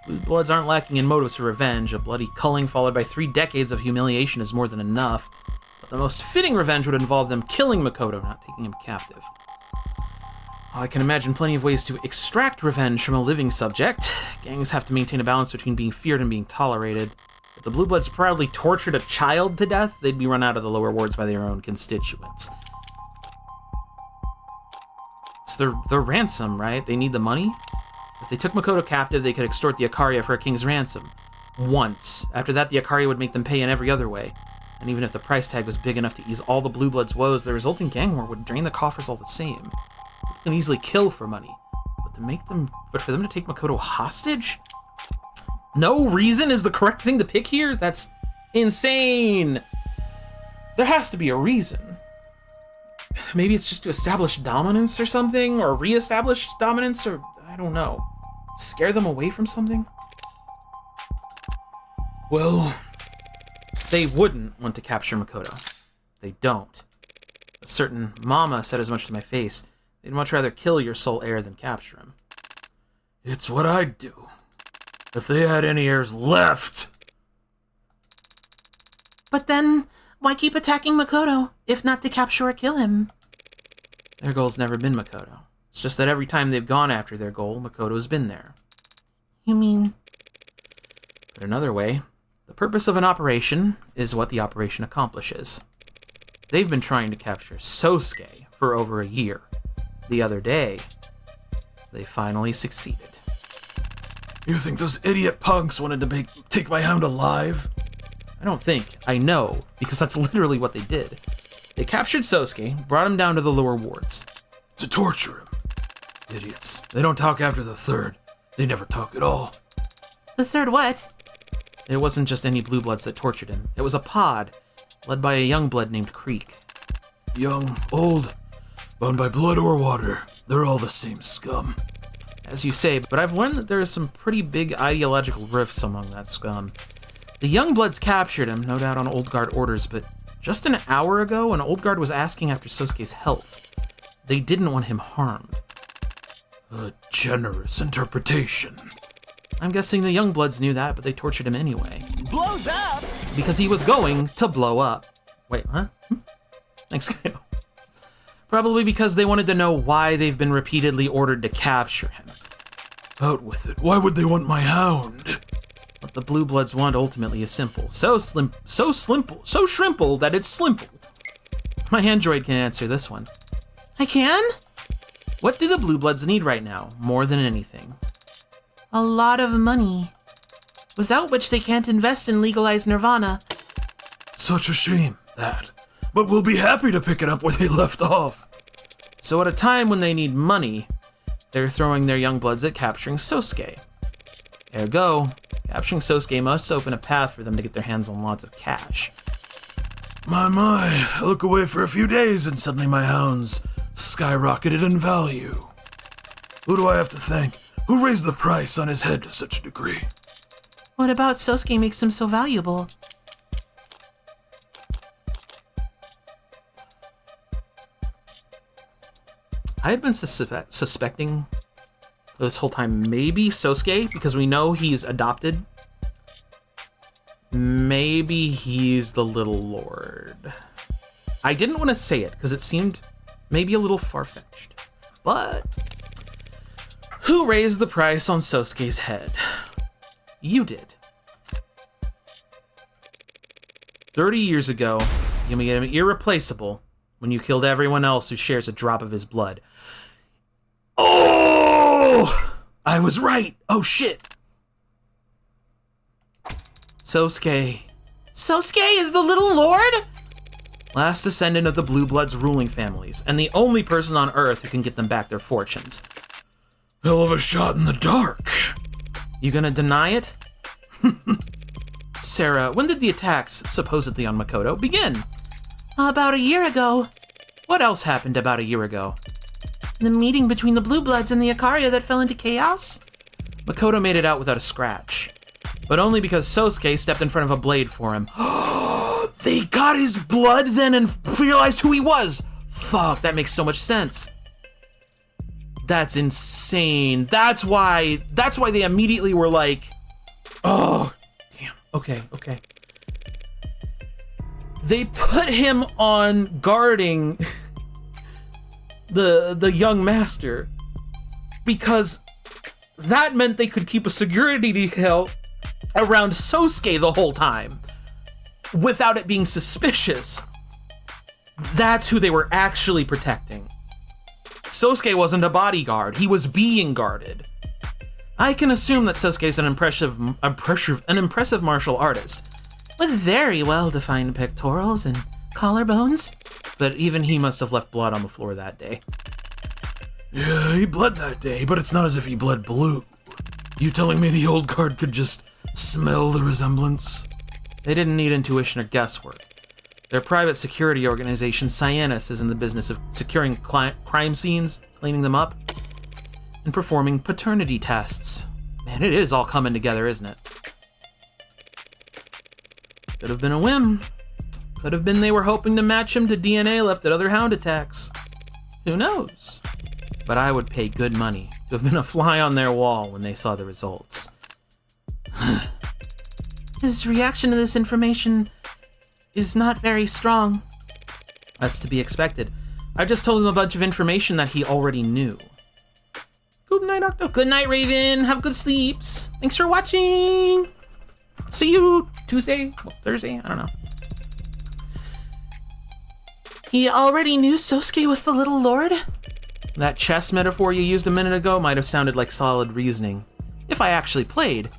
Blue Bloods aren't lacking in motives for revenge. A bloody culling followed by 3 decades of humiliation is more than enough. But the most fitting revenge would involve them killing Makoto, not taking him captive. While I can imagine plenty of ways to extract revenge from a living subject, gangs have to maintain a balance between being feared and being tolerated. If the Blue Bloods proudly tortured a child to death, they'd be run out of the lower wards by their own constituents. It's their ransom, right? They need the money? If they took Makoto captive, they could extort the Ikaria for a king's ransom. Once. After that, the Ikaria would make them pay in every other way. And even if the price tag was big enough to ease all the Blue Bloods' woes, the resulting gang war would drain the coffers all the same. People can easily kill for money. But for them to take Makoto hostage? No reason is the correct thing to pick here? That's insane. There has to be a reason. Maybe it's just to establish dominance or something, or re-establish dominance, or I don't know. Scare them away from something? Well, they wouldn't want to capture Makoto. They don't. A certain mama said as much to my face. They'd much rather kill your sole heir than capture him. It's what I'd do. If they had any heirs left. But then, why keep attacking Makoto, if not to capture or kill him? Their goal's never been Makoto. It's just that every time they've gone after their goal, Makoto's been there. You mean... Put another way, the purpose of an operation is what the operation accomplishes. They've been trying to capture Sosuke for over a year. The other day, they finally succeeded. You think those idiot punks wanted to take my hound alive? I don't think. I know, because that's literally what they did. They captured Sosuke, brought him down to the lower wards. To torture him. Idiots. They don't talk after the third. They never talk at all. The third what? It wasn't just any Blue Bloods that tortured him. It was a pod, led by a young blood named Creek. Young, old, bound by blood or water. They're all the same scum. As you say, but I've learned that there are some pretty big ideological rifts among that scum. The young bloods captured him, no doubt on Old Guard orders, but just an hour ago, an Old Guard was asking after Sosuke's health. They didn't want him harmed. A generous interpretation. I'm guessing the young bloods knew that, but they tortured him anyway. Blows up! Because he was going to blow up. Wait, huh? Thanks, Kyle. Probably because they wanted to know why they've been repeatedly ordered to capture him. Out with it. Why would they want my hound? What the Blue Bloods want ultimately is simple. So shrimple that it's slimple. My android can answer this one. I can? What do the Blue Bloods need right now, more than anything? A lot of money. Without which they can't invest in legalized nirvana. Such a shame, that. But we'll be happy to pick it up where they left off. So at a time when they need money, they're throwing their young bloods at capturing Sosuke. Ergo, capturing Sosuke must open a path for them to get their hands on lots of cash. My, I look away for a few days and suddenly my hounds skyrocketed in value. Who do I have to thank? Who raised the price on his head to such a degree? What about Sosuke makes him so valuable? I had been suspecting this whole time maybe Sosuke, because we know he's adopted. Maybe he's the Little Lord. I didn't want to say it because it seemed maybe a little far-fetched. But who raised the price on Sosuke's head? You did. 30 years ago, you made him irreplaceable when you killed everyone else who shares a drop of his blood. Oh! I was right. Oh, shit. Sosuke. Sosuke is the little lord? Last descendant of the Blue Bloods ruling families, and the only person on Earth who can get them back their fortunes. Hell of a shot in the dark. You gonna deny it? Sarah, when did the attacks, supposedly on Makoto, begin? About a year ago. What else happened about a year ago? The meeting between the Blue Bloods and the Ikaria that fell into chaos? Makoto made it out without a scratch. But only because Sosuke stepped in front of a blade for him. They got his blood then and realized who he was! Fuck, that makes so much sense. That's insane. That's why they immediately were like, oh, damn, okay. They put him on guarding the young master because that meant they could keep a security detail around Sosuke the whole time without it being suspicious. That's who they were actually protecting. Sosuke wasn't a bodyguard, he was being guarded. I can assume that Sosuke's an impressive martial artist, with very well-defined pectorals and collarbones, but even he must have left blood on the floor that day. Yeah, he bled that day, but it's not as if he bled blue. You telling me the old guard could just smell the resemblance? They didn't need intuition or guesswork. Their private security organization, Cyanus, is in the business of securing crime scenes, cleaning them up, and performing paternity tests. Man, it is all coming together, isn't it? Could have been a whim. Could have been they were hoping to match him to DNA left at other hound attacks. Who knows? But I would pay good money to have been a fly on their wall when they saw the results. His reaction to this information is not very strong. That's to be expected. I just told him a bunch of information that he already knew. Good night, Octo. Good night, Raven. Have good sleeps. Thanks for watching. See you Tuesday, Thursday, I don't know. He already knew Sosuke was the little lord? That chess metaphor you used a minute ago might have sounded like solid reasoning, if I actually played.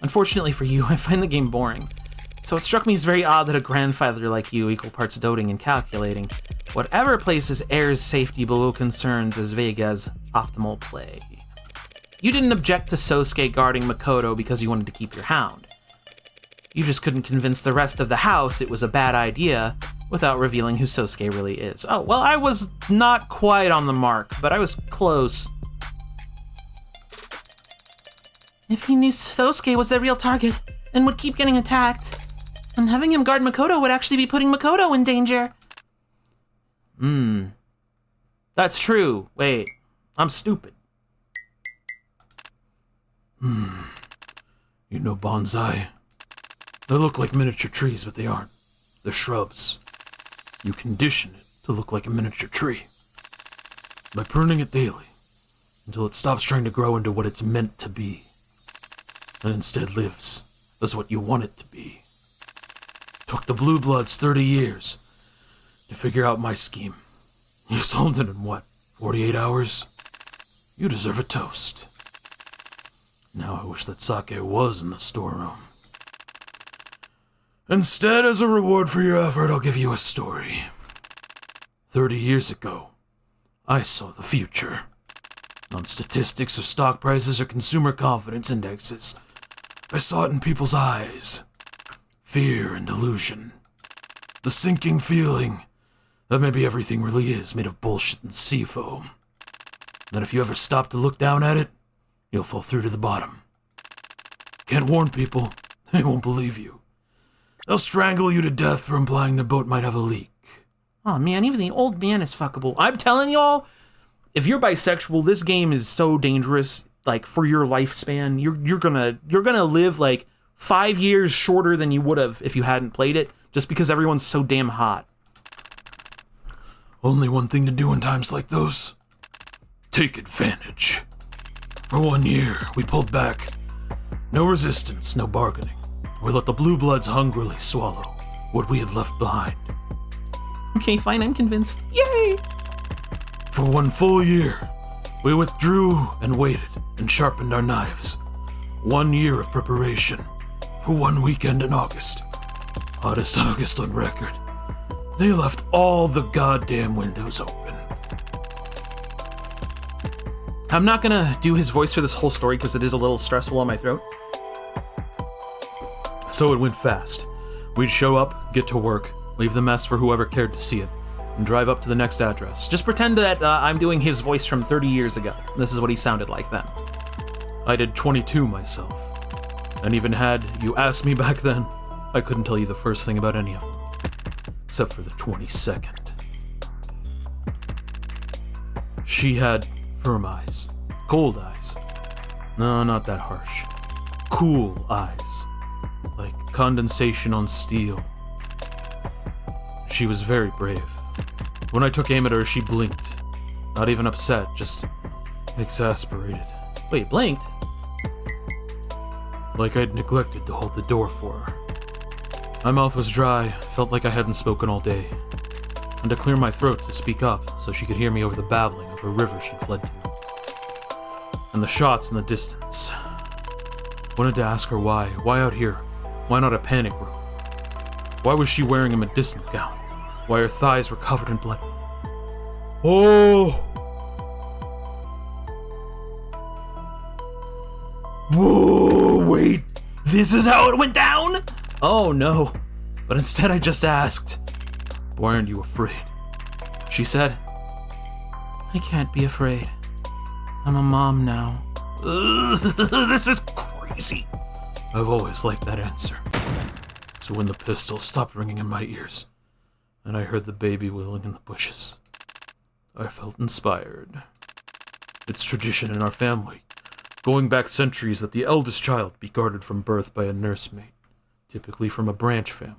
Unfortunately for you, I find the game boring. So it struck me as very odd that a grandfather like you, equal parts doting and calculating, whatever places heirs' safety below concerns as vague as optimal play. You didn't object to Sosuke guarding Makoto because you wanted to keep your hound. You just couldn't convince the rest of the house it was a bad idea without revealing who Sosuke really is. Oh, well, I was not quite on the mark, but I was close. If he knew Sosuke was their real target and would keep getting attacked, and having him guard Makoto would actually be putting Makoto in danger. That's true. Wait, I'm stupid. You know bonsai? They look like miniature trees, but they aren't. They're shrubs. You condition it to look like a miniature tree by pruning it daily until it stops trying to grow into what it's meant to be and instead lives as what you want it to be. Took the Blue Bloods 30 years to figure out my scheme. You solved it in what, 48 hours? You deserve a toast. Now I wish that sake was in the storeroom. Instead, as a reward for your effort, I'll give you a story. 30 years ago, I saw the future. On statistics or stock prices or consumer confidence indexes, I saw it in people's eyes. Fear and delusion. The sinking feeling that maybe everything really is made of bullshit and sea foam. That if you ever stop to look down at it, you'll fall through to the bottom. Can't warn people, they won't believe you. They'll strangle you to death for implying their boat might have a leak. Oh man, even the old man is fuckable. I'm telling y'all, if you're bisexual, this game is so dangerous. Like for your lifespan, you're gonna live like 5 years shorter than you would have if you hadn't played it, just because everyone's so damn hot. Only one thing to do in times like those. Take advantage. For 1 year, we pulled back. No resistance, no bargaining. We let the Blue Bloods hungrily swallow what we had left behind. Okay, fine, I'm convinced. Yay! For 1 full year, we withdrew and waited and sharpened our knives. 1 year of preparation for 1 weekend in August. Hottest August on record. They left all the goddamn windows open. I'm not gonna do his voice for this whole story because it is a little stressful on my throat. So it went fast. We'd show up, get to work, leave the mess for whoever cared to see it, and drive up to the next address. Just pretend that I'm doing his voice from 30 years ago. This is what he sounded like then. I did 22 myself. And even had you asked me back then, I couldn't tell you the first thing about any of them. Except for the 22nd. She had firm eyes. Cold eyes. No, not that harsh. Cool eyes. Like condensation on steel. She was very brave. When I took aim at her, she blinked. Not even upset, just exasperated. Wait, blinked? Like I'd neglected to hold the door for her. My mouth was dry, felt like I hadn't spoken all day. And to clear my throat to speak up so she could hear me over the babbling of the river she'd fled to. And the shots in the distance. Wanted to ask her why. Why out here? Why not a panic room? Why was she wearing a medicinal gown? Why her thighs were covered in blood? Oh! Whoa, wait. This is how it went down? Oh no. But instead I just asked, why aren't you afraid? She said, I can't be afraid. I'm a mom now. This is crazy. I've always liked that answer. So when the pistol stopped ringing in my ears, and I heard the baby wailing in the bushes, I felt inspired. It's tradition in our family, going back centuries, that the eldest child be guarded from birth by a nursemaid, typically from a branch family.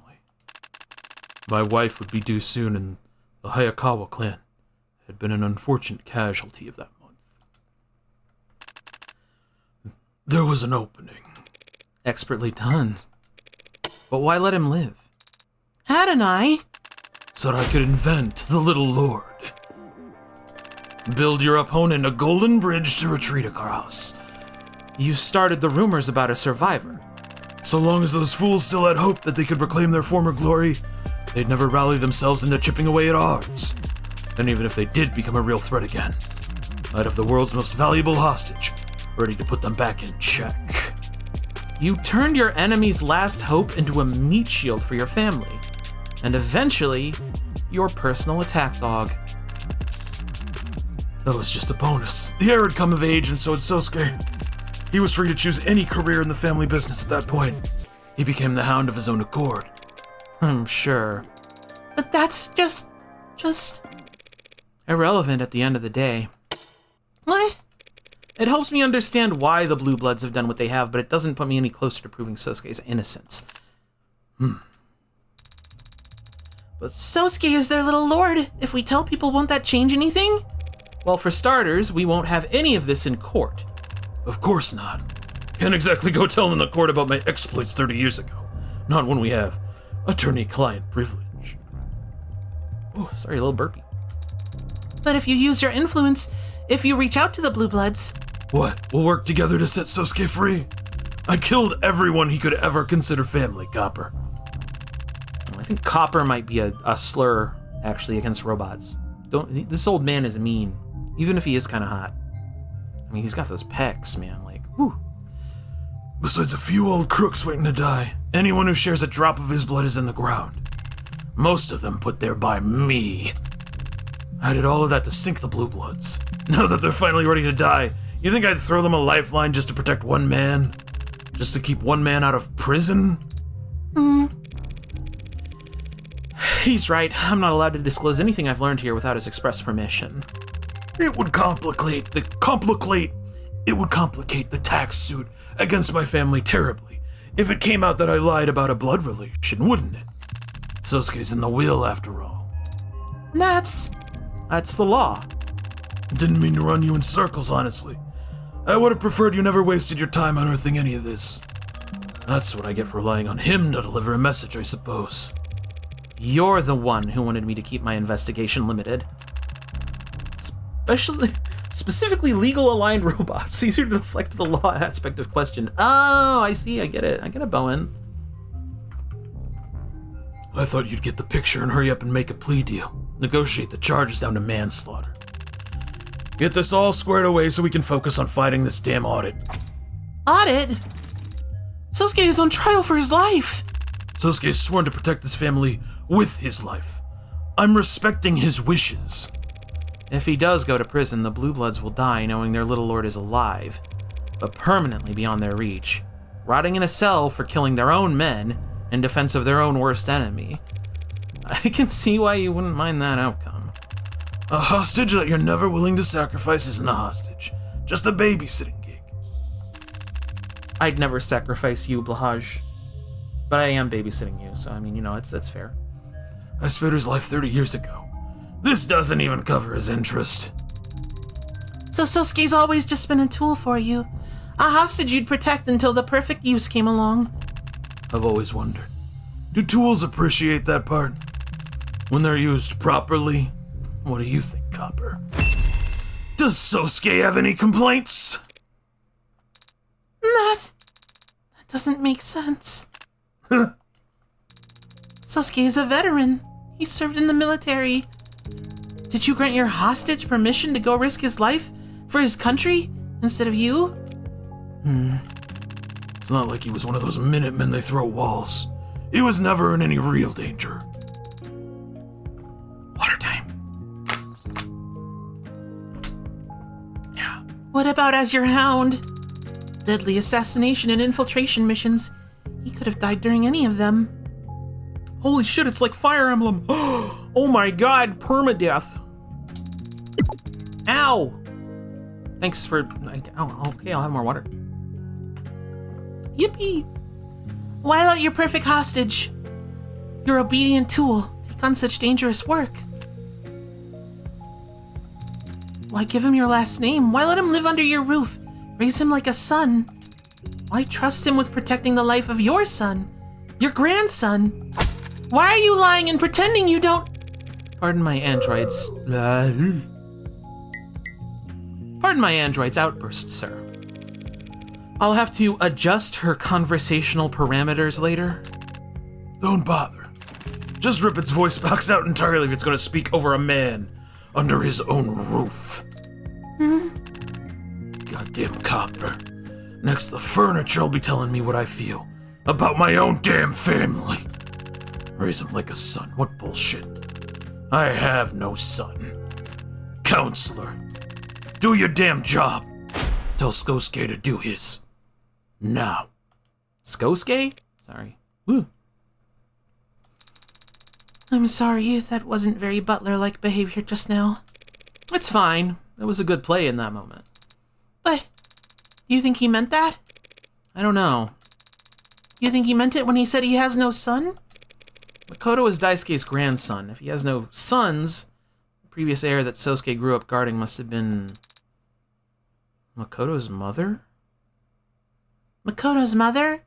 My wife would be due soon, and the Hayakawa clan had been an unfortunate casualty of that month. There was an opening. Expertly done. But why let him live? Adonai? So that I could invent the little lord. Build your opponent a golden bridge to retreat across. You started the rumors about a survivor. So long as those fools still had hope that they could reclaim their former glory, They'd never rally themselves into chipping away at ours. And even if they did become a real threat again, I'd have the world's most valuable hostage, ready to put them back in check. You turned your enemy's last hope into a meat shield for your family, and eventually, your personal attack dog. That was just a bonus. The heir had come of age, and so had Sosuke. He was free to choose any career in the family business at that point. He became the Hound of his own accord. I'm sure. But that's just irrelevant at the end of the day. What? It helps me understand why the Blue Bloods have done what they have, but it doesn't put me any closer to proving Sosuke's innocence. But Sosuke is their little lord. If we tell people, won't that change anything? Well, for starters, we won't have any of this in court. Of course not. Can't exactly go telling the court about my exploits 30 years ago. Not when we have attorney-client privilege. Oh, sorry, a little burpee. But if you use your influence, if you reach out to the Blue Bloods... What? We'll work together to set Sosuke free? I killed everyone he could ever consider family, Copper. I think Copper might be a slur, actually, against robots. This old man is mean, even if he is kind of hot. I mean, he's got those pecs, man, like, whew. Besides a few old crooks waiting to die, anyone who shares a drop of his blood is in the ground. Most of them put there by me. I did all of that to sink the Blue Bloods. Now that they're finally ready to die, you think I'd throw them a lifeline just to protect one man? Just to keep one man out of prison? He's right. I'm not allowed to disclose anything I've learned here without his express permission. It would complicate the tax suit against my family terribly if it came out that I lied about a blood relation, wouldn't it? Sosuke's in the wheel after all. That's That's the law. Didn't mean to run you in circles, honestly. I would have preferred you never wasted your time unearthing any of this. That's what I get for relying on him to deliver a message, I suppose. You're the one who wanted me to keep my investigation limited. Specifically legal aligned robots. Easier to deflect the law aspect of question. Oh, I see, I get it, Bowen. I thought you'd get the picture and hurry up and make a plea deal. Negotiate the charges down to manslaughter. Get this all squared away so we can focus on fighting this damn audit. Audit? Sosuke is on trial for his life. Sosuke is sworn to protect this family with his life. I'm respecting his wishes. If he does go to prison, the Blue Bloods will die knowing their little lord is alive, but permanently beyond their reach, rotting in a cell for killing their own men in defense of their own worst enemy. I can see why you wouldn't mind that outcome. A hostage that you're never willing to sacrifice isn't a hostage, just a babysitting gig. I'd never sacrifice you, Blahaj, but I am babysitting you, so I mean, that's fair. I spared his life 30 years ago. This doesn't even cover his interest. So Sosuke's always just been a tool for you. A hostage you'd protect until the perfect use came along. I've always wondered, do tools appreciate that part? When they're used properly? What do you think, Copper? Does Sosuke have any complaints? That doesn't make sense. Sosuke is a veteran. He served in the military. Did you grant your hostage permission to go risk his life for his country instead of you? It's not like he was one of those Minutemen they throw at walls. He was never in any real danger. Water time. Yeah. What about as your hound? Deadly assassination and infiltration missions. He could have died during any of them. Holy shit, it's like Fire Emblem. Oh my god, permadeath. Ow! Thanks for... Oh, okay, I'll have more water. Yippee! Why let your perfect hostage, your obedient tool, take on such dangerous work? Why give him your last name? Why let him live under your roof? Raise him like a son? Why trust him with protecting the life of your son? Your grandson? Why are you lying and pretending you don't... Pardon my android's... Pardon my android's outburst, sir. I'll have to adjust her conversational parameters later. Don't bother. Just rip its voice box out entirely if it's gonna speak over a man under his own roof. Goddamn Copper. Next, the furniture will be telling me what I feel about my own damn family. Raise him like a son. What bullshit. I have no son. Counselor, do your damn job. Tell Skosuke to do his. Now. Skosuke? Sorry. Woo. I'm sorry, that wasn't very butler-like behavior just now. It's fine. It was a good play in that moment. But, you think he meant that? I don't know. You think he meant it when he said he has no son? Makoto is Daisuke's grandson. If he has no sons, the previous heir that Sosuke grew up guarding must have been... Makoto's mother? Makoto's mother?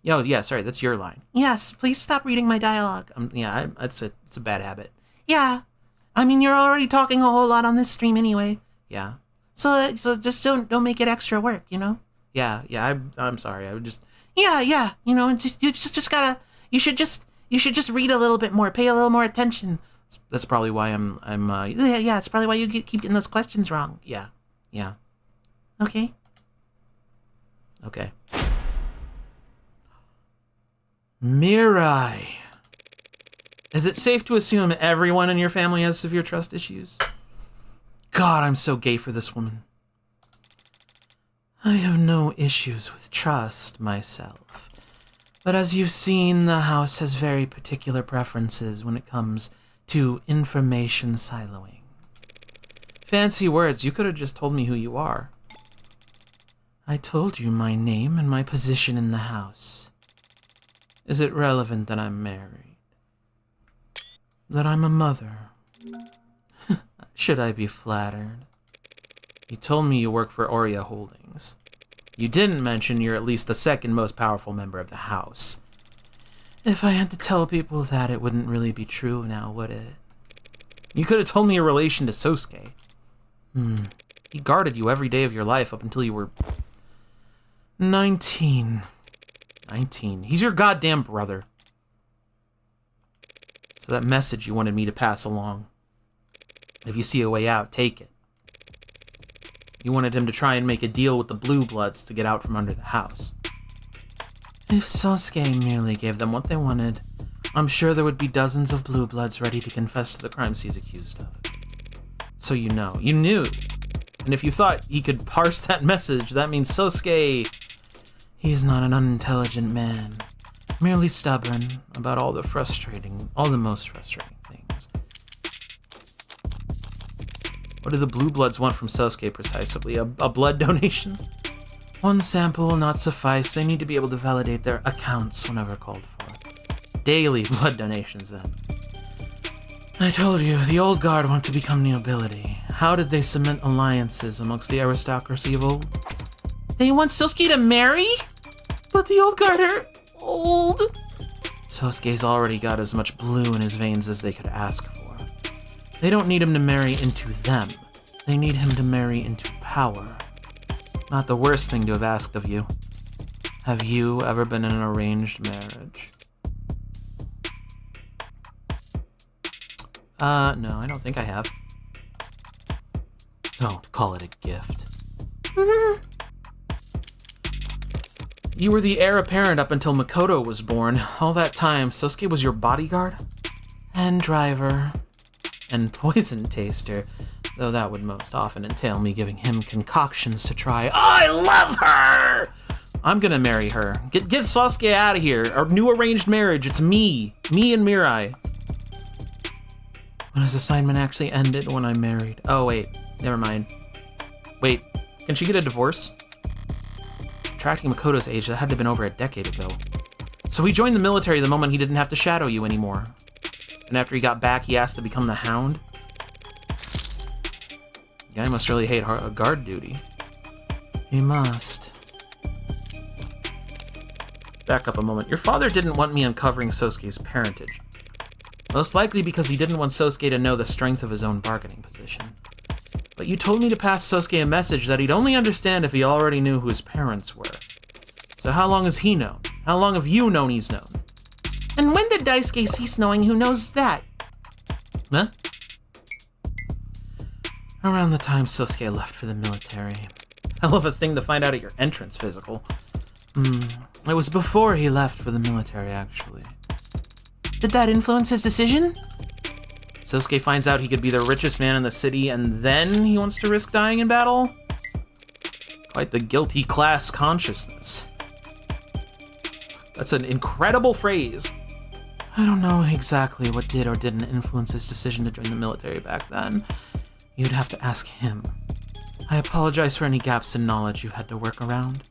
Oh, yeah, sorry, that's your line. Yes, please stop reading my dialogue. It's a bad habit. Yeah. I mean, you're already talking a whole lot on this stream anyway. Yeah. So just don't make it extra work, you know? Yeah, I'm sorry. I would just... Yeah, and you should just read a little bit more, pay a little more attention. That's probably why I'm Yeah, it's probably why you keep getting those questions wrong. Yeah. Okay. Mirai. Is it safe to assume everyone in your family has severe trust issues? God, I'm so gay for this woman. I have no issues with trust myself. But as you've seen, the house has very particular preferences when it comes to information siloing. Fancy words, you could have just told me who you are. I told you my name and my position in the house. Is it relevant that I'm married? That I'm a mother? Should I be flattered? You told me you work for Oria Holdings. You didn't mention you're at least the second most powerful member of the house. If I had to tell people that, it wouldn't really be true now, would it? You could have told me your relation to Sosuke. He guarded you every day of your life up until you were 19. 19. He's your goddamn brother. So that message you wanted me to pass along. If you see a way out, take it. You wanted him to try and make a deal with the Blue Bloods to get out from under the house. If Sosuke merely gave them what they wanted, I'm sure there would be dozens of Blue Bloods ready to confess to the crimes he's accused of. So you know. You knew. And if you thought he could parse that message, that means Sosuke... He's not an unintelligent man. Merely stubborn about all the most frustrating things. What do the Blue Bloods want from Sosuke precisely? A blood donation? One sample will not suffice. They need to be able to validate their accounts whenever called for. Daily blood donations, then. I told you, the old guard want to become nobility. How did they cement alliances amongst the aristocracy of old? They want Sosuke to marry? But the old guard are old. Sosuke's already got as much blue in his veins as they could ask for. They don't need him to marry into them. They need him to marry into power. Not the worst thing to have asked of you. Have you ever been in an arranged marriage? No, I don't think I have. Don't call it a gift. You were the heir apparent up until Makoto was born. All that time, Sosuke was your bodyguard? And driver. And poison taster. Though that would most often entail me giving him concoctions to try. I love her! I'm gonna marry her. Get Sasuke out of here. Our new arranged marriage. It's me. Me and Mirai. When his assignment actually ended when I married. Oh, wait. Never mind. Wait. Can she get a divorce? Tracking Makoto's age, that had to have been over a decade ago. So he joined the military the moment he didn't have to shadow you anymore. And after he got back, he asked to become the Hound? The guy must really hate guard duty. He must. Back up a moment. Your father didn't want me uncovering Sosuke's parentage. Most likely because he didn't want Sosuke to know the strength of his own bargaining position. But you told me to pass Sosuke a message that he'd only understand if he already knew who his parents were. So how long has he known? How long have you known he's known? And when did Daisuke cease knowing who knows that? Huh? Around the time Sosuke left for the military. Hell of a thing to find out at your entrance physical. It was before he left for the military, actually. Did that influence his decision? Sosuke finds out he could be the richest man in the city, and then he wants to risk dying in battle? Quite the guilty class consciousness. That's an incredible phrase. I don't know exactly what did or didn't influence his decision to join the military back then. You'd have to ask him. I apologize for any gaps in knowledge you had to work around,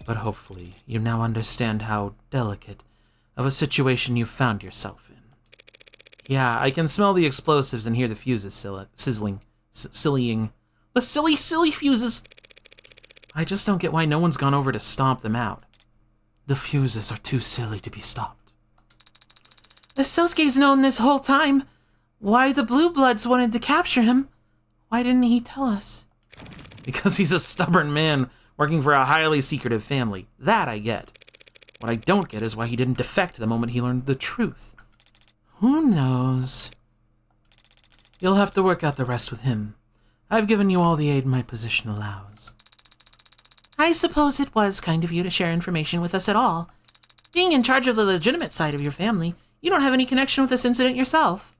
but hopefully you now understand how delicate of a situation you found yourself in. Yeah, I can smell the explosives and hear the fuses sizzling. Sillying. The silly fuses! I just don't get why no one's gone over to stomp them out. The fuses are too silly to be stopped. If Sosuke's known this whole time, why the Blue Bloods wanted to capture him, why didn't he tell us? Because he's a stubborn man working for a highly secretive family. That I get. What I don't get is why he didn't defect the moment he learned the truth. Who knows? You'll have to work out the rest with him. I've given you all the aid my position allows. I suppose it was kind of you to share information with us at all. Being in charge of the legitimate side of your family, you don't have any connection with this incident yourself.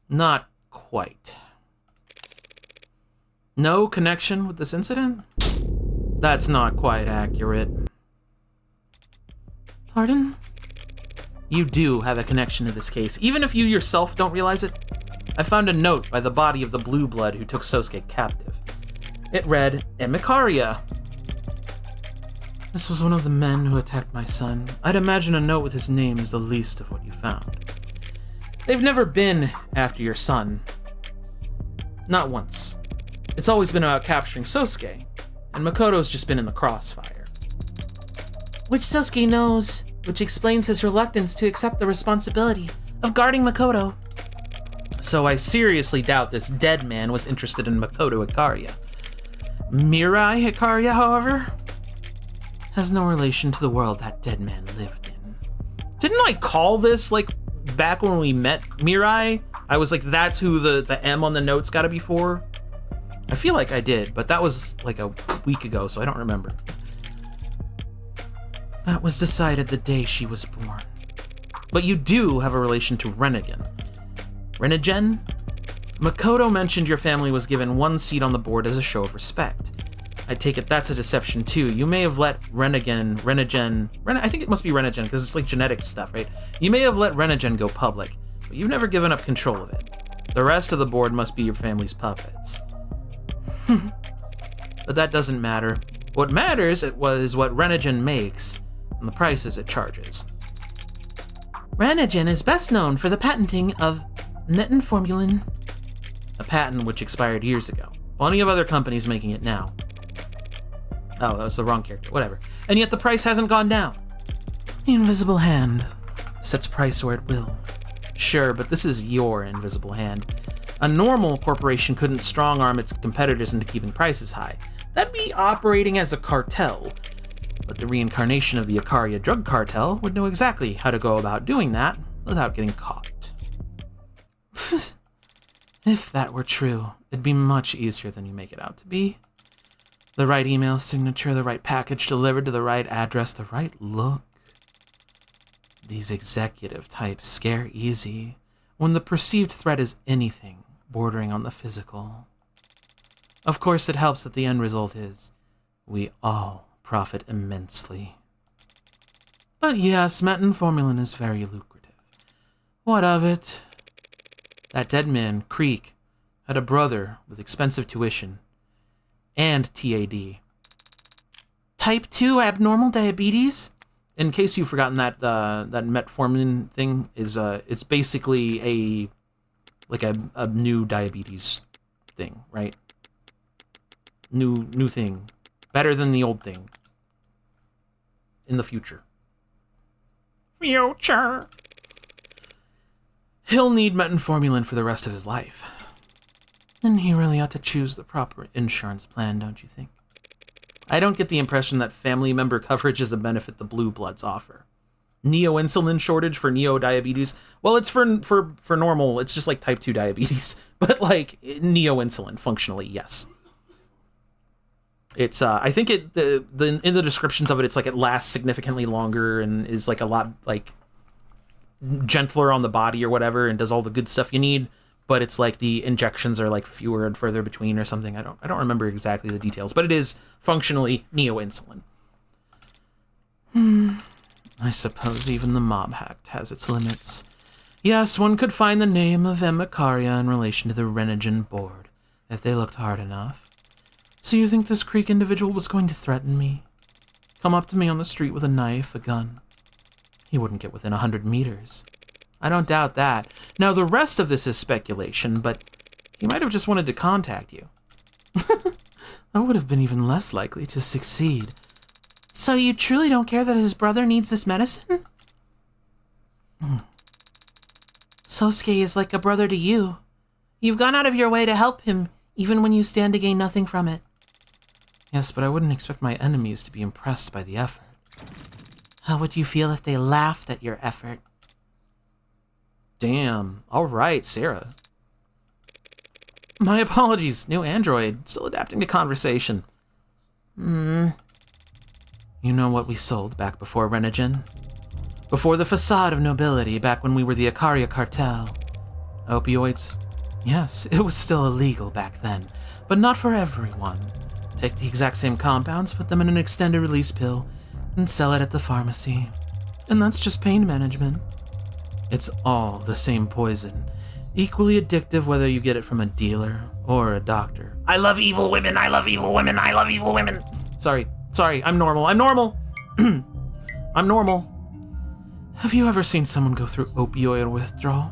Not quite. No connection with this incident? That's not quite accurate. Pardon? You do have a connection to this case, even if you yourself don't realize it. I found a note by the body of the Blue Blood who took Sosuke captive. It read, Emikaria. This was one of the men who attacked my son. I'd imagine a note with his name is the least of what you found. They've never been after your son. Not once. It's always been about capturing Sosuke, and Makoto's just been in the crossfire. Which Sosuke knows, which explains his reluctance to accept the responsibility of guarding Makoto. So I seriously doubt this dead man was interested in Makoto Hikaria. Mirai Hikaria, however, has no relation to the world that dead man lived in. Didn't I call this, like, back when we met Mirai? I was like, that's who the M on the note's gotta be for? I feel like I did, but that was like a week ago, so I don't remember. That was decided the day she was born. But you do have a relation to Renigen. Renigen? Makoto mentioned your family was given one seat on the board as a show of respect. I take it that's a deception too. You may have let Renigen, I think it must be Renigen because it's like genetic stuff, right? You may have let Renigen go public, but you've never given up control of it. The rest of the board must be your family's puppets. But that doesn't matter. What matters is what Renigen makes and the prices it charges. Renigen is best known for the patenting of Netenformulin, A patent which expired years ago. Plenty of other companies making it now. Oh, that was the wrong character. Whatever. And yet the price hasn't gone down. The invisible hand sets price where it will. Sure, but this is your invisible hand. A normal corporation couldn't strong-arm its competitors into keeping prices high. That'd be operating as a cartel. But the reincarnation of the Hikaria drug cartel would know exactly how to go about doing that without getting caught. If that were true, it'd be much easier than you make it out to be. The right email signature, the right package delivered to the right address, the right look. These executive types scare easy when the perceived threat is anything bordering on the physical. Of course, it helps that the end result is we all profit immensely. But yes, metformin is very lucrative. What of it? That dead man, Creek, had a brother with expensive tuition and TAD. Type 2 abnormal diabetes? In case you've forgotten that that metformin thing is it's basically a new diabetes thing, right? New thing. Better than the old thing. In the future. Future. He'll need metformin for the rest of his life. Then he really ought to choose the proper insurance plan, don't you think? I don't get the impression that family member coverage is a benefit the Blue Bloods offer. Neo-insulin shortage for neo-diabetes? Well, it's for normal, it's just like type 2 diabetes. But like, neo-insulin, functionally, yes. It's, I think in the descriptions of it, it's like it lasts significantly longer and is like a lot, like, gentler on the body or whatever and does all the good stuff you need. But it's like the injections are like fewer and further between or something. I don't remember exactly the details, but it is functionally neo-insulin. I suppose even the Mob Hact has its limits. Yes, one could find the name of M. Hikaria in relation to the Renigen board, if they looked hard enough. So you think this Creek individual was going to threaten me? Come up to me on the street with a knife, a gun? He wouldn't get within 100 meters. I don't doubt that. Now, the rest of this is speculation, but he might have just wanted to contact you. That would have been even less likely to succeed. So you truly don't care that his brother needs this medicine? Sosuke is like a brother to you. You've gone out of your way to help him, even when you stand to gain nothing from it. Yes, but I wouldn't expect my enemies to be impressed by the effort. How would you feel if they laughed at your effort? Damn. All right, Sarah. My apologies. New android. Still adapting to conversation. You know what we sold back before Renigen? Before the facade of nobility, back when we were the Hikaria cartel. Opioids? Yes, it was still illegal back then, but not for everyone. Take the exact same compounds, put them in an extended release pill, and sell it at the pharmacy. And that's just pain management. It's all the same poison, equally addictive whether you get it from a dealer or a doctor. I love evil women, I love evil women, I love evil women. Sorry, I'm normal. I'm normal. Have you ever seen someone go through opioid withdrawal?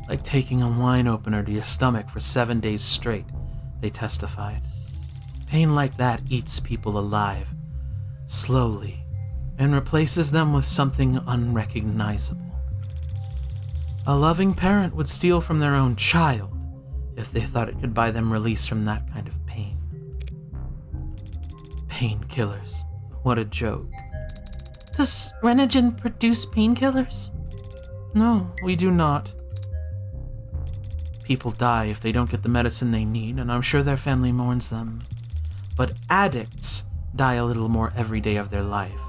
Like taking a wine opener to your stomach for 7 days straight, they testified. Pain like that eats people alive, slowly, and replaces them with something unrecognizable. A loving parent would steal from their own child if they thought it could buy them release from that kind of pain. Painkillers. What a joke. Does Renogen produce painkillers? No, we do not. People die if they don't get the medicine they need, and I'm sure their family mourns them. But addicts die a little more every day of their life,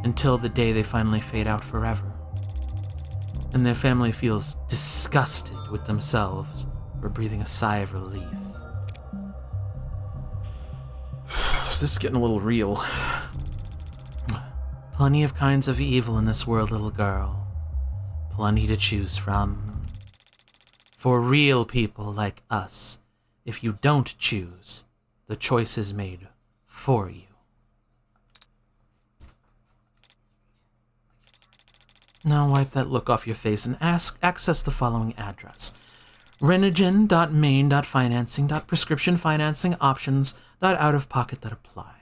until the day they finally fade out forever. And their family feels disgusted with themselves for breathing a sigh of relief. This is getting a little real. Plenty of kinds of evil in this world, little girl. Plenty to choose from. For real people like us, if you don't choose, the choice is made for you. Now wipe that look off your face and access the following address. Renogen.main.financing.prescriptionfinancingoptions.outofpocket.apply.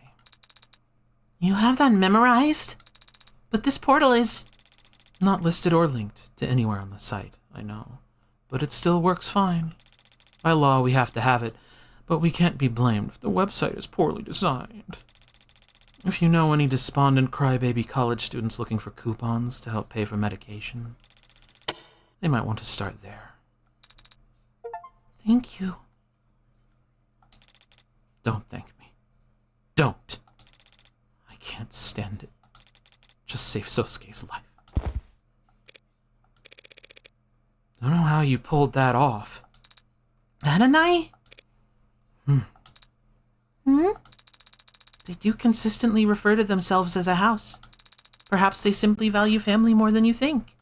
You have that memorized? But this portal is... Not listed or linked to anywhere on the site, I know. But it still works fine. By law, we have to have it, but we can't be blamed if the website is poorly designed. If you know any despondent crybaby college students looking for coupons to help pay for medication, they might want to start there. Thank you. Don't thank me. Don't. I can't stand it. Just save Sosuke's life. Don't know how you pulled that off. Ananai? Hmm? They do consistently refer to themselves as a house. Perhaps they simply value family more than you think.